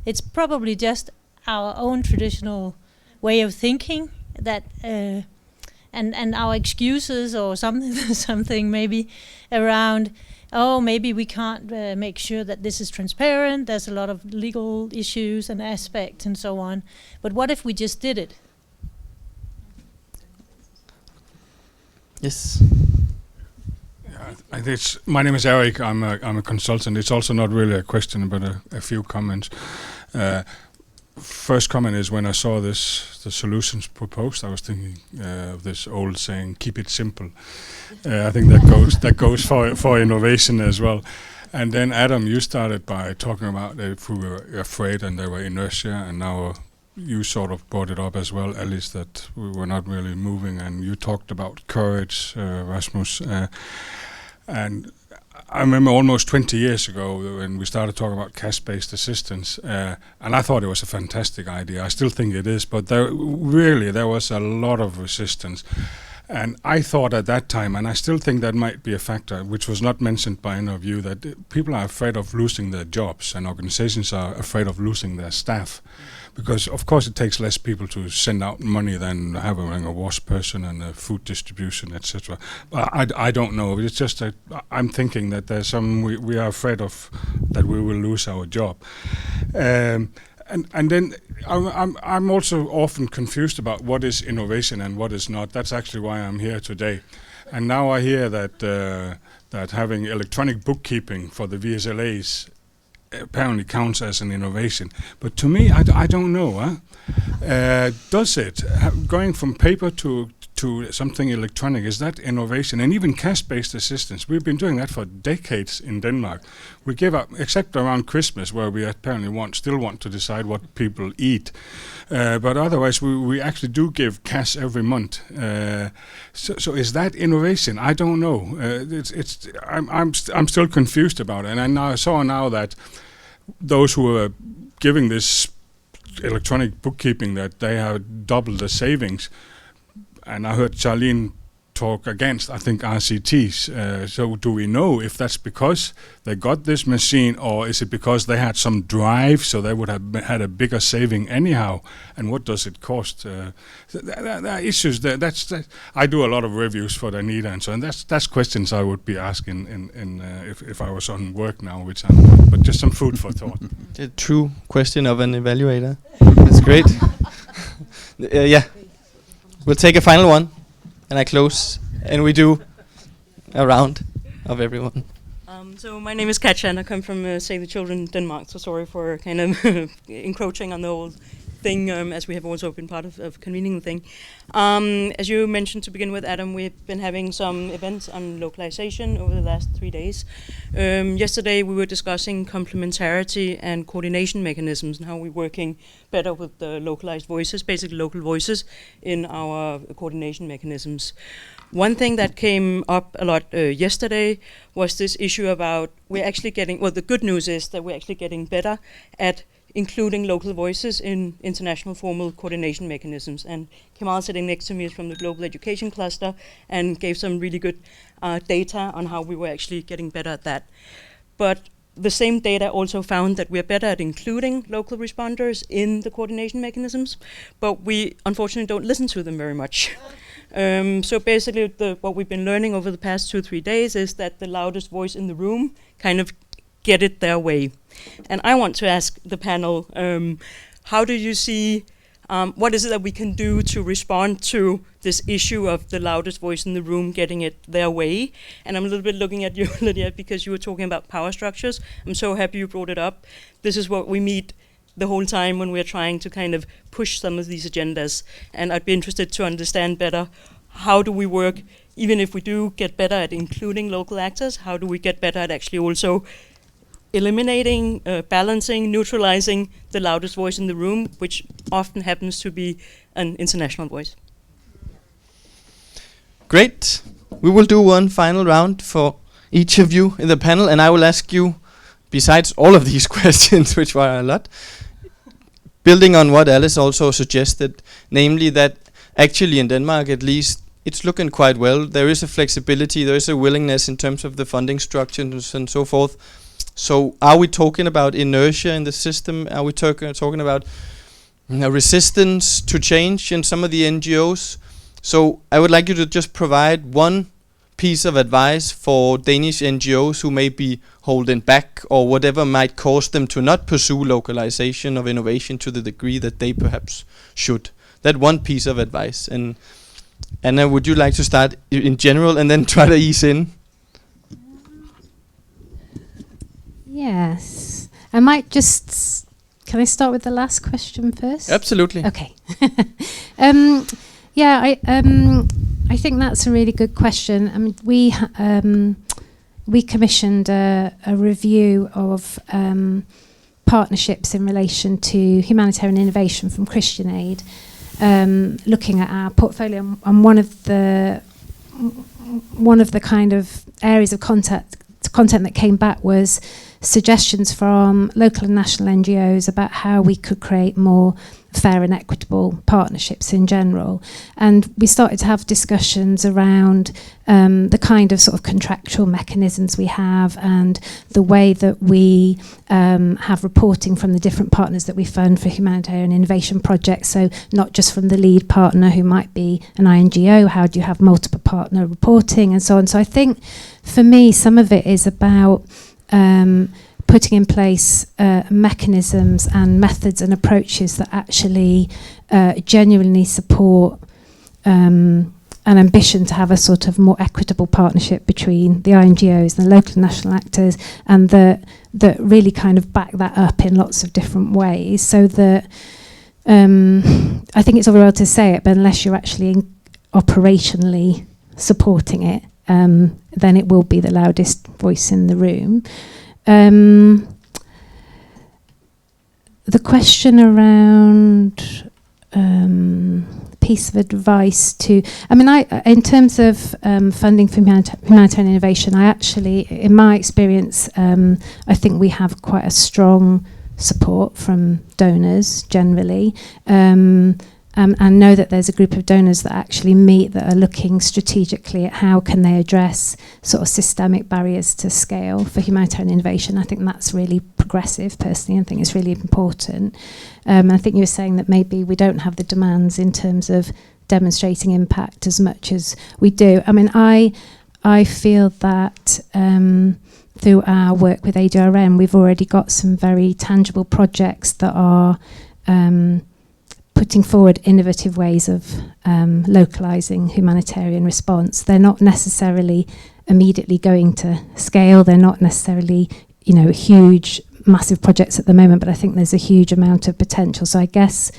It's probably just our own traditional way of thinking that, and our excuses or something maybe around, maybe we can't make sure that this is transparent, there's a lot of legal issues and aspects and so on. But what if we just did it? Yes. Yeah, my name is Eric. I'm a consultant. It's also not really a question, but a few comments. First comment is, when I saw the solutions proposed, I was thinking of this old saying, "Keep it simple." I think that goes for innovation as well. And then Adam, you started by talking about if we were afraid and there were inertia, and now you sort of brought it up as well, Alice, that we were not really moving, and you talked about courage, Rasmus. And I remember almost 20 years ago when we started talking about cash-based assistance, and I thought it was a fantastic idea. I still think it is, but there was a lot of resistance. And I thought at that time, and I still think that might be a factor, which was not mentioned by any of you, that people are afraid of losing their jobs, and organizations are afraid of losing their staff. Because of course it takes less people to send out money than having a wash person and a food distribution, etc. I don't know. It's just that I'm thinking that there's we are afraid of that we will lose our job. And then I'm also often confused about what is innovation and what is not. That's actually why I'm here today. And now I hear that having electronic bookkeeping for the VSLAs apparently counts as an innovation. But to me, I don't know. Does it? Going from paper to something electronic, is that innovation? And even cash-based assistance, we've been doing that for decades in Denmark. We give up, except around Christmas, where we apparently still want to decide what people eat. But otherwise, we actually do give cash every month. So is that innovation? I don't know. I'm still confused about it. And I saw now that those who are giving this electronic bookkeeping, that they have doubled the savings. And I heard Charlene talk against, I think, RCTs. So do we know if that's because they got this machine, or is it because they had some drive, so they would have had a bigger saving anyhow? And what does it cost? There are issues there. I do a lot of reviews for Danita, and so, and that's questions I would be asking if I was on work now, which I'm not. But just some food for thought. The true question of an evaluator. That's great. Yeah. We'll take a final one, and I close, and we do a round of everyone. So my name is Katja, and I come from Save the Children Denmark. So sorry for kind of encroaching on the whole thing, as we have also been part of convening the thing. As you mentioned to begin with, Adam, we've been having some events on localization over the last 3 days. Yesterday we were discussing complementarity and coordination mechanisms and how we're working better with the localized voices, basically local voices, in our coordination mechanisms. One thing that came up a lot yesterday was this issue about we're actually getting, well, the good news is that we're actually getting better at including local voices in international formal coordination mechanisms. And Kemal sitting next to me is from the Global Education Cluster and gave some really good data on how we were actually getting better at that. But the same data also found that we're better at including local responders in the coordination mechanisms, but we unfortunately don't listen to them very much. So basically what we've been learning over the past 2 or 3 days is that the loudest voice in the room kind of get it their way. And I want to ask the panel, how do you see, what is it that we can do to respond to this issue of the loudest voice in the room getting it their way? And I'm a little bit looking at you, Lydia, because you were talking about power structures. I'm so happy you brought it up. This is what we meet the whole time when we're trying to kind of push some of these agendas. And I'd be interested to understand better, how do we work, even if we do get better at including local actors, how do we get better at actually also eliminating, balancing, neutralizing the loudest voice in the room, which often happens to be an international voice. Great. We will do one final round for each of you in the panel, and I will ask you, besides all of these questions, which were a lot, building on what Alice also suggested, namely that actually in Denmark at least, it's looking quite well. There is a flexibility, there is a willingness in terms of the funding structures and so forth. So are we talking about inertia in the system? Are we talking about resistance to change in some of the NGOs? So I would like you to just provide one piece of advice for Danish NGOs who may be holding back or whatever might cause them to not pursue localization of innovation to the degree that they perhaps should. That one piece of advice. And Anna, would you like to start in general and then try to ease in? Yes. I might just... Can I start with the last question first? Absolutely. Okay. Yeah, I think that's a really good question. I mean, we commissioned a review of partnerships in relation to humanitarian innovation from Christian Aid, looking at our portfolio, and one of the kind of areas of content that came back was suggestions from local and national NGOs about how we could create more fair and equitable partnerships in general. And we started to have discussions around the kind of sort of contractual mechanisms we have and the way that we have reporting from the different partners that we fund for humanitarian innovation projects. So not just from the lead partner who might be an INGO, how do you have multiple partner reporting and so on. So I think for me some of it is about putting in place mechanisms and methods and approaches that actually genuinely support an ambition to have a sort of more equitable partnership between the INGOs and the local and national actors, and that really kind of back that up in lots of different ways, so that I think it's all well to say it, but unless you're actually operationally supporting it, then it will be the loudest voice in the room. The question around piece of advice to, I mean, in terms of funding for humanitarian innovation, I actually, in my experience, I think we have quite a strong support from donors generally. and know that there's a group of donors that actually meet, that are looking strategically at how can they address sort of systemic barriers to scale for humanitarian innovation. I think that's really progressive, personally, and I think it's really important. I think you were saying that maybe we don't have the demands in terms of demonstrating impact as much as we do. I mean, I feel that through our work with ADRN, we've already got some very tangible projects that are putting forward innovative ways of localizing humanitarian response. They're not necessarily immediately going to scale. They're not necessarily, you know, huge, massive projects at the moment, but I think there's a huge amount of potential. So I guess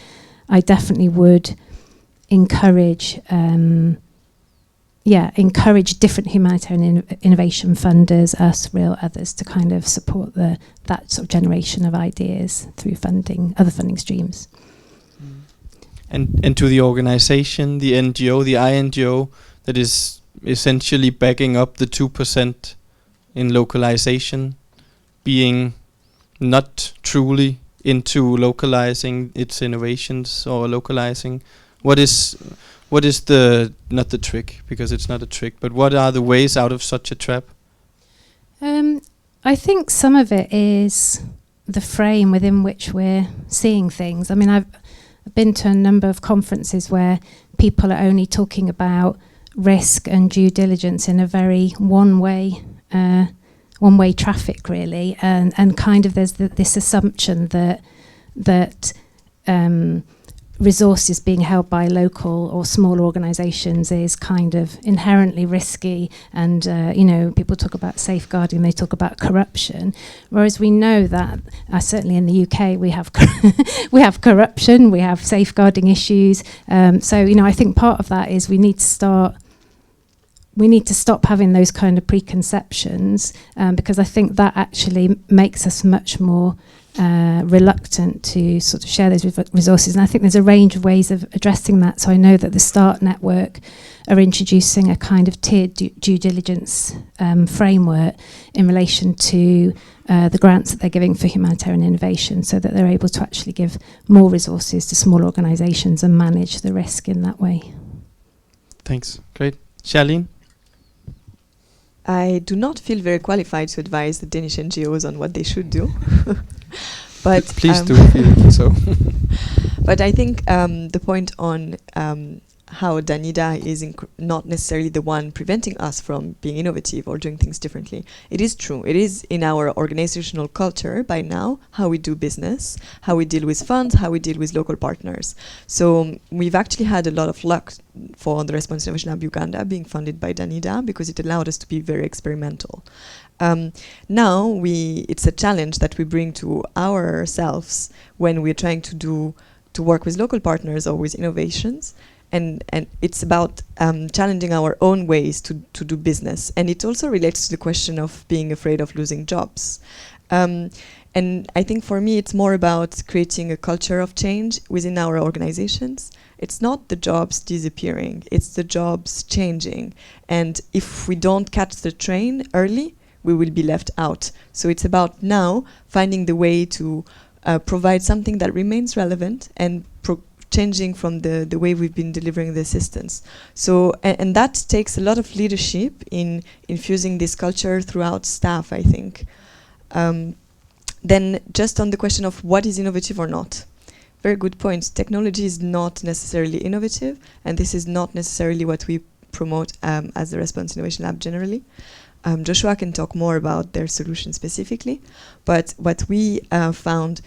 I definitely would encourage different humanitarian innovation funders, us, real others, to kind of support that sort of generation of ideas through funding, other funding streams. And to the organization, the NGO, the INGO, that is essentially backing up the 2% in localization, being not truly into localizing its innovations or localizing. What is the, not the trick, because it's not a trick, but what are the ways out of such a trap? I think some of it is the frame within which we're seeing things. I mean, I've been to a number of conferences where people are only talking about risk and due diligence in a very one-way traffic, really, and kind of there's this assumption that resources being held by local or small organisations is kind of inherently risky, and people talk about safeguarding, they talk about corruption, whereas we know that certainly in the UK we have we have corruption, we have safeguarding issues. So I think part of that is we need to stop having those kind of preconceptions, because I think that actually makes us much more reluctant to sort of share those resources. And I think there's a range of ways of addressing that. So I know that the START network are introducing a kind of tiered due diligence framework in relation to the grants that they're giving for humanitarian innovation, so that they're able to actually give more resources to small organisations and manage the risk in that way. Thanks. Great. Charlene? I do not feel very qualified to advise the Danish NGOs on what they should do. But please do feel so. But I think the point on how DIIS is not necessarily the one preventing us from being innovative or doing things differently. It is true. It is in our organizational culture by now, how we do business, how we deal with funds, how we deal with local partners. So we've actually had a lot of luck for the Response Innovation Lab Uganda being funded by DIIS, because it allowed us to be very experimental. Now it's a challenge that we bring to ourselves when we're trying to work with local partners or with innovations. And it's about challenging our own ways to do business. And it also relates to the question of being afraid of losing jobs. And I think for me, it's more about creating a culture of change within our organizations. It's not the jobs disappearing, it's the jobs changing. And if we don't catch the train early, we will be left out. So it's about now finding the way to provide something that remains relevant and changing from the way we've been delivering the assistance. So, and that takes a lot of leadership in infusing this culture throughout staff, I think. Then just on the question of what is innovative or not. Very good point. Technology is not necessarily innovative, and this is not necessarily what we promote as the Response Innovation Lab generally. Joshua can talk more about their solution specifically, but what we found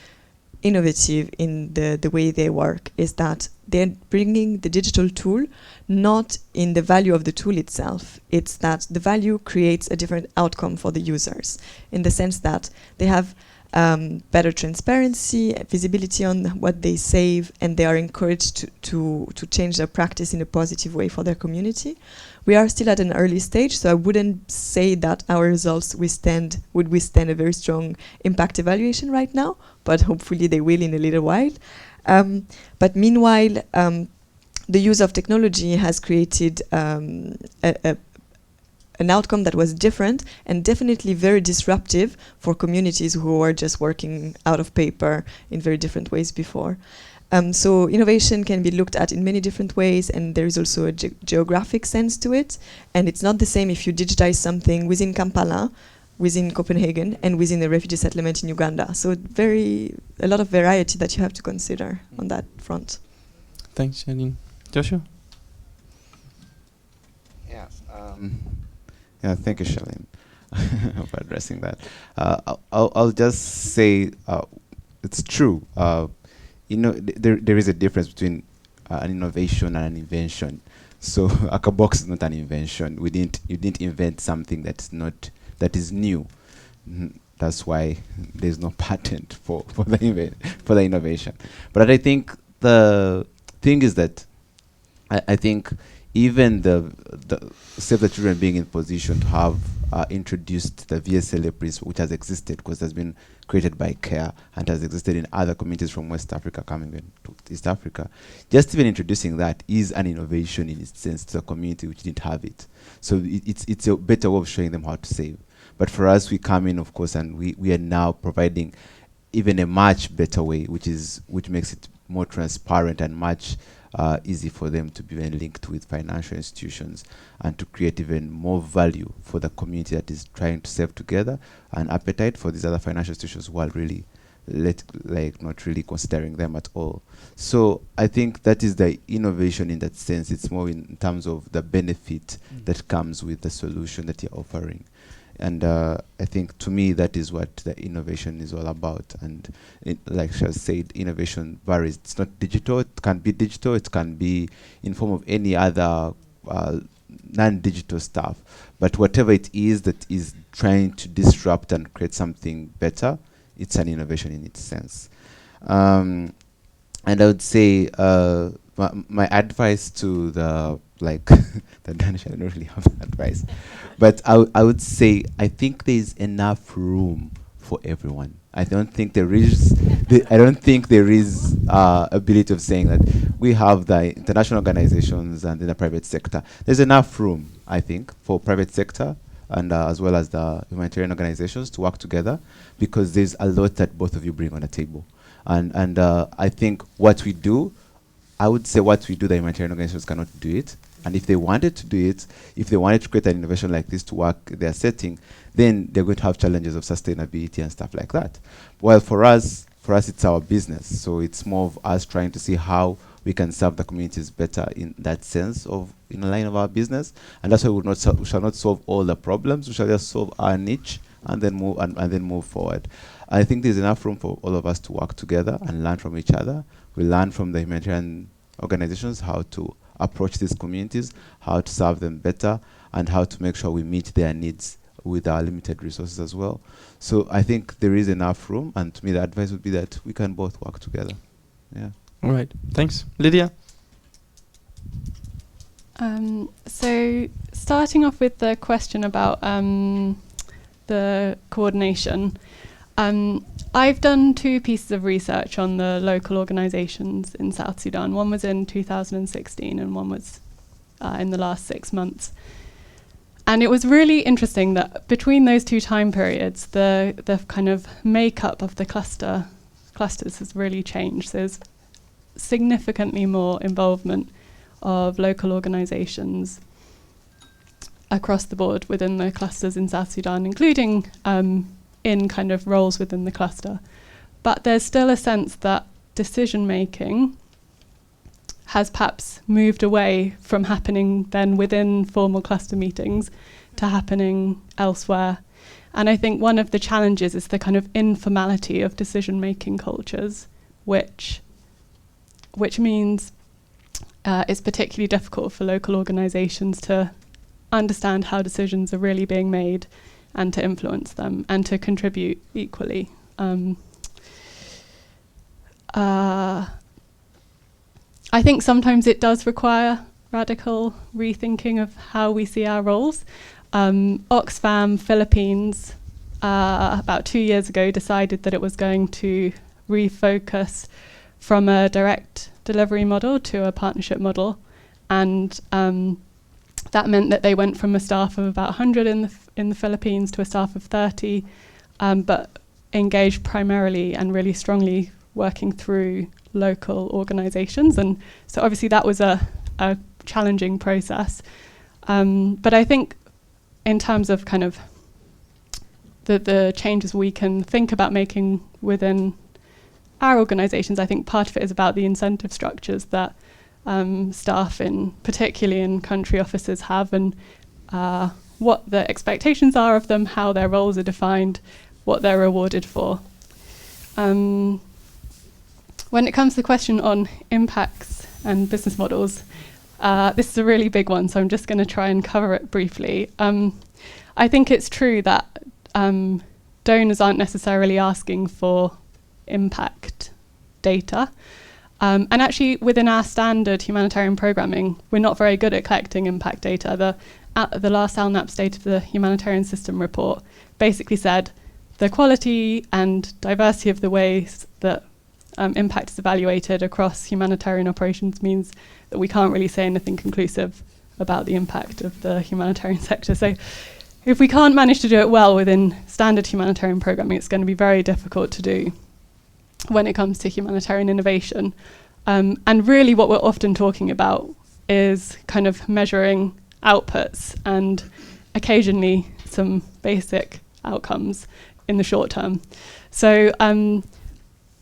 innovative in the way they work is that they're bringing the digital tool not in the value of the tool itself. It's that the value creates a different outcome for the users, in the sense that they have better transparency, visibility on what they save, and they are encouraged to change their practice in a positive way for their community. We are still at an early stage, so I wouldn't say that our results would withstand a very strong impact evaluation right now, but hopefully they will in a little while. But meanwhile, the use of technology has created an outcome that was different and definitely very disruptive for communities who were just working out of paper in very different ways before. So innovation can be looked at in many different ways, and there is also a geographic sense to it. And it's not the same if you digitize something within Kampala, within Copenhagen, and within a refugee settlement in Uganda. So a lot of variety that you have to consider on that front. Thanks, Charlene. Joshua? Yeah, thank you, Charlene, for addressing that. I'll just say it's true. There is a difference between an innovation and an invention. So a box is not an invention. You didn't invent something that is new. That's why there's no patent for the innovation. But I think the thing is that I think even the Save the Children being in position to have introduced the VSLA principle, which has existed because it has been created by CARE and has existed in other communities from West Africa coming into East Africa. Just even introducing that is an innovation in its sense to a community which didn't have it. So it's a better way of showing them how to save. But for us, we come in, of course, and we are now providing even a much better way, which makes it more transparent and much easy for them to be linked with financial institutions and to create even more value for the community that is trying to save together, and appetite for these other financial institutions who are really not really considering them at all. So I think that is the innovation in that sense. It's more in terms of the benefit that comes with the solution that you're offering. And I think to me that is what the innovation is all about. And like Shaz said, innovation varies. It's not digital. It can be digital. It can be in form of any other non-digital stuff. But whatever it is that is trying to disrupt and create something better, it's an innovation in its sense. And I would say my advice to the Danish, I don't really have advice, but I would say I think there is enough room for everyone. I don't think there is ability of saying that we have the international organizations and in the private sector. There's enough room, I think, for private sector and as well as the humanitarian organizations to work together, because there's a lot that both of you bring on the table. And I think what we do, the humanitarian organizations cannot do it. And if they wanted to do it, if they wanted to create an innovation like this to work their setting, then they're going to have challenges of sustainability and stuff like that. Well, for us it's our business. So it's more of us trying to see how we can serve the communities better in that sense of in the line of our business. And that's why we shall not solve all the problems. We shall just solve our niche and then move forward. I think there's enough room for all of us to work together and learn from each other. We learn from the humanitarian organizations how to approach these communities, how to serve them better, and how to make sure we meet their needs with our limited resources as well. So I think there is enough room, and to me the advice would be that we can both work together. Yeah. All right. Thanks. Lydia? So starting off with the question about the coordination, I've done 2 pieces of research on the local organisations in South Sudan. One was in 2016 and one was in the last 6 months. And it was really interesting that between those 2 time periods, the kind of makeup of the clusters has really changed. There's significantly more involvement of local organisations across the board within the clusters in South Sudan, including in kind of roles within the cluster. But there's still a sense that decision making has perhaps moved away from happening then within formal cluster meetings to happening elsewhere. And I think one of the challenges is the kind of informality of decision making cultures, which means it's particularly difficult for local organisations to understand how decisions are really being made and to influence them and to contribute equally. I think sometimes it does require radical rethinking of how we see our roles. Oxfam Philippines about 2 years ago decided that it was going to refocus from a direct delivery model to a partnership model, and that meant that they went from a staff of about 100 in the Philippines to a staff of 30, but engaged primarily and really strongly working through local organisations, and so obviously that was a challenging process. But I think in terms of kind of the changes we can think about making within our organisations, I think part of it is about the incentive structures that staff, particularly in country offices, have, and what the expectations are of them, how their roles are defined, what they're rewarded for. When it comes to the question on impacts and business models, this is a really big one, so I'm just going to try and cover it briefly. I think it's true that donors aren't necessarily asking for impact data. And actually, within our standard humanitarian programming, we're not very good at collecting impact data. The last LNAP State of the Humanitarian System report basically said the quality and diversity of the ways that impact is evaluated across humanitarian operations means that we can't really say anything conclusive about the impact of the humanitarian sector. So if we can't manage to do it well within standard humanitarian programming, it's going to be very difficult to do when it comes to humanitarian innovation. And really what we're often talking about is kind of measuring outputs and occasionally some basic outcomes in the short term. So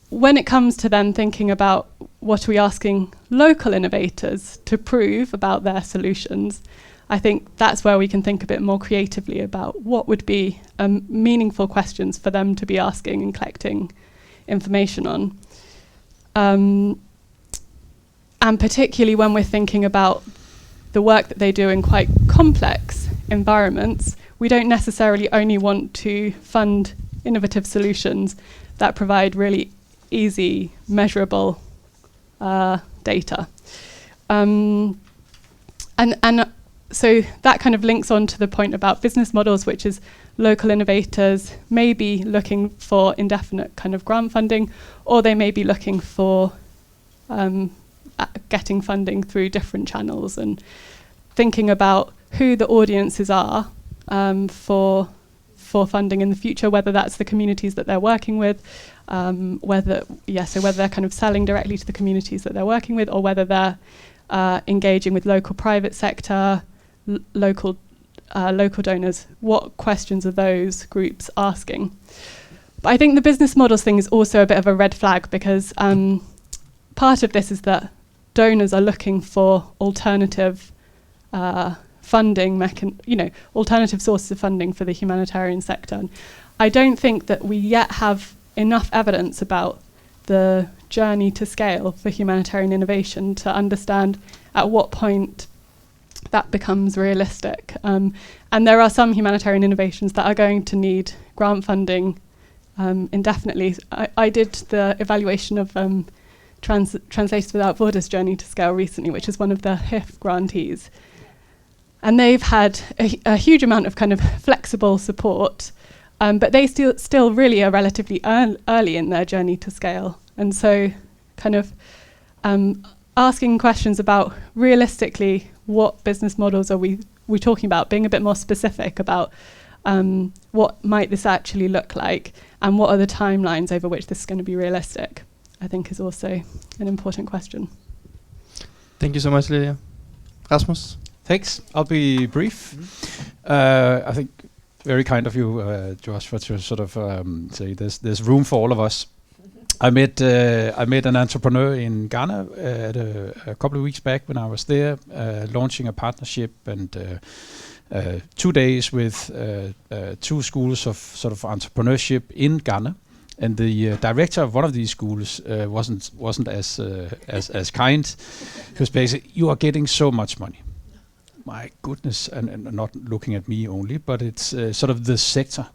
when it comes to then thinking about what are we asking local innovators to prove about their solutions, I think that's where we can think a bit more creatively about what would be meaningful questions for them to be asking and collecting information on. And particularly when we're thinking about the work that they do in quite complex environments, we don't necessarily only want to fund innovative solutions that provide really easy, measurable data. And so that kind of links on to the point about business models, which is local innovators may be looking for indefinite kind of grant funding, or they may be looking for getting funding through different channels, and thinking about who the audiences are for funding in the future, whether that's the communities that they're working with, whether they're kind of selling directly to the communities that they're working with, or whether they're engaging with local private sector, local donors. What questions are those groups asking? But I think the business models thing is also a bit of a red flag, because part of this is that donors are looking for alternative funding, alternative sources of funding for the humanitarian sector. And I don't think that we yet have enough evidence about the journey to scale for humanitarian innovation to understand at what point that becomes realistic. And there are some humanitarian innovations that are going to need grant funding indefinitely. I did the evaluation of Translators Without Borders journey to scale recently, which is one of the HIF grantees. And they've had a huge amount of kind of flexible support, but they still really are relatively early in their journey to scale. And so kind of asking questions about realistically what business models are we talking about, being a bit more specific about what might this actually look like, and what are the timelines over which this is going to be realistic, I think is also an important question. Thank you so much, Lydia. Rasmus? Thanks. I'll be brief. I think very kind of you, Josh, for to sort of say there's room for all of us. I met an entrepreneur in Ghana a couple of weeks back when I was there, launching a partnership and 2 days with 2 schools of sort of entrepreneurship in Ghana. And the director of one of these schools wasn't as kind. He was basically, you are getting so much money. My goodness, and not looking at me only, but it's sort of the sector.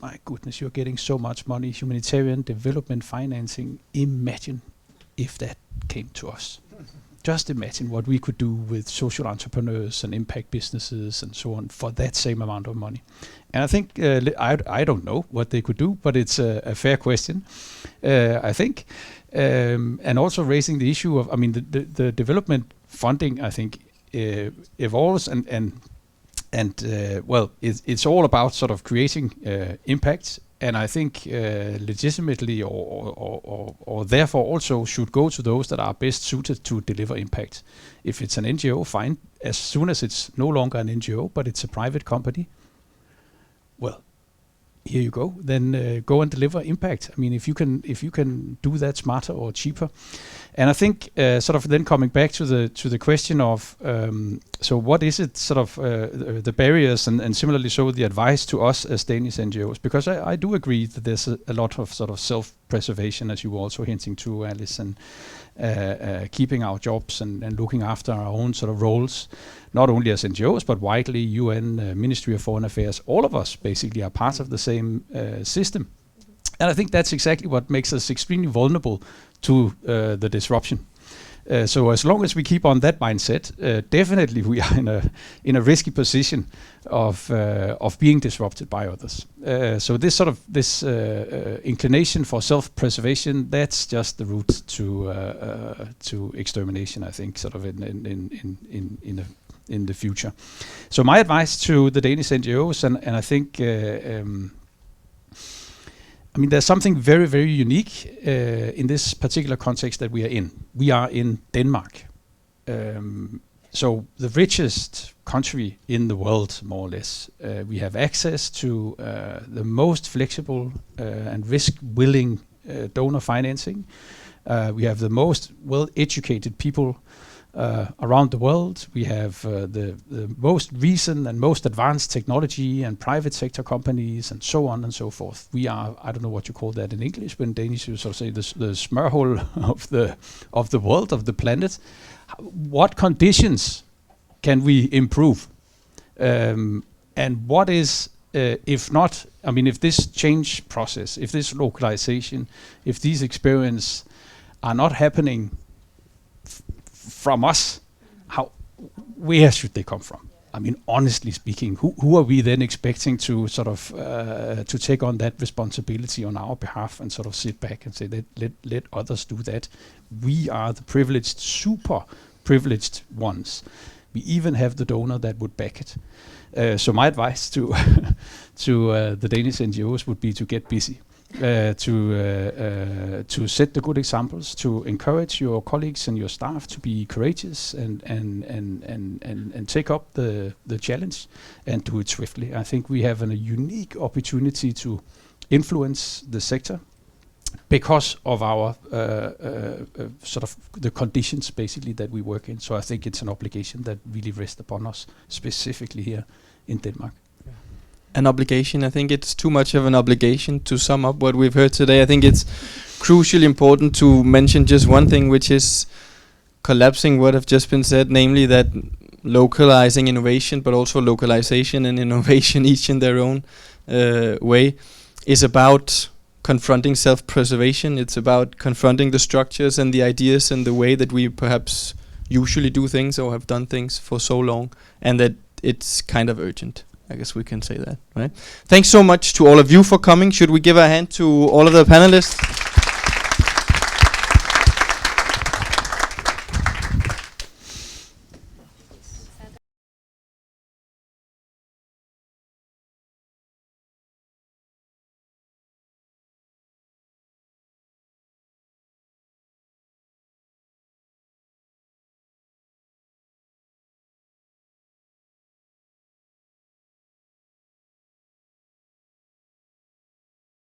My goodness, you're getting so much money. Humanitarian development financing. Imagine if that came to us. Just imagine what we could do with social entrepreneurs and impact businesses and so on for that same amount of money. And I think, I don't know what they could do, but it's a fair question, I think. And also raising the issue of, the development funding, I think, evolves and it's all about sort of creating impact and I think legitimately or therefore also should go to those that are best suited to deliver impact. If it's an NGO, fine. As soon as it's no longer an NGO, but it's a private company, well, here you go. Then go and deliver impact. I mean, if you can do that smarter or cheaper. And I think sort of then coming back to the question of so what is it sort of the barriers and similarly so the advice to us as Danish NGOs, because I do agree that there's a lot of sort of self-preservation, as you were also hinting to, Alice, and keeping our jobs and looking after our own sort of roles, not only as NGOs but widely UN, Ministry of Foreign Affairs. All of us basically are part of the same system. And I think that's exactly what makes us extremely vulnerable to the disruption. So as long as we keep on that mindset, definitely we are in a risky position of being disrupted by others. So this sort of inclination for self-preservation, that's just the route to extermination, I think, sort of in the future. So my advice to the Danish NGOs, and I think. I mean, there's something very, very unique in this particular context that we are in. We are in Denmark. So the richest country in the world, more or less. We have access to the most flexible and risk-willing donor financing. We have the most well-educated people around the world. We have the most recent and most advanced technology and private sector companies and so on and so forth. We are, I don't know what you call that in English, but in Danish you sort of say the smørhul of the world, of the planet. What conditions can we improve? And what is, if not, I mean, if this change process, if this localization, if these experiences are not happening from us, where should they come from? I mean, honestly speaking, who are we then expecting to sort of to take on that responsibility on our behalf and sort of sit back and say let others do that? We are the privileged, super privileged ones. We even have the donor that would back it. So my advice to the Danish NGOs would be to get busy. To set the good examples, to encourage your colleagues and your staff to be courageous and take up the challenge and do it swiftly. I think we have a unique opportunity to influence the sector because of our sort of the conditions basically that we work in. So I think it's an obligation that really rests upon us, specifically here in Denmark. An obligation. I think it's too much of an obligation to sum up what we've heard today. I think it's crucially important to mention just one thing, which is collapsing what have just been said, namely that localizing innovation, but also localization and innovation, each in their own way, is about confronting self-preservation. It's about confronting the structures and the ideas and the way that we perhaps usually do things or have done things for so long, and that it's kind of urgent. I guess we can say that, right? Thanks so much to all of you for coming. Should we give a hand to all of the panelists?